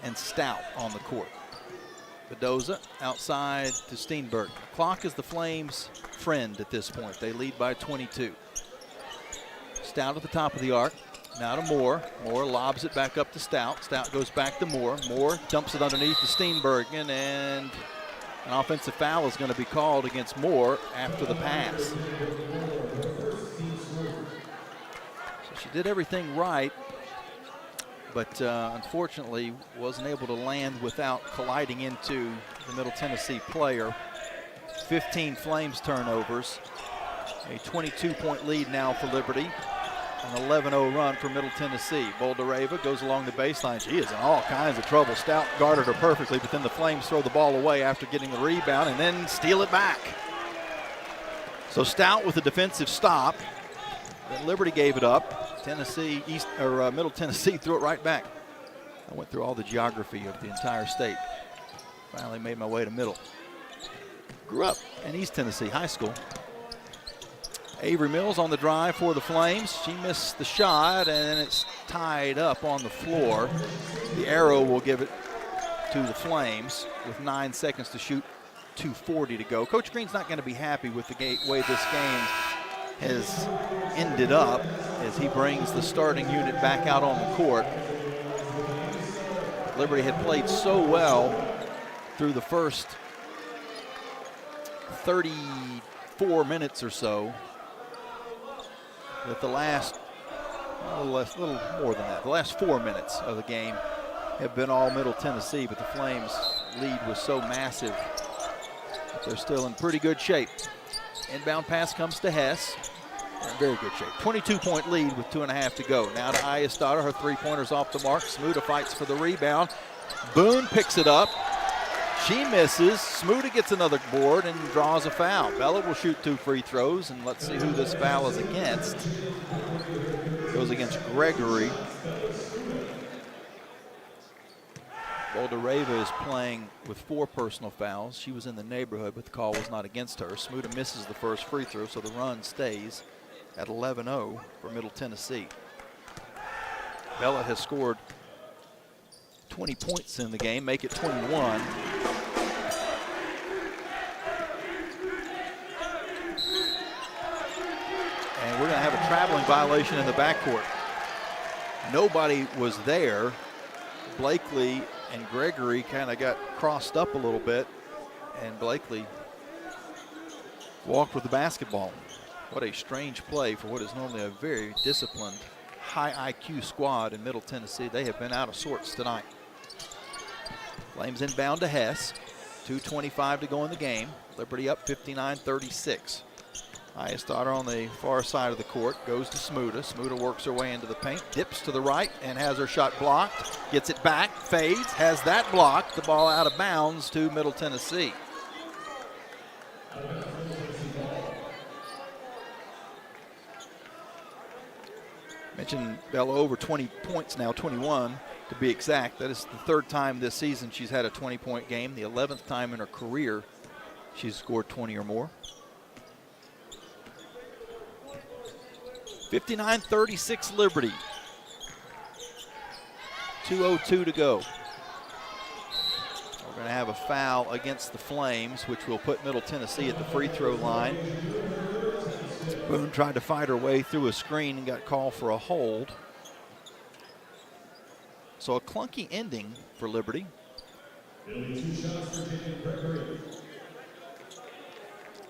Speaker 3: and Stout on the court. Bedoza outside to Steenbergen. Clock is the Flames' friend at this point. They lead by 22. Stout at the top of the arc. Now to Moore. Moore lobs it back up to Stout. Stout goes back to Moore. Moore dumps it underneath to Steenbergen, and an offensive foul is going to be called against Moore after the pass. So she did everything right, but unfortunately wasn't able to land without colliding into the Middle Tennessee player. 15 Flames turnovers. A 22-point lead now for Liberty. An 11-0 run for Middle Tennessee. Boldareva goes along the baseline. She is in all kinds of trouble. Stout guarded her perfectly, but then the Flames throw the ball away after getting the rebound and then steal it back. So Stout with a defensive stop. Then Liberty gave it up. Middle Tennessee threw it right back. I went through all the geography of the entire state. Finally made my way to Middle. Grew up in East Tennessee High School. Avery Mills on the drive for the Flames. She missed the shot, and it's tied up on the floor. The arrow will give it to the Flames with 9 seconds to shoot, 2:40 to go. Coach Green's not going to be happy with the way this game has ended up as he brings the starting unit back out on the court. Liberty had played so well through the first 34 minutes or so that the last, a little more than that, the last 4 minutes of the game have been all Middle Tennessee, but the Flames' lead was so massive that they're still in pretty good shape. Inbound pass comes to Hess. They're in very good shape. 22-point lead with 2.5 to go. Now to Ayestad, her three-pointer's off the mark. Smuda fights for the rebound. Boone picks it up. She misses. Smuda gets another board and draws a foul. Bella will shoot 2 free throws, and let's see who this foul is against. It goes against Gregory. Boldareva is playing with 4 personal fouls. She was in the neighborhood, but the call was not against her. Smuda misses the first free throw, so the run stays at 11-0 for Middle Tennessee. Bella has scored 20 points in the game, make it 21. And we're going to have a traveling violation in the backcourt. Nobody was there. Blakely and Gregory kind of got crossed up a little bit, and Blakely walked with the basketball. What a strange play for what is normally a very disciplined, high IQ squad in Middle Tennessee. They have been out of sorts tonight. Flames inbound to Hess. 2:25 to go in the game. Liberty up 59-36. Ayestad on the far side of the court, goes to Smuda. Smuda works her way into the paint, dips to the right, and has her shot blocked. Gets it back, fades, has that blocked. The ball out of bounds to Middle Tennessee. Mentioned Bella over 20 points now, 21 to be exact. That is the 3rd time this season she's had a 20-point game, the 11th time in her career she's scored 20 or more. 59-36 Liberty. 2:02 to go. We're going to have a foul against the Flames, which will put Middle Tennessee at the free throw line. Boone tried to fight her way through a screen and got called for a hold. So a clunky ending for Liberty.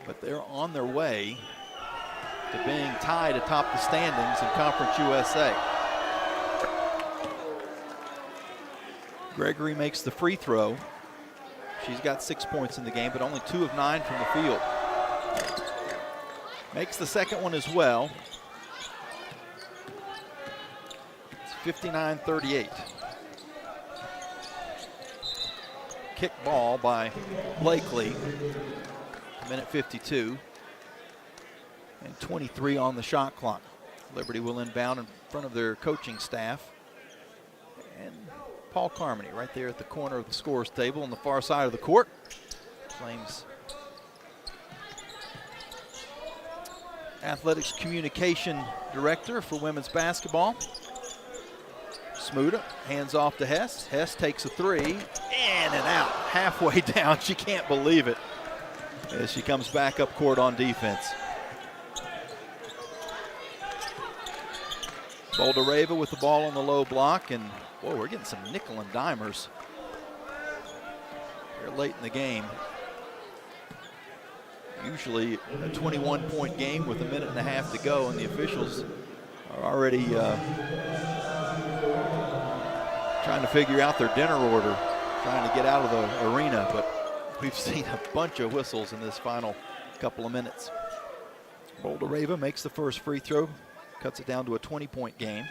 Speaker 3: But they're on their way to being tied atop the standings in Conference USA. Gregory makes the free throw. She's got 6 points in the game, but only 2 of 9 from the field. Makes the second one as well. It's 59-38. Kick ball by Blakely. Minute 52. And 23 on the shot clock. Liberty will inbound in front of their coaching staff. And Paul Carmody right there at the corner of the scores table on the far side of the court. Flames Athletics Communication Director for women's basketball. Smuda hands off to Hess. Hess takes a 3, in and out, halfway down. She can't believe it as she comes back up court on defense. Boldareva with the ball on the low block, and boy, we're getting some nickel and dimers here late in the game. Usually a 21-point game with a minute and a half to go, and the officials are already trying to figure out their dinner order, trying to get out of the arena, but we've seen a bunch of whistles in this final couple of minutes. Boldareva makes the first free throw, cuts it down to a 20-point game.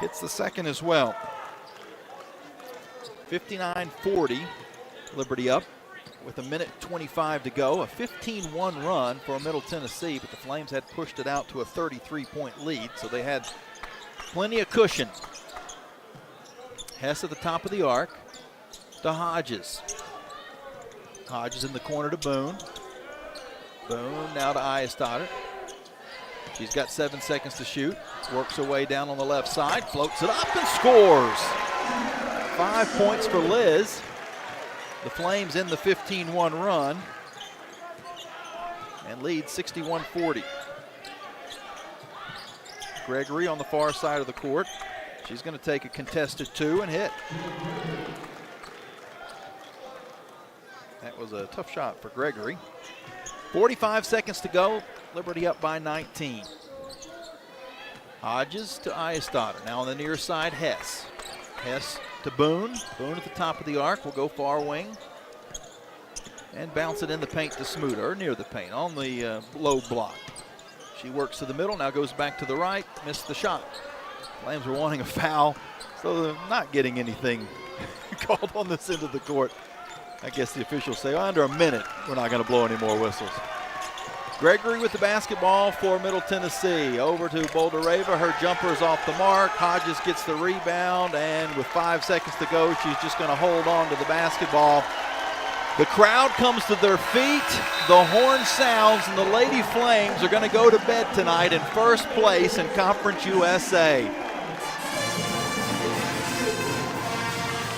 Speaker 3: Hits the second as well. 59-40, Liberty up. with 1:25 to go. A 15-1 run for Middle Tennessee, but the Flames had pushed it out to a 33-point lead, so they had plenty of cushion. Hess at the top of the arc to Hodges. Hodges in the corner to Boone. Boone now to Iastadter. She's got 7 seconds to shoot. Works her way down on the left side, floats it up and scores. 5 points for Liz. The Flames in the 15-1 run and lead 61-40. Gregory on the far side of the court. She's going to take a contested 2 and hit. That was a tough shot for Gregory. 45 seconds to go. Liberty up by 19. Hodges to Iastadter. Now on the near side, Hess. Hess to Boone. Boone at the top of the arc will go far wing. And bounce it in the paint to Smuda, or near the paint, on the low block. She works to the middle, now goes back to the right, missed the shot. Flames were wanting a foul, so they're not getting anything called on this end of the court. I guess the officials say, under a minute, we're not going to blow any more whistles. Gregory with the basketball for Middle Tennessee. Over to Boldareva. Her jumper is off the mark. Hodges gets the rebound, and with 5 seconds to go, she's just going to hold on to the basketball. The crowd comes to their feet. The horn sounds, and the Lady Flames are going to go to bed tonight in first place in Conference USA.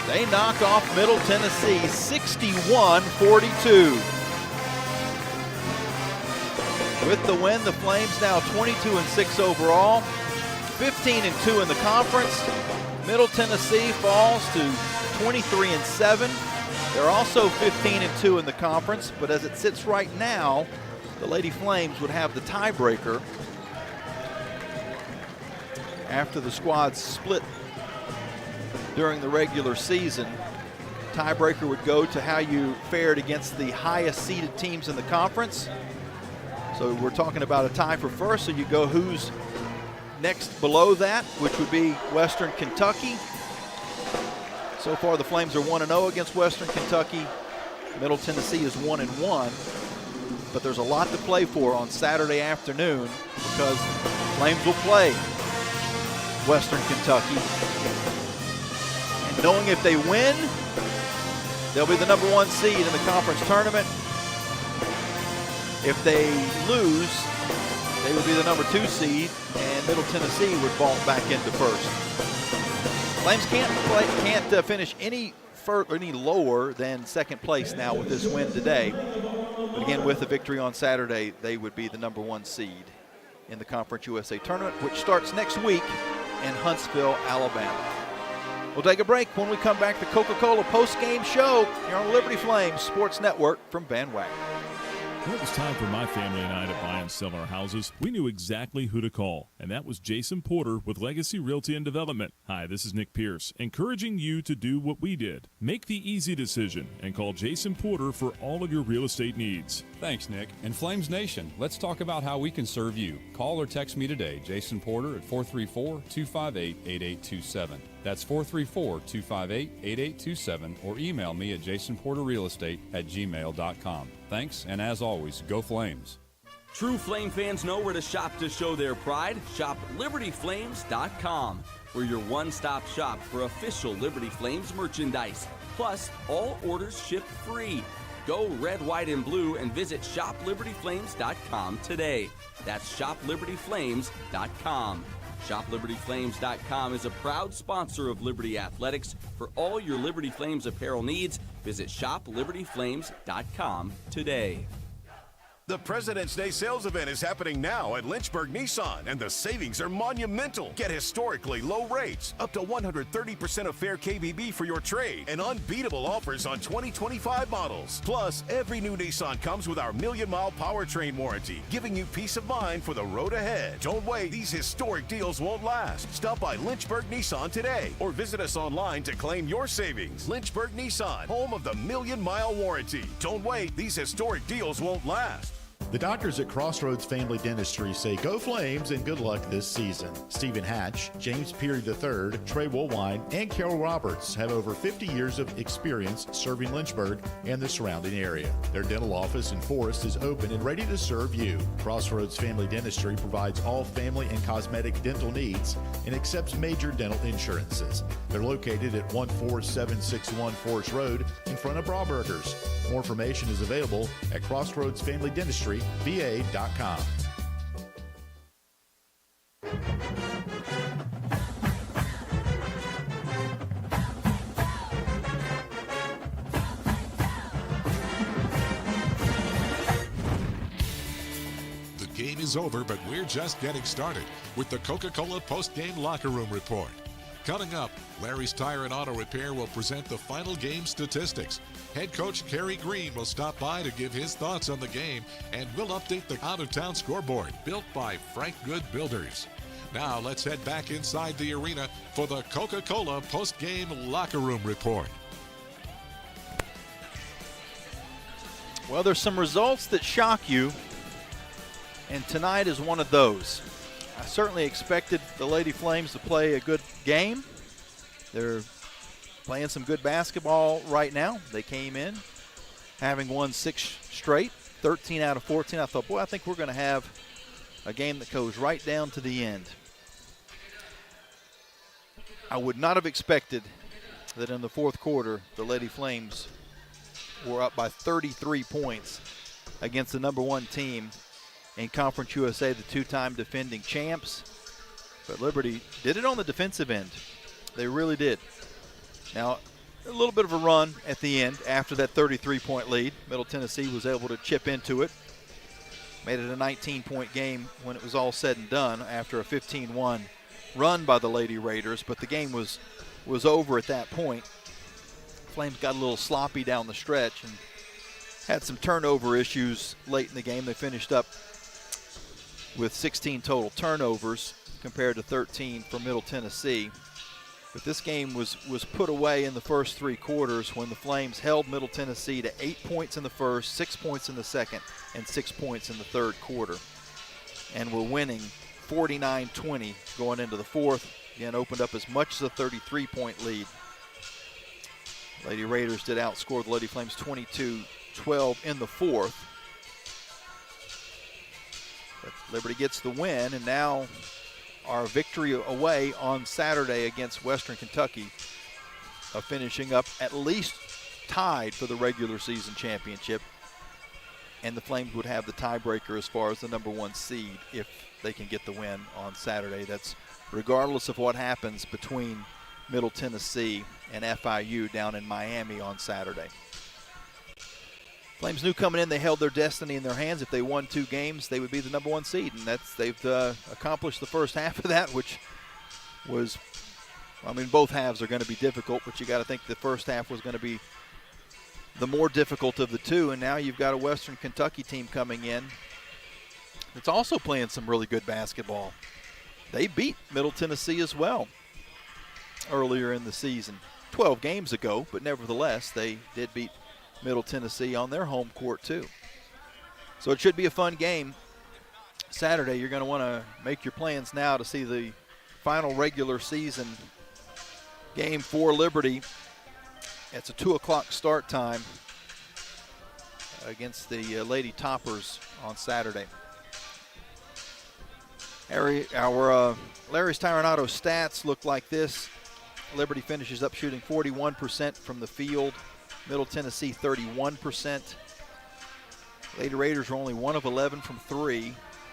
Speaker 3: They knock off Middle Tennessee 61-42. With the win, the Flames now 22-6 overall, 15-2 in the conference. Middle Tennessee falls to 23-7. They're also 15-2 in the conference, but as it sits right now, the Lady Flames would have the tiebreaker after the squads split during the regular season. Tiebreaker would go to how you fared against the highest seeded teams in the conference. So we're talking about a tie for first, so you go who's next below that, which would be Western Kentucky. So far, the Flames are 1-0 against Western Kentucky. Middle Tennessee is 1-1. But there's a lot to play for on Saturday afternoon because Flames will play Western Kentucky. And knowing if they win, they'll be the #1 seed in the conference tournament. If they lose, they would be the #2 seed, and Middle Tennessee would vault back into first. Flames can't finish any lower than second place now with this win today. But again, with the victory on Saturday, they would be the #1 seed in the Conference USA tournament, which starts next week in Huntsville, Alabama. We'll take a break. When we come back, the Coca-Cola post-game show here on Liberty Flames Sports Network from Van Wagner.
Speaker 5: When it was time for my family and I to buy and sell our houses, we knew exactly who to call, and that was Jason Porter with Legacy Realty and Development. Hi, this is Nick Pierce, encouraging you to do what we did. Make the easy decision and call Jason Porter for all of your real estate needs.
Speaker 16: Thanks, Nick. And Flames Nation, let's talk about how we can serve you. Call or text me today, Jason Porter, at 434-258-8827. That's 434-258-8827, or email me at jasonporterrealestate@gmail.com. Thanks, and as always, go Flames.
Speaker 12: True Flame fans know where to shop to show their pride. Shop LibertyFlames.com. We're your one-stop shop for official Liberty Flames merchandise. Plus, all orders ship free. Go red, white, and blue and visit ShopLibertyFlames.com today. That's ShopLibertyFlames.com. ShopLibertyFlames.com is a proud sponsor of Liberty Athletics. For all your Liberty Flames apparel needs, visit ShopLibertyFlames.com today.
Speaker 18: The President's Day sales event is happening now at Lynchburg Nissan, and the savings are monumental. Get historically low rates, up to 130% of fair KBB for your trade, and unbeatable offers on 2025 models. Plus, every new Nissan comes with our 1,000,000-mile powertrain warranty, giving you peace of mind for the road ahead. Don't wait, these historic deals won't last. Stop by Lynchburg Nissan today, or visit us online to claim your savings. Lynchburg Nissan, home of the 1,000,000-mile warranty. Don't wait, these historic deals won't last.
Speaker 4: The doctors at Crossroads Family Dentistry say go Flames and good luck this season. Stephen Hatch, James Peary III, Trey Woolwine, and Carol Roberts have over 50 years of experience serving Lynchburg and the surrounding area. Their dental office in Forest is open and ready to serve you. Crossroads Family Dentistry provides all family and cosmetic dental needs and accepts major dental insurances. They're located at 14761 Forest Road in front of Brauburgers. More information is available at crossroadsfamilydentistryva.com.
Speaker 1: The game is over, but we're just getting started with the Coca-Cola post-game locker room report. Coming up, Larry's Tire and Auto Repair will present the final game statistics. Head coach Kerry Green will stop by to give his thoughts on the game, and we'll update the out-of-town scoreboard built by Frank Good Builders. Now let's head back inside the arena for the Coca-Cola post-game locker room report.
Speaker 3: Well, there's some results that shock you, and tonight is one of those. I certainly expected the Lady Flames to play a good game. They're playing some good basketball right now. They came in having won 6 straight, 13 out of 14. I thought, boy, I think we're going to have a game that goes right down to the end. I would not have expected that in the fourth quarter the Lady Flames were up by 33 points against the number 1 team in Conference USA, the 2-time defending champs. But Liberty did it on the defensive end. They really did. Now, a little bit of a run at the end after that 33-point lead. Middle Tennessee was able to chip into it. Made it a 19-point game when it was all said and done after a 15-1 run by the Lady Raiders. But the game was over at that point. Flames got a little sloppy down the stretch and had some turnover issues late in the game. They finished up with 16 total turnovers compared to 13 for Middle Tennessee. But this game was put away in the first 3 quarters when the Flames held Middle Tennessee to 8 points in the first, 6 points in the second, and 6 points in the third quarter. And were winning 49-20 going into the fourth. Again, opened up as much as a 33-point lead. Lady Raiders did outscore the Lady Flames 22-12 in the fourth. But Liberty gets the win, and now our victory away on Saturday against Western Kentucky of finishing up at least tied for the regular season championship. And the Flames would have the tiebreaker as far as the number 1 seed if they can get the win on Saturday. That's regardless of what happens between Middle Tennessee and FIU down in Miami on Saturday. Flames knew coming in they held their destiny in their hands. If they won 2 games, they would be the number 1 seed, and they've accomplished the first half of that, which was, I mean, both halves are going to be difficult, but you got to think the first half was going to be the more difficult of the two, and now you've got a Western Kentucky team coming in that's also playing some really good basketball. They beat Middle Tennessee as well earlier in the season, 12 games ago, but nevertheless, they did beat Middle Tennessee on their home court too. So it should be a fun game Saturday. You're going to want to make your plans now to see the final regular season game for Liberty. It's a 2 o'clock start time against the Lady Toppers on Saturday. Our Larry's Tire and Auto stats look like this. Liberty finishes up shooting 41% from the field. Middle Tennessee 31%. Lady Raiders were only 1 of 11 from 3.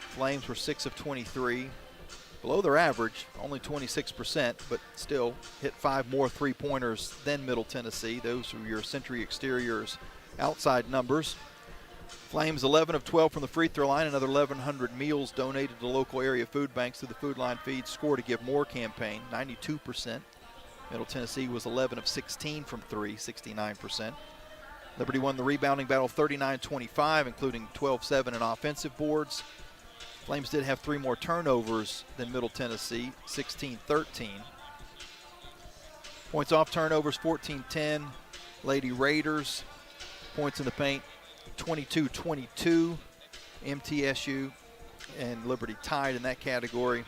Speaker 3: Flames were 6 of 23. Below their average, only 26%, but still hit 5 more 3-pointers than Middle Tennessee. Those are your Century Exteriors outside numbers. Flames 11 of 12 from the free throw line. Another 1,100 meals donated to local area food banks through the Food Line Feed Score to Give More campaign, 92%. Middle Tennessee was 11 of 16 from 3, 69%. Liberty won the rebounding battle 39-25, including 12-7 in offensive boards. Flames did have 3 more turnovers than Middle Tennessee, 16-13. Points off turnovers, 14-10. Lady Raiders, points in the paint, 22-22. MTSU and Liberty tied in that category.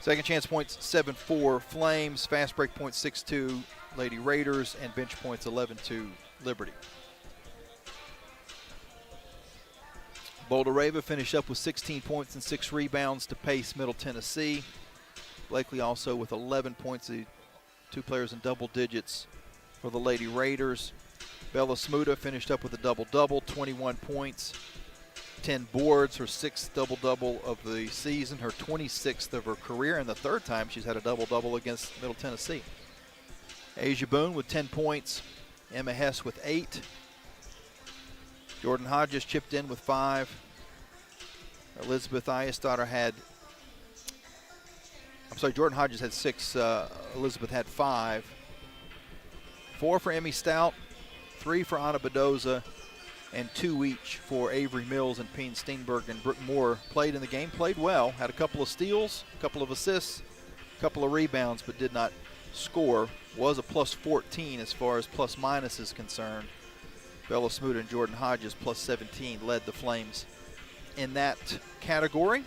Speaker 3: Second chance points 7-4 Flames, fast break points 6-2 Lady Raiders, and bench points 11-2 Liberty. Boulder Raven finished up with 16 points and 6 rebounds to pace Middle Tennessee. Blakely also with 11 points, two players in double digits for the Lady Raiders. Bella Smuda finished up with a double-double, 21 points, 10 boards, her 6th double-double of the season, her 26th of her career, and the third time she's had a double-double against Middle Tennessee. Asia Boone with 10 points, Emma Hess with 8. Jordan Hodges chipped in with 5. Elizabeth Ayesdotter Jordan Hodges had 6, Elizabeth had 5. 4 for Emmy Stout, 3 for Anna Bedoza, and 2 each for Avery Mills and Peen Steenberg. And Brooke Moore played in the game, played well, had a couple of steals, a couple of assists, a couple of rebounds, but did not score. Was a plus 14 as far as plus minus is concerned. Bella Smuda and Jordan Hodges plus 17 led the Flames in that category.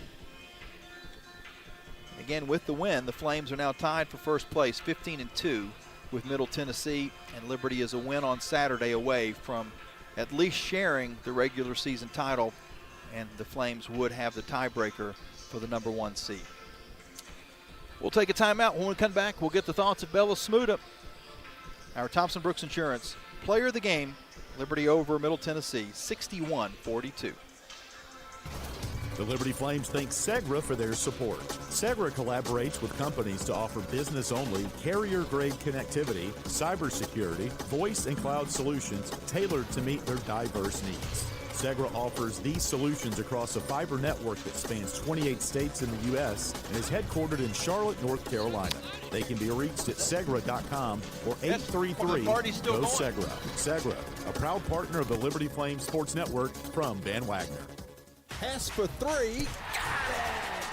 Speaker 3: Again, with the win, the Flames are now tied for first place, 15-2 with Middle Tennessee, and Liberty is a win on Saturday away from at least sharing the regular season title, and the Flames would have the tiebreaker for the number 1 seed. We'll take a timeout. When we come back, we'll get the thoughts of Bella Smuda, our Thompson Brooks Insurance player of the game. Liberty over Middle Tennessee, 61-42.
Speaker 4: The Liberty Flames thank Segra for their support. Segra collaborates with companies to offer business-only, carrier-grade connectivity, cybersecurity, voice and cloud solutions tailored to meet their diverse needs. Segra offers these solutions across a fiber network that spans 28 states in the U.S. and is headquartered in Charlotte, North Carolina. They can be reached at Segra.com or 833-GO-SEGRA. Segra, a proud partner of the Liberty Flames Sports Network from Van Wagner.
Speaker 2: Pass for 3.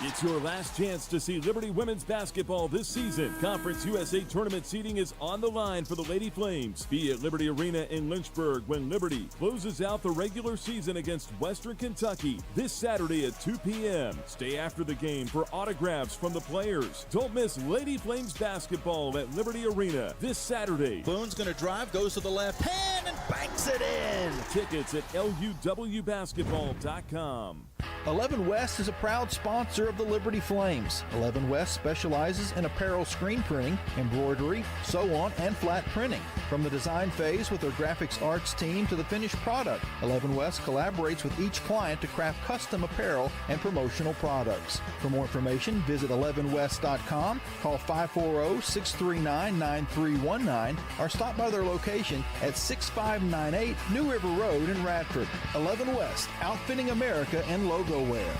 Speaker 5: It's your last chance to see Liberty women's basketball this season. Conference USA tournament seeding is on the line for the Lady Flames. Be at Liberty Arena in Lynchburg when Liberty closes out the regular season against Western Kentucky this Saturday at 2 p.m. Stay after the game for autographs from the players. Don't miss Lady Flames basketball at Liberty Arena this Saturday.
Speaker 2: Boone's going to drive, goes to the left hand, and banks it in.
Speaker 5: Tickets at LUWbasketball.com.
Speaker 17: 11 West is a proud sponsor of the Liberty Flames. 11 West specializes in apparel screen printing, embroidery, sew-on, and flat printing. From the design phase with their graphics arts team to the finished product, 11 West collaborates with each client to craft custom apparel and promotional products. For more information, visit 11west.com, call 540-639-9319, or stop by their location at 6598 New River Road in Radford. 11 West, outfitting America and logo wear.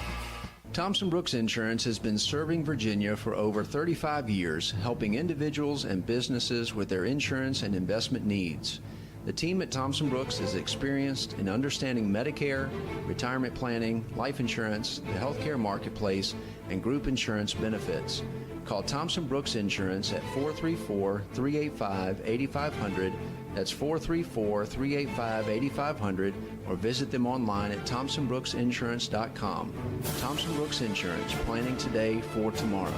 Speaker 6: Thompson Brooks Insurance has been serving Virginia for over 35 years, helping individuals and businesses with their insurance and investment needs. The team at Thompson Brooks is experienced in understanding Medicare, retirement planning, life insurance, the healthcare marketplace, and group insurance benefits. Call Thompson Brooks Insurance at 434-385-8500. That's 434-385-8500, or visit them online at thompsonbrooksinsurance.com. Thompson Brooks Insurance, planning today for tomorrow.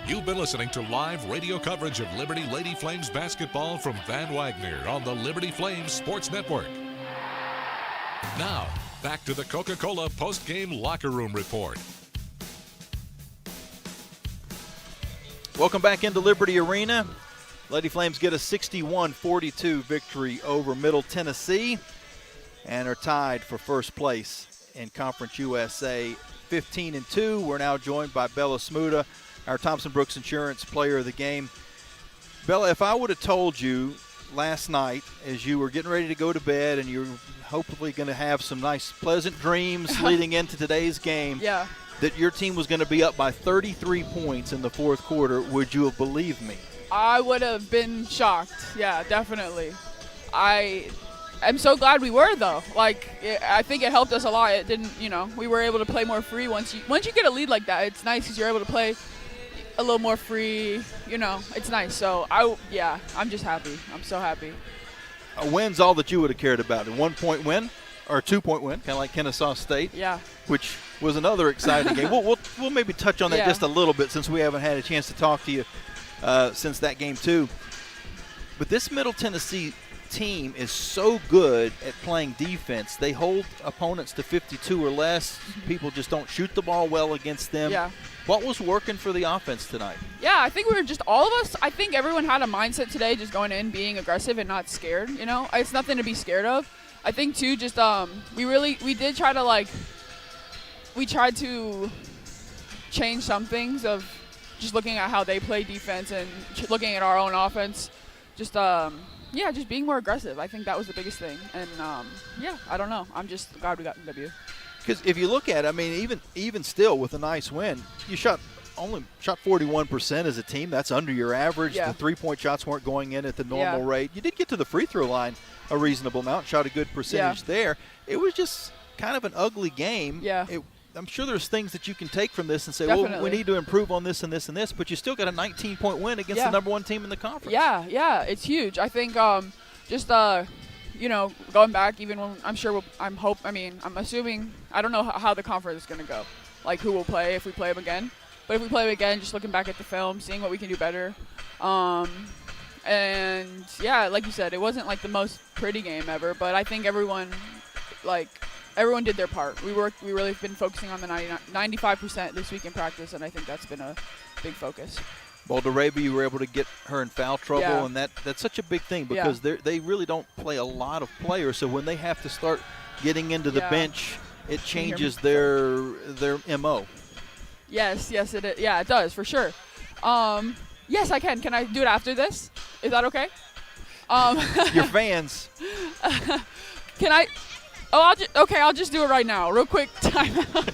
Speaker 1: You've been listening to live radio coverage of Liberty Lady Flames basketball from Van Wagner on the Liberty Flames Sports Network. Now, back to the Coca-Cola post-game locker room report.
Speaker 3: Welcome back into Liberty Arena. Lady Flames get a 61-42 victory over Middle Tennessee and are tied for first place in Conference USA, 15-2. We're now joined by Bella Smuda, our Thompson Brooks Insurance player of the game. Bella, if I would have told you last night as you were getting ready to go to bed and you're hopefully going to have some nice pleasant dreams leading into today's game, that your team was going to be up by 33 points in the fourth quarter, would you have believed me?
Speaker 20: I would have been shocked. Yeah, definitely. I'm so glad we were, though. I think it helped us a lot. It didn't, we were able to play more free. Once you get a lead like that, it's nice because you're able to play a little more free. It's nice. So, I'm just happy. I'm so happy.
Speaker 3: a win's all that you would have cared about. A 1-point win or a 2-point win, kind of like Kennesaw State.
Speaker 20: Yeah.
Speaker 3: Which was another exciting game. We'll maybe touch on that just a little bit since we haven't had a chance to talk to you since that game too. But this Middle Tennessee team is so good at playing defense. They hold opponents to 52 or less. People just don't shoot the ball well against them.
Speaker 20: Yeah.
Speaker 3: What was working for the offense tonight?
Speaker 20: Yeah, I think we were just all of us. I think everyone had a mindset today, just going in, being aggressive and not scared. You know, it's nothing to be scared of. I think too, just we did try to we tried to change some things of just looking at how they play defense and looking at our own offense. Just just being more aggressive. I think that was the biggest thing. And I don't know. I'm just glad we got the W.
Speaker 3: Because if you look at it, I mean, even still with a nice win, you only shot 41% as a team. That's under your average.
Speaker 20: Yeah.
Speaker 3: The 3-point shots weren't going in at the normal rate. You did get to the free throw line a reasonable amount, shot a good percentage there. It was just kind of an ugly game.
Speaker 20: Yeah.
Speaker 3: I'm sure there's things that you can take from this and say,
Speaker 20: Definitely.
Speaker 3: well, we need to improve on this and this and this, but you still got a 19-point win against the number one team in the conference.
Speaker 20: Yeah, it's huge. I think going back, even when I'm assuming, I don't know how the conference is going to go, like who will play if we play them again. But if we play them again, just looking back at the film, seeing what we can do better. And yeah, like you said, it wasn't like the most pretty game ever, but I think everyone did their part. We really been focusing on the 95% this week in practice, and I think that's been a big focus.
Speaker 3: Balderabia, you were able to get her in foul trouble,
Speaker 20: Yeah.
Speaker 3: and that's such a big thing because they really don't play a lot of players. So when they have to start getting into the bench, it changes their MO.
Speaker 20: Yes, it is. Yeah, it does for sure. Yes, I can. Can I do it after this? Is that okay?
Speaker 3: Your fans.
Speaker 20: Can I? Oh, I'll just do it right now. Real quick timeout.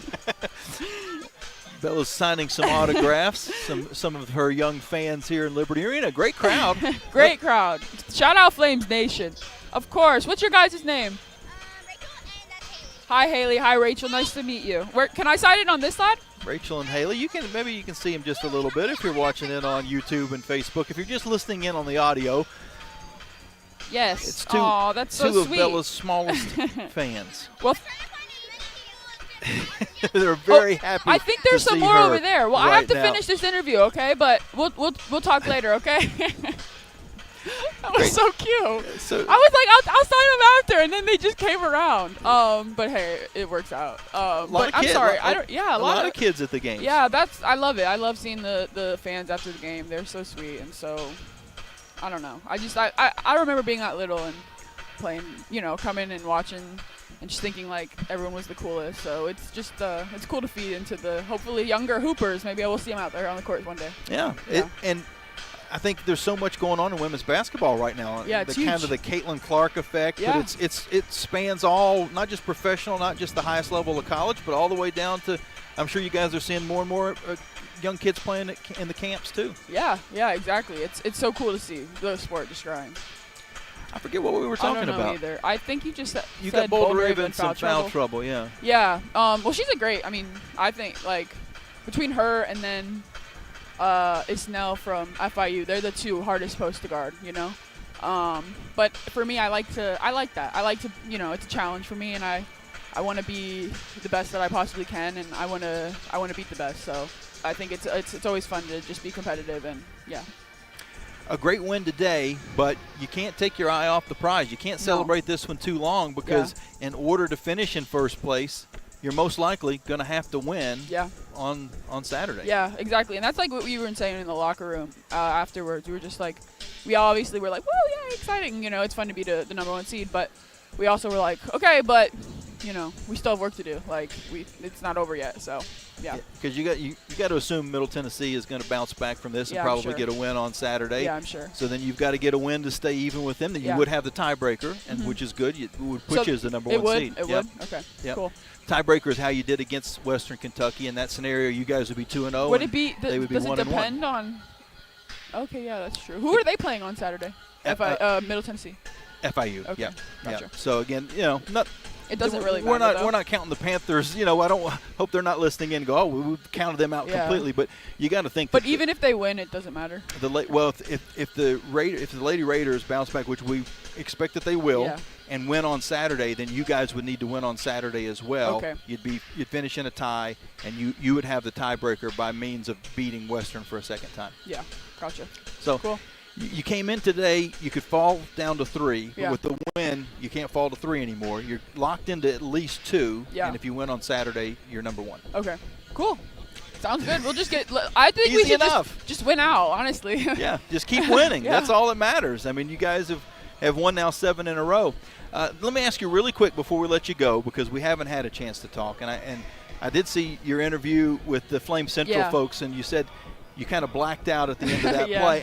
Speaker 3: Bella's signing some autographs, some of her young fans here in Liberty Arena. Great crowd.
Speaker 20: Great crowd. Shout out Flames Nation. Of course. What's your guys' name? Hi, Haley. Hi, Rachel. Nice to meet you. Can I sign it on this side?
Speaker 3: Rachel and Haley, maybe you can see them just a little bit if you're watching it on YouTube and Facebook. If you're just listening in on the audio,
Speaker 20: yes.
Speaker 3: It's
Speaker 20: that's so
Speaker 3: two
Speaker 20: sweet.
Speaker 3: of Bella's smallest fans.
Speaker 20: Well,
Speaker 3: they're very happy.
Speaker 20: I think there's
Speaker 3: to
Speaker 20: some
Speaker 3: see
Speaker 20: more
Speaker 3: her
Speaker 20: over there. Well,
Speaker 3: right
Speaker 20: I have to
Speaker 3: now.
Speaker 20: finish this interview, okay? But we'll talk later, okay? That was so cute.
Speaker 3: So,
Speaker 20: I was like, I'll sign them after, and then they just came around. But hey, it works out. But I'm sorry. A lot
Speaker 3: of kids at the games.
Speaker 20: Yeah, I love it. I love seeing the fans after the game. They're so sweet, and so I don't know. I remember being that little and playing, coming and watching and just thinking like everyone was the coolest. So it's just it's cool to feed into the hopefully younger hoopers. Maybe I will see them out there on the court one day.
Speaker 3: Yeah. And I think there's so much going on in women's basketball right now.
Speaker 20: Yeah, it's huge.
Speaker 3: Kind of the Caitlin Clark effect,
Speaker 20: Yeah.
Speaker 3: but it spans all, not just professional, not just the highest level of college, but all the way down to, I'm sure you guys are seeing more and more young kids playing in the camps too.
Speaker 20: Yeah, exactly. It's so cool to see the sport just growing.
Speaker 3: I forget what we were talking
Speaker 20: I don't know
Speaker 3: about.
Speaker 20: Either. I think you just said
Speaker 3: got Boulder
Speaker 20: Raven
Speaker 3: Raven some foul trouble, yeah.
Speaker 20: Yeah. Well, she's a great. I mean, I think like between her and then Isnell from FIU, they're the two hardest post to guard. But for me, I like that. I like to, it's a challenge for me, and I want to be the best that I possibly can, and I want to beat the best. So I think it's always fun to just be competitive, and yeah.
Speaker 3: A great win today, but you can't take your eye off the prize. You can't celebrate this one too long because in order to finish in first place, you're most likely going to have to win on Saturday.
Speaker 20: Yeah, exactly. And that's like what we were saying in the locker room afterwards. We were just like, we obviously were like, whoa, yeah, exciting. It's fun to be the number one seed. But we also were like, okay, but, we still have work to do. Like, it's not over yet, so. Yeah,
Speaker 3: because you got to assume Middle Tennessee is going to bounce back from this and probably get a win on Saturday.
Speaker 20: Yeah, I'm sure.
Speaker 3: So then you've got to get a win to stay even with them. Then you would have the tiebreaker, and which is good. It would put you as the number one seed.
Speaker 20: It would. Okay.
Speaker 3: Yep.
Speaker 20: Cool.
Speaker 3: Tiebreaker is how you did against Western Kentucky. In that scenario, you guys would be 2-0.
Speaker 20: Would it be?
Speaker 3: They would be
Speaker 20: does
Speaker 3: 1-1.
Speaker 20: it depend on? Okay, yeah, that's true. Who are they playing on Saturday? Middle Tennessee.
Speaker 3: FIU.
Speaker 20: Okay.
Speaker 3: Yeah.
Speaker 20: Gotcha.
Speaker 3: Yeah. So again,
Speaker 20: It doesn't really
Speaker 3: We're
Speaker 20: matter,
Speaker 3: not counting the Panthers. I don't hope they're not listening in and go, we've counted them out completely. But you got to think.
Speaker 20: But even if they win, it doesn't matter.
Speaker 3: If the Lady Raiders bounce back, which we expect that they will, and win on Saturday, then you guys would need to win on Saturday as well.
Speaker 20: Okay.
Speaker 3: You'd finish in a tie, and you would have the tiebreaker by means of beating Western for a second time.
Speaker 20: Yeah, gotcha.
Speaker 3: So
Speaker 20: cool.
Speaker 3: You came in today, you could fall down to 3, but
Speaker 20: Yeah.
Speaker 3: with the win, you can't fall to 3 anymore. You're locked into at least 2,
Speaker 20: Yeah.
Speaker 3: and if you win on Saturday, you're number 1.
Speaker 20: Okay, cool. Sounds good. We'll just get – I think we
Speaker 3: Easy
Speaker 20: should
Speaker 3: enough.
Speaker 20: just win out, honestly.
Speaker 3: Yeah, just keep winning.
Speaker 20: Yeah.
Speaker 3: That's all that matters. I mean, you guys have won now 7 in a row. Let me ask you really quick before we let you go, because we haven't had a chance to talk, and I did see your interview with the Flame Central folks, and you said you kind of blacked out at the end of that play.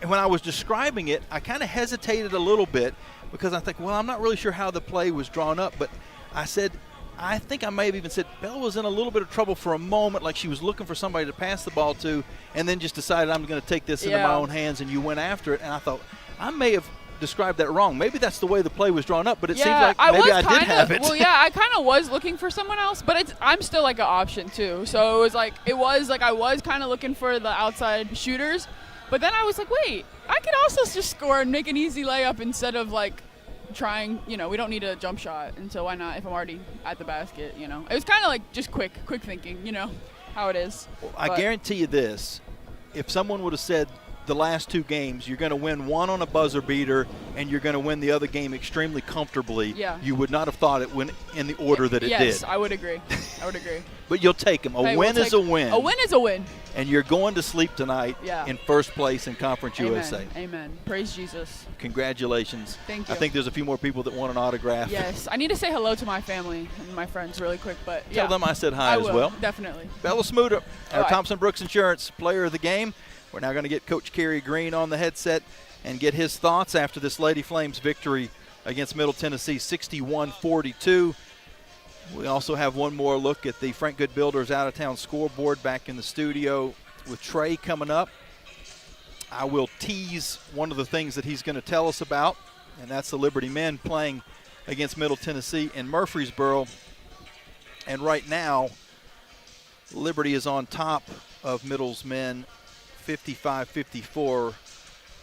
Speaker 3: And when I was describing it, I kind of hesitated a little bit because I think, well, I'm not really sure how the play was drawn up. But I said, I think I may have even said Belle was in a little bit of trouble for a moment, like she was looking for somebody to pass the ball to, and then just decided I'm going to take this into my own hands, and you went after it. And I thought, I may have described that wrong. Maybe that's the way the play was drawn up, but it seems like maybe I did have it.
Speaker 20: Well, yeah, I kind of was looking for someone else, but I'm still like an option too. So it was like I was kind of looking for the outside shooters. But then I was like, wait, I could also just score and make an easy layup instead of like trying, we don't need a jump shot. And so why not if I'm already at the basket, It was kind of like just quick thinking, how it is.
Speaker 3: I guarantee you this. If someone would have said the last 2 games, you're going to win one on a buzzer beater and you're going to win the other game extremely comfortably, you would not have thought it went in the order that it did.
Speaker 20: Yes, I would agree.
Speaker 3: But you'll take them. A win is a win.
Speaker 20: A win is a win.
Speaker 3: And you're going to sleep tonight in first place in Conference USA.
Speaker 20: Amen. Praise Jesus.
Speaker 3: Congratulations.
Speaker 20: Thank you.
Speaker 3: I think there's a few more people that want an autograph.
Speaker 20: Yes. I need to say hello to my family and my friends really quick. But
Speaker 3: Tell them I said hi as well.
Speaker 20: Definitely.
Speaker 3: Bella Smuda, our Thompson Brooks Insurance player of the game. We're now going to get Coach Kerry Green on the headset and get his thoughts after this Lady Flames victory against Middle Tennessee 61-42. We also have one more look at the Frank Good Builders out-of-town scoreboard back in the studio with Trey coming up. I will tease one of the things that he's going to tell us about, and that's the Liberty men playing against Middle Tennessee in Murfreesboro. And right now, Liberty is on top of Middle's men 55-54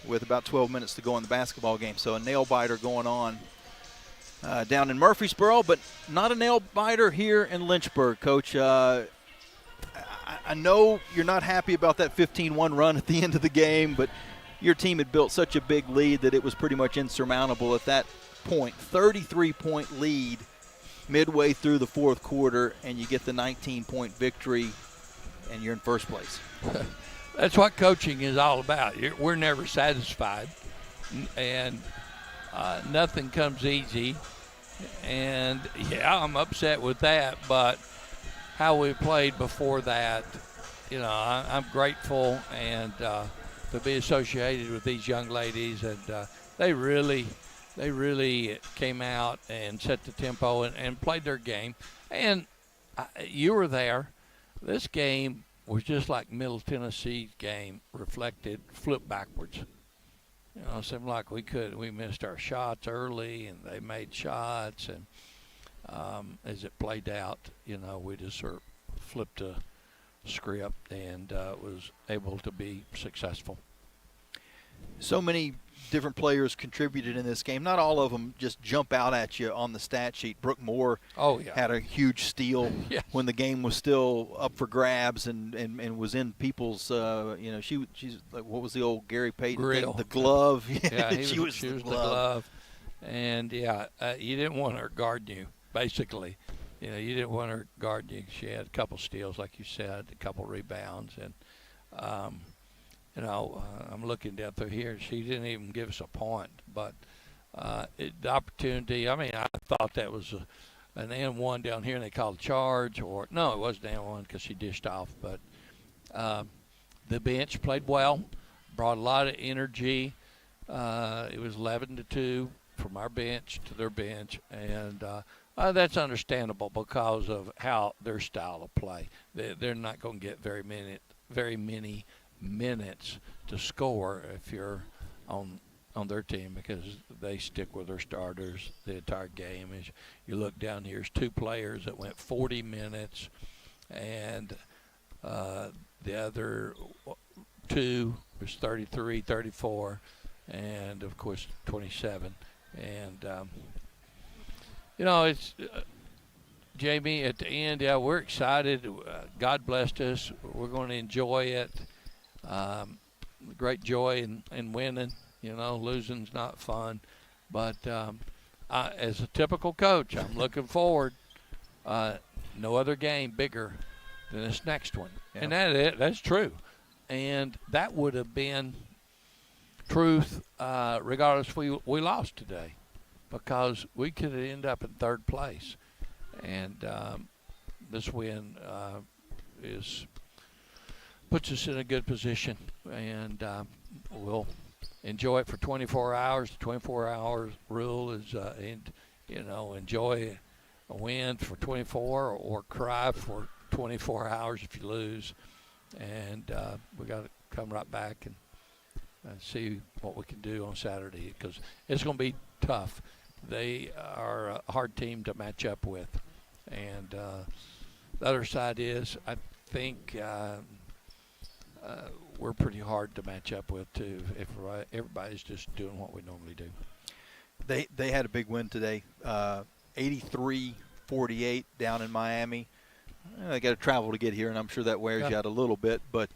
Speaker 3: with about 12 minutes to go in the basketball game. So a nail-biter going on down in Murfreesboro, but not a nail-biter here in Lynchburg, Coach. I know you're not happy about that 15-1 run at the end of the game, but your team had built such a big lead that it was pretty much insurmountable at that point. 33-point lead midway through the fourth quarter, and you get the 19-point victory, and you're in first place.
Speaker 10: That's what coaching is all about. We're never satisfied, and nothing comes easy. And, yeah, I'm upset with that, but how we played before that, I'm grateful and to be associated with these young ladies. And they really came out and set the tempo and played their game. And you were there. This game was just like Middle Tennessee's game flipped backwards. It seemed like we missed our shots early, and they made shots, and as it played out, we just sort of flipped a script and was able to be successful.
Speaker 3: So many different players contributed in this game. Not all of them just jump out at you on the stat sheet. Brooke Moore had a huge steal when the game was still up for grabs and was in people's, she's like, what was the old Gary Payton thing? The glove. She was the glove.
Speaker 10: And, you didn't want her guarding you, basically. You didn't want her guarding you. She had a couple steals, like you said, a couple rebounds. And, I'm looking down through here. She didn't even give us a point. But the opportunity, I thought that was an N1 down here, and they called charge. No, it wasn't an N1 because she dished off. But the bench played well, brought a lot of energy. It was 11-2 from our bench to their bench. And that's understandable because of how their style of play. They're not going to get very many minutes to score if you're on on their team because they stick with their starters the entire game. As you look down here, there's 2 players that went 40 minutes, and the other 2 was 33, 34, and of course 27. And it's Jamie, at the end, yeah, we're excited. God blessed us. We're going to enjoy it. Great joy in winning. Losing's not fun. But as a typical coach, I'm looking forward. No other game bigger than this next one. Yeah. And that's true. And that would have been truth regardless if we lost today, because we could end up in 3rd place. And this win puts us in a good position, and we'll enjoy it for 24 hours. The 24-hour rule is, enjoy a win for 24 or cry for 24 hours if you lose. And we got to come right back and see what we can do on Saturday, because it's going to be tough. They are a hard team to match up with. And the other side is, I think we're pretty hard to match up with, too, if everybody's just doing what we normally do.
Speaker 3: They had a big win today, 83-48 down in Miami. They got to travel to get here, and I'm sure that wears you out a little bit. But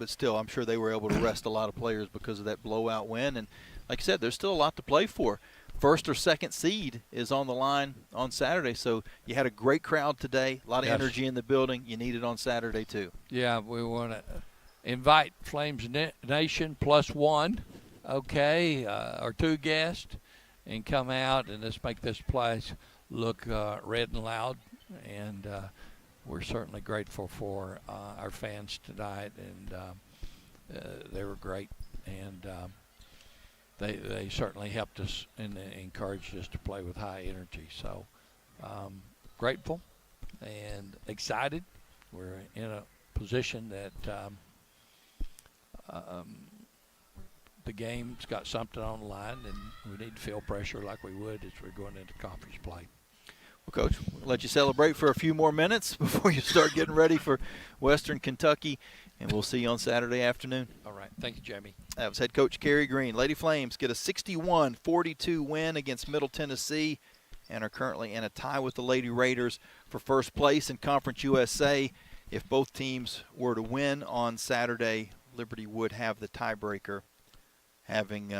Speaker 3: still, I'm sure they were able to rest a lot of players because of that blowout win. And like I said, there's still a lot to play for. 1st or 2nd seed is on the line on Saturday. So you had a great crowd today, a lot of energy in the building. You need it on Saturday, too.
Speaker 10: Yeah, we want to invite Flames Nation +1, or 2 guests, and come out and let's make this place look red and loud. And we're certainly grateful for our fans tonight, and they were great. And they certainly helped us and encouraged us to play with high energy. So grateful and excited. We're in a position that the game's got something on the line, and we need to feel pressure like we would as we're going into conference play.
Speaker 3: Well, Coach, we'll let you celebrate for a few more minutes before you start getting ready for Western Kentucky, and we'll see you on Saturday afternoon.
Speaker 10: All right. Thank you, Jamie.
Speaker 3: That was head coach Kerry Green. Lady Flames get a 61-42 win against Middle Tennessee and are currently in a tie with the Lady Raiders for first place in Conference USA. If both teams were to win on Saturday, Liberty would have the tiebreaker, having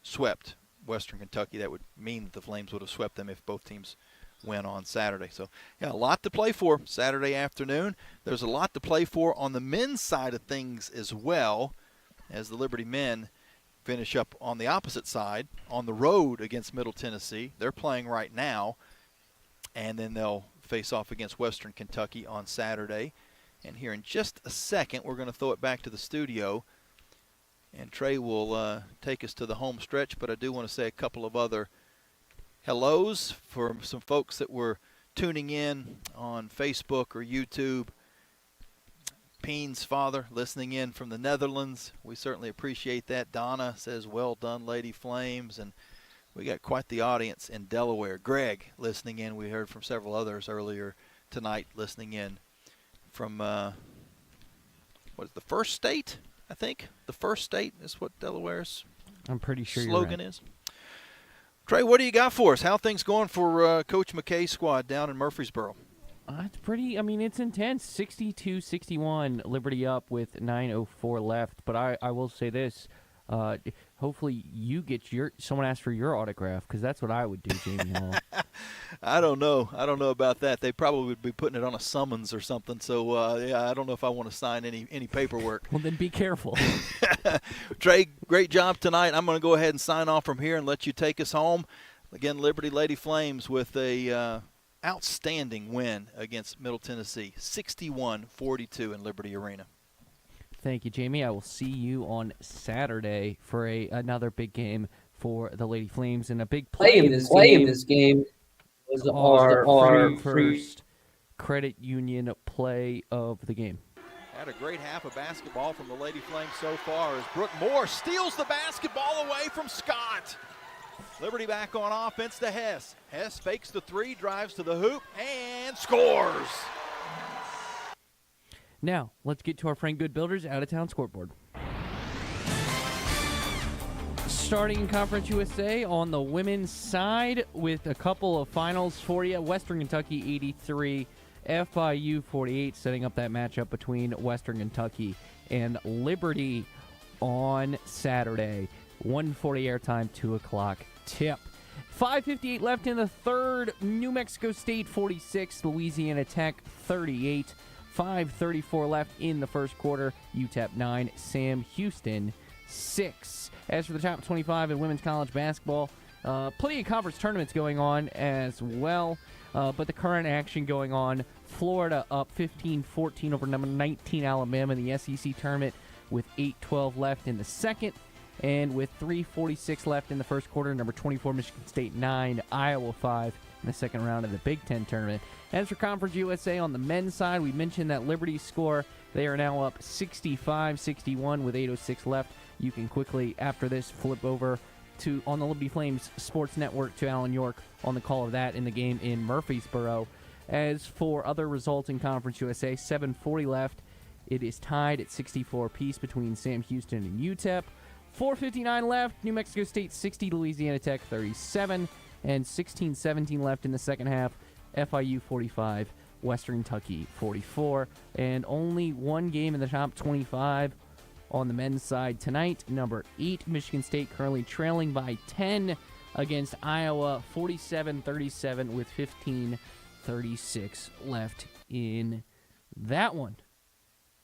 Speaker 3: swept Western Kentucky. That would mean that the Flames would have swept them if both teams win on Saturday. So, yeah, a lot to play for Saturday afternoon. There's a lot to play for on the men's side of things as well, as the Liberty men finish up on the opposite side on the road against Middle Tennessee. They're playing right now, and then they'll face off against Western Kentucky on Saturday. And here in just a second, we're going to throw it back to the studio, and Trey will take us to the home stretch. But I do want to say a couple of other hellos for some folks that were tuning in on Facebook or YouTube. Peen's father listening in from the Netherlands. We certainly appreciate that. Donna says, well done, Lady Flames. And we got quite the audience in Delaware. Greg listening in. We heard from several others earlier tonight listening in from, what is the First State, I think? The First State is what Delaware's
Speaker 7: I'm pretty sure
Speaker 3: slogan
Speaker 7: you're right.
Speaker 3: is. Trey, what do you got for us? How things going for Coach McKay's squad down in Murfreesboro?
Speaker 7: It's pretty, it's intense. 62-61, Liberty up with 9:04 left. But I will say this. Hopefully you get someone asked for your autograph, because that's what I would do, Jamie Hall.
Speaker 3: I don't know about that. They probably would be putting it on a summons or something. So, yeah, I don't know if I want to sign any paperwork.
Speaker 7: Well, then be careful.
Speaker 3: Trey, great job tonight. I'm going to go ahead and sign off from here and let you take us home. Again, Liberty Lady Flames with a outstanding win against Middle Tennessee, 61-42 in Liberty Arena.
Speaker 7: Thank you, Jamie. I will see you on Saturday for another big game for the Lady Flames, and a big play in this game was our first credit union play of the game.
Speaker 3: had a great half of basketball from the Lady Flames so far as Brooke Moore steals the basketball away from Scott. Liberty back on offense to Hess. Hess fakes the three, drives to the hoop, and scores.
Speaker 7: Now, let's get to our Frank Good Builders out-of-town scoreboard. Starting in Conference USA on the women's side with a couple of finals for you. Western Kentucky 83, FIU 48, setting up that matchup between Western Kentucky and Liberty on Saturday. 1:40 airtime, 2 o'clock tip. 5:58 left in the third. New Mexico State 46, Louisiana Tech 38. 5:34 left in the first quarter. UTEP 9, Sam Houston 6. As for the top 25 in women's college basketball, plenty of conference tournaments going on as well. But the current action going on, Florida up 15-14 over number 19 Alabama in the SEC tournament with 8:12 left in the second. And with 3:46 left in the first quarter, number 24 Michigan State 9, Iowa 5 in the second round of the Big Ten tournament. As for Conference USA on the men's side, we mentioned that Liberty score. They are now up 65-61 with 8:06 left. You can quickly, after this, flip over to on the Liberty Flames Sports Network to Alan York on the call of that in the game in Murfreesboro. As for other results in Conference USA, 7:40 left. It is tied at 64 apiece between Sam Houston and UTEP. 4:59 left. New Mexico State 60, Louisiana Tech 37, and 16-17 left in the second half. FIU 45, Western Kentucky 44, and only one game in the top 25 on the men's side tonight. Number 8 Michigan State currently trailing by 10 against Iowa, 47-37 with 15:36 left in that one.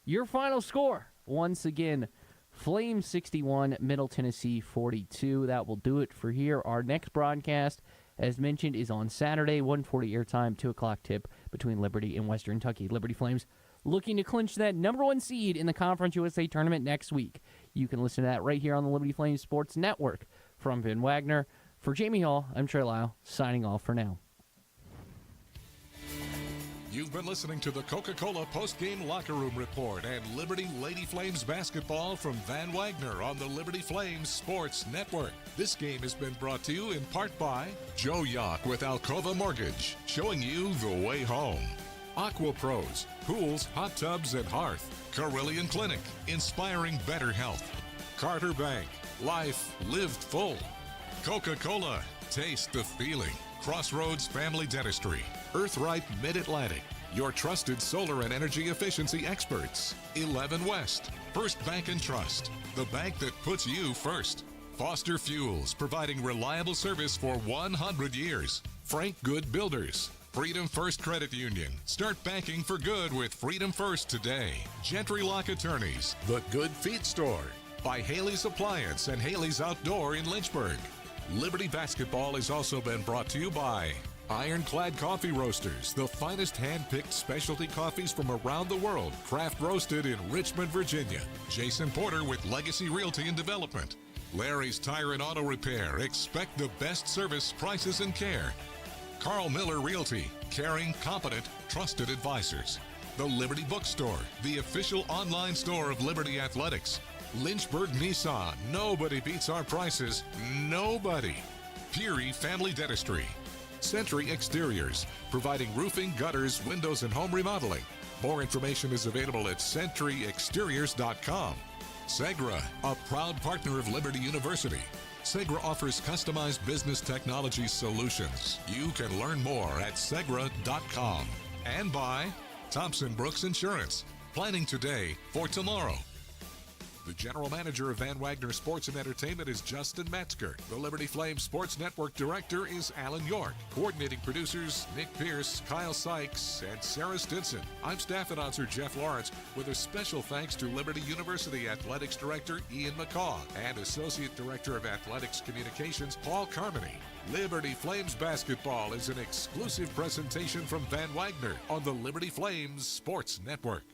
Speaker 7: Your final score, once again, Flames 61, Middle Tennessee 42. That will do it for here. Our next broadcast, as mentioned, is on Saturday, 1:40 airtime, 2 o'clock tip between Liberty and Western Kentucky. Liberty Flames looking to clinch that number 1 seed in the Conference USA tournament next week. You can listen to that right here on the Liberty Flames Sports Network. From Van Wagner, for Jamie Hall, I'm Trey Lyle, signing off for now.
Speaker 1: You've been listening to the Coca-Cola Post-Game Locker Room Report and Liberty Lady Flames basketball from Van Wagner on the Liberty Flames Sports Network. This game has been brought to you in part by Joe Yock with Alcova Mortgage, showing you the way home. Aqua Pros, pools, hot tubs, and hearth. Carillion Clinic, inspiring better health. Carter Bank, life lived full. Coca-Cola, taste the feeling. Crossroads Family Dentistry, Earthright Mid-Atlantic, your trusted solar and energy efficiency experts. 11 West, First Bank and Trust, the bank that puts you first. Foster Fuels, providing reliable service for 100 years. Frank Good Builders, Freedom First Credit Union. Start banking for good with Freedom First today. Gentry Lock Attorneys, The Good Feet Store, by Haley's Appliance and Haley's Outdoor in Lynchburg. Liberty Basketball has also been brought to you by Ironclad Coffee Roasters, the finest hand-picked specialty coffees from around the world, craft roasted in Richmond, Virginia. Jason Porter with Legacy Realty and Development. Larry's Tire and Auto Repair, expect the best service, prices, and care. Carl Miller Realty, caring, competent, trusted advisors. The Liberty Bookstore, the official online store of Liberty Athletics. Lynchburg Nissan, nobody beats our prices, nobody. Peary Family Dentistry. Century Exteriors, providing roofing, gutters, windows, and home remodeling. More information is available at centuryexteriors.com. Segra, a proud partner of Liberty University. Segra offers customized business technology solutions. You can learn more at segra.com. And by Thompson Brooks Insurance, planning today for tomorrow. The general manager of Van Wagner Sports and Entertainment is Justin Metzger. The Liberty Flames Sports Network director is Alan York. Coordinating producers, Nick Pierce, Kyle Sykes, and Sarah Stinson. I'm staff announcer Jeff Lawrence, with a special thanks to Liberty University Athletics Director Ian McCaw and Associate Director of Athletics Communications Paul Carmody. Liberty Flames basketball is an exclusive presentation from Van Wagner on the Liberty Flames Sports Network.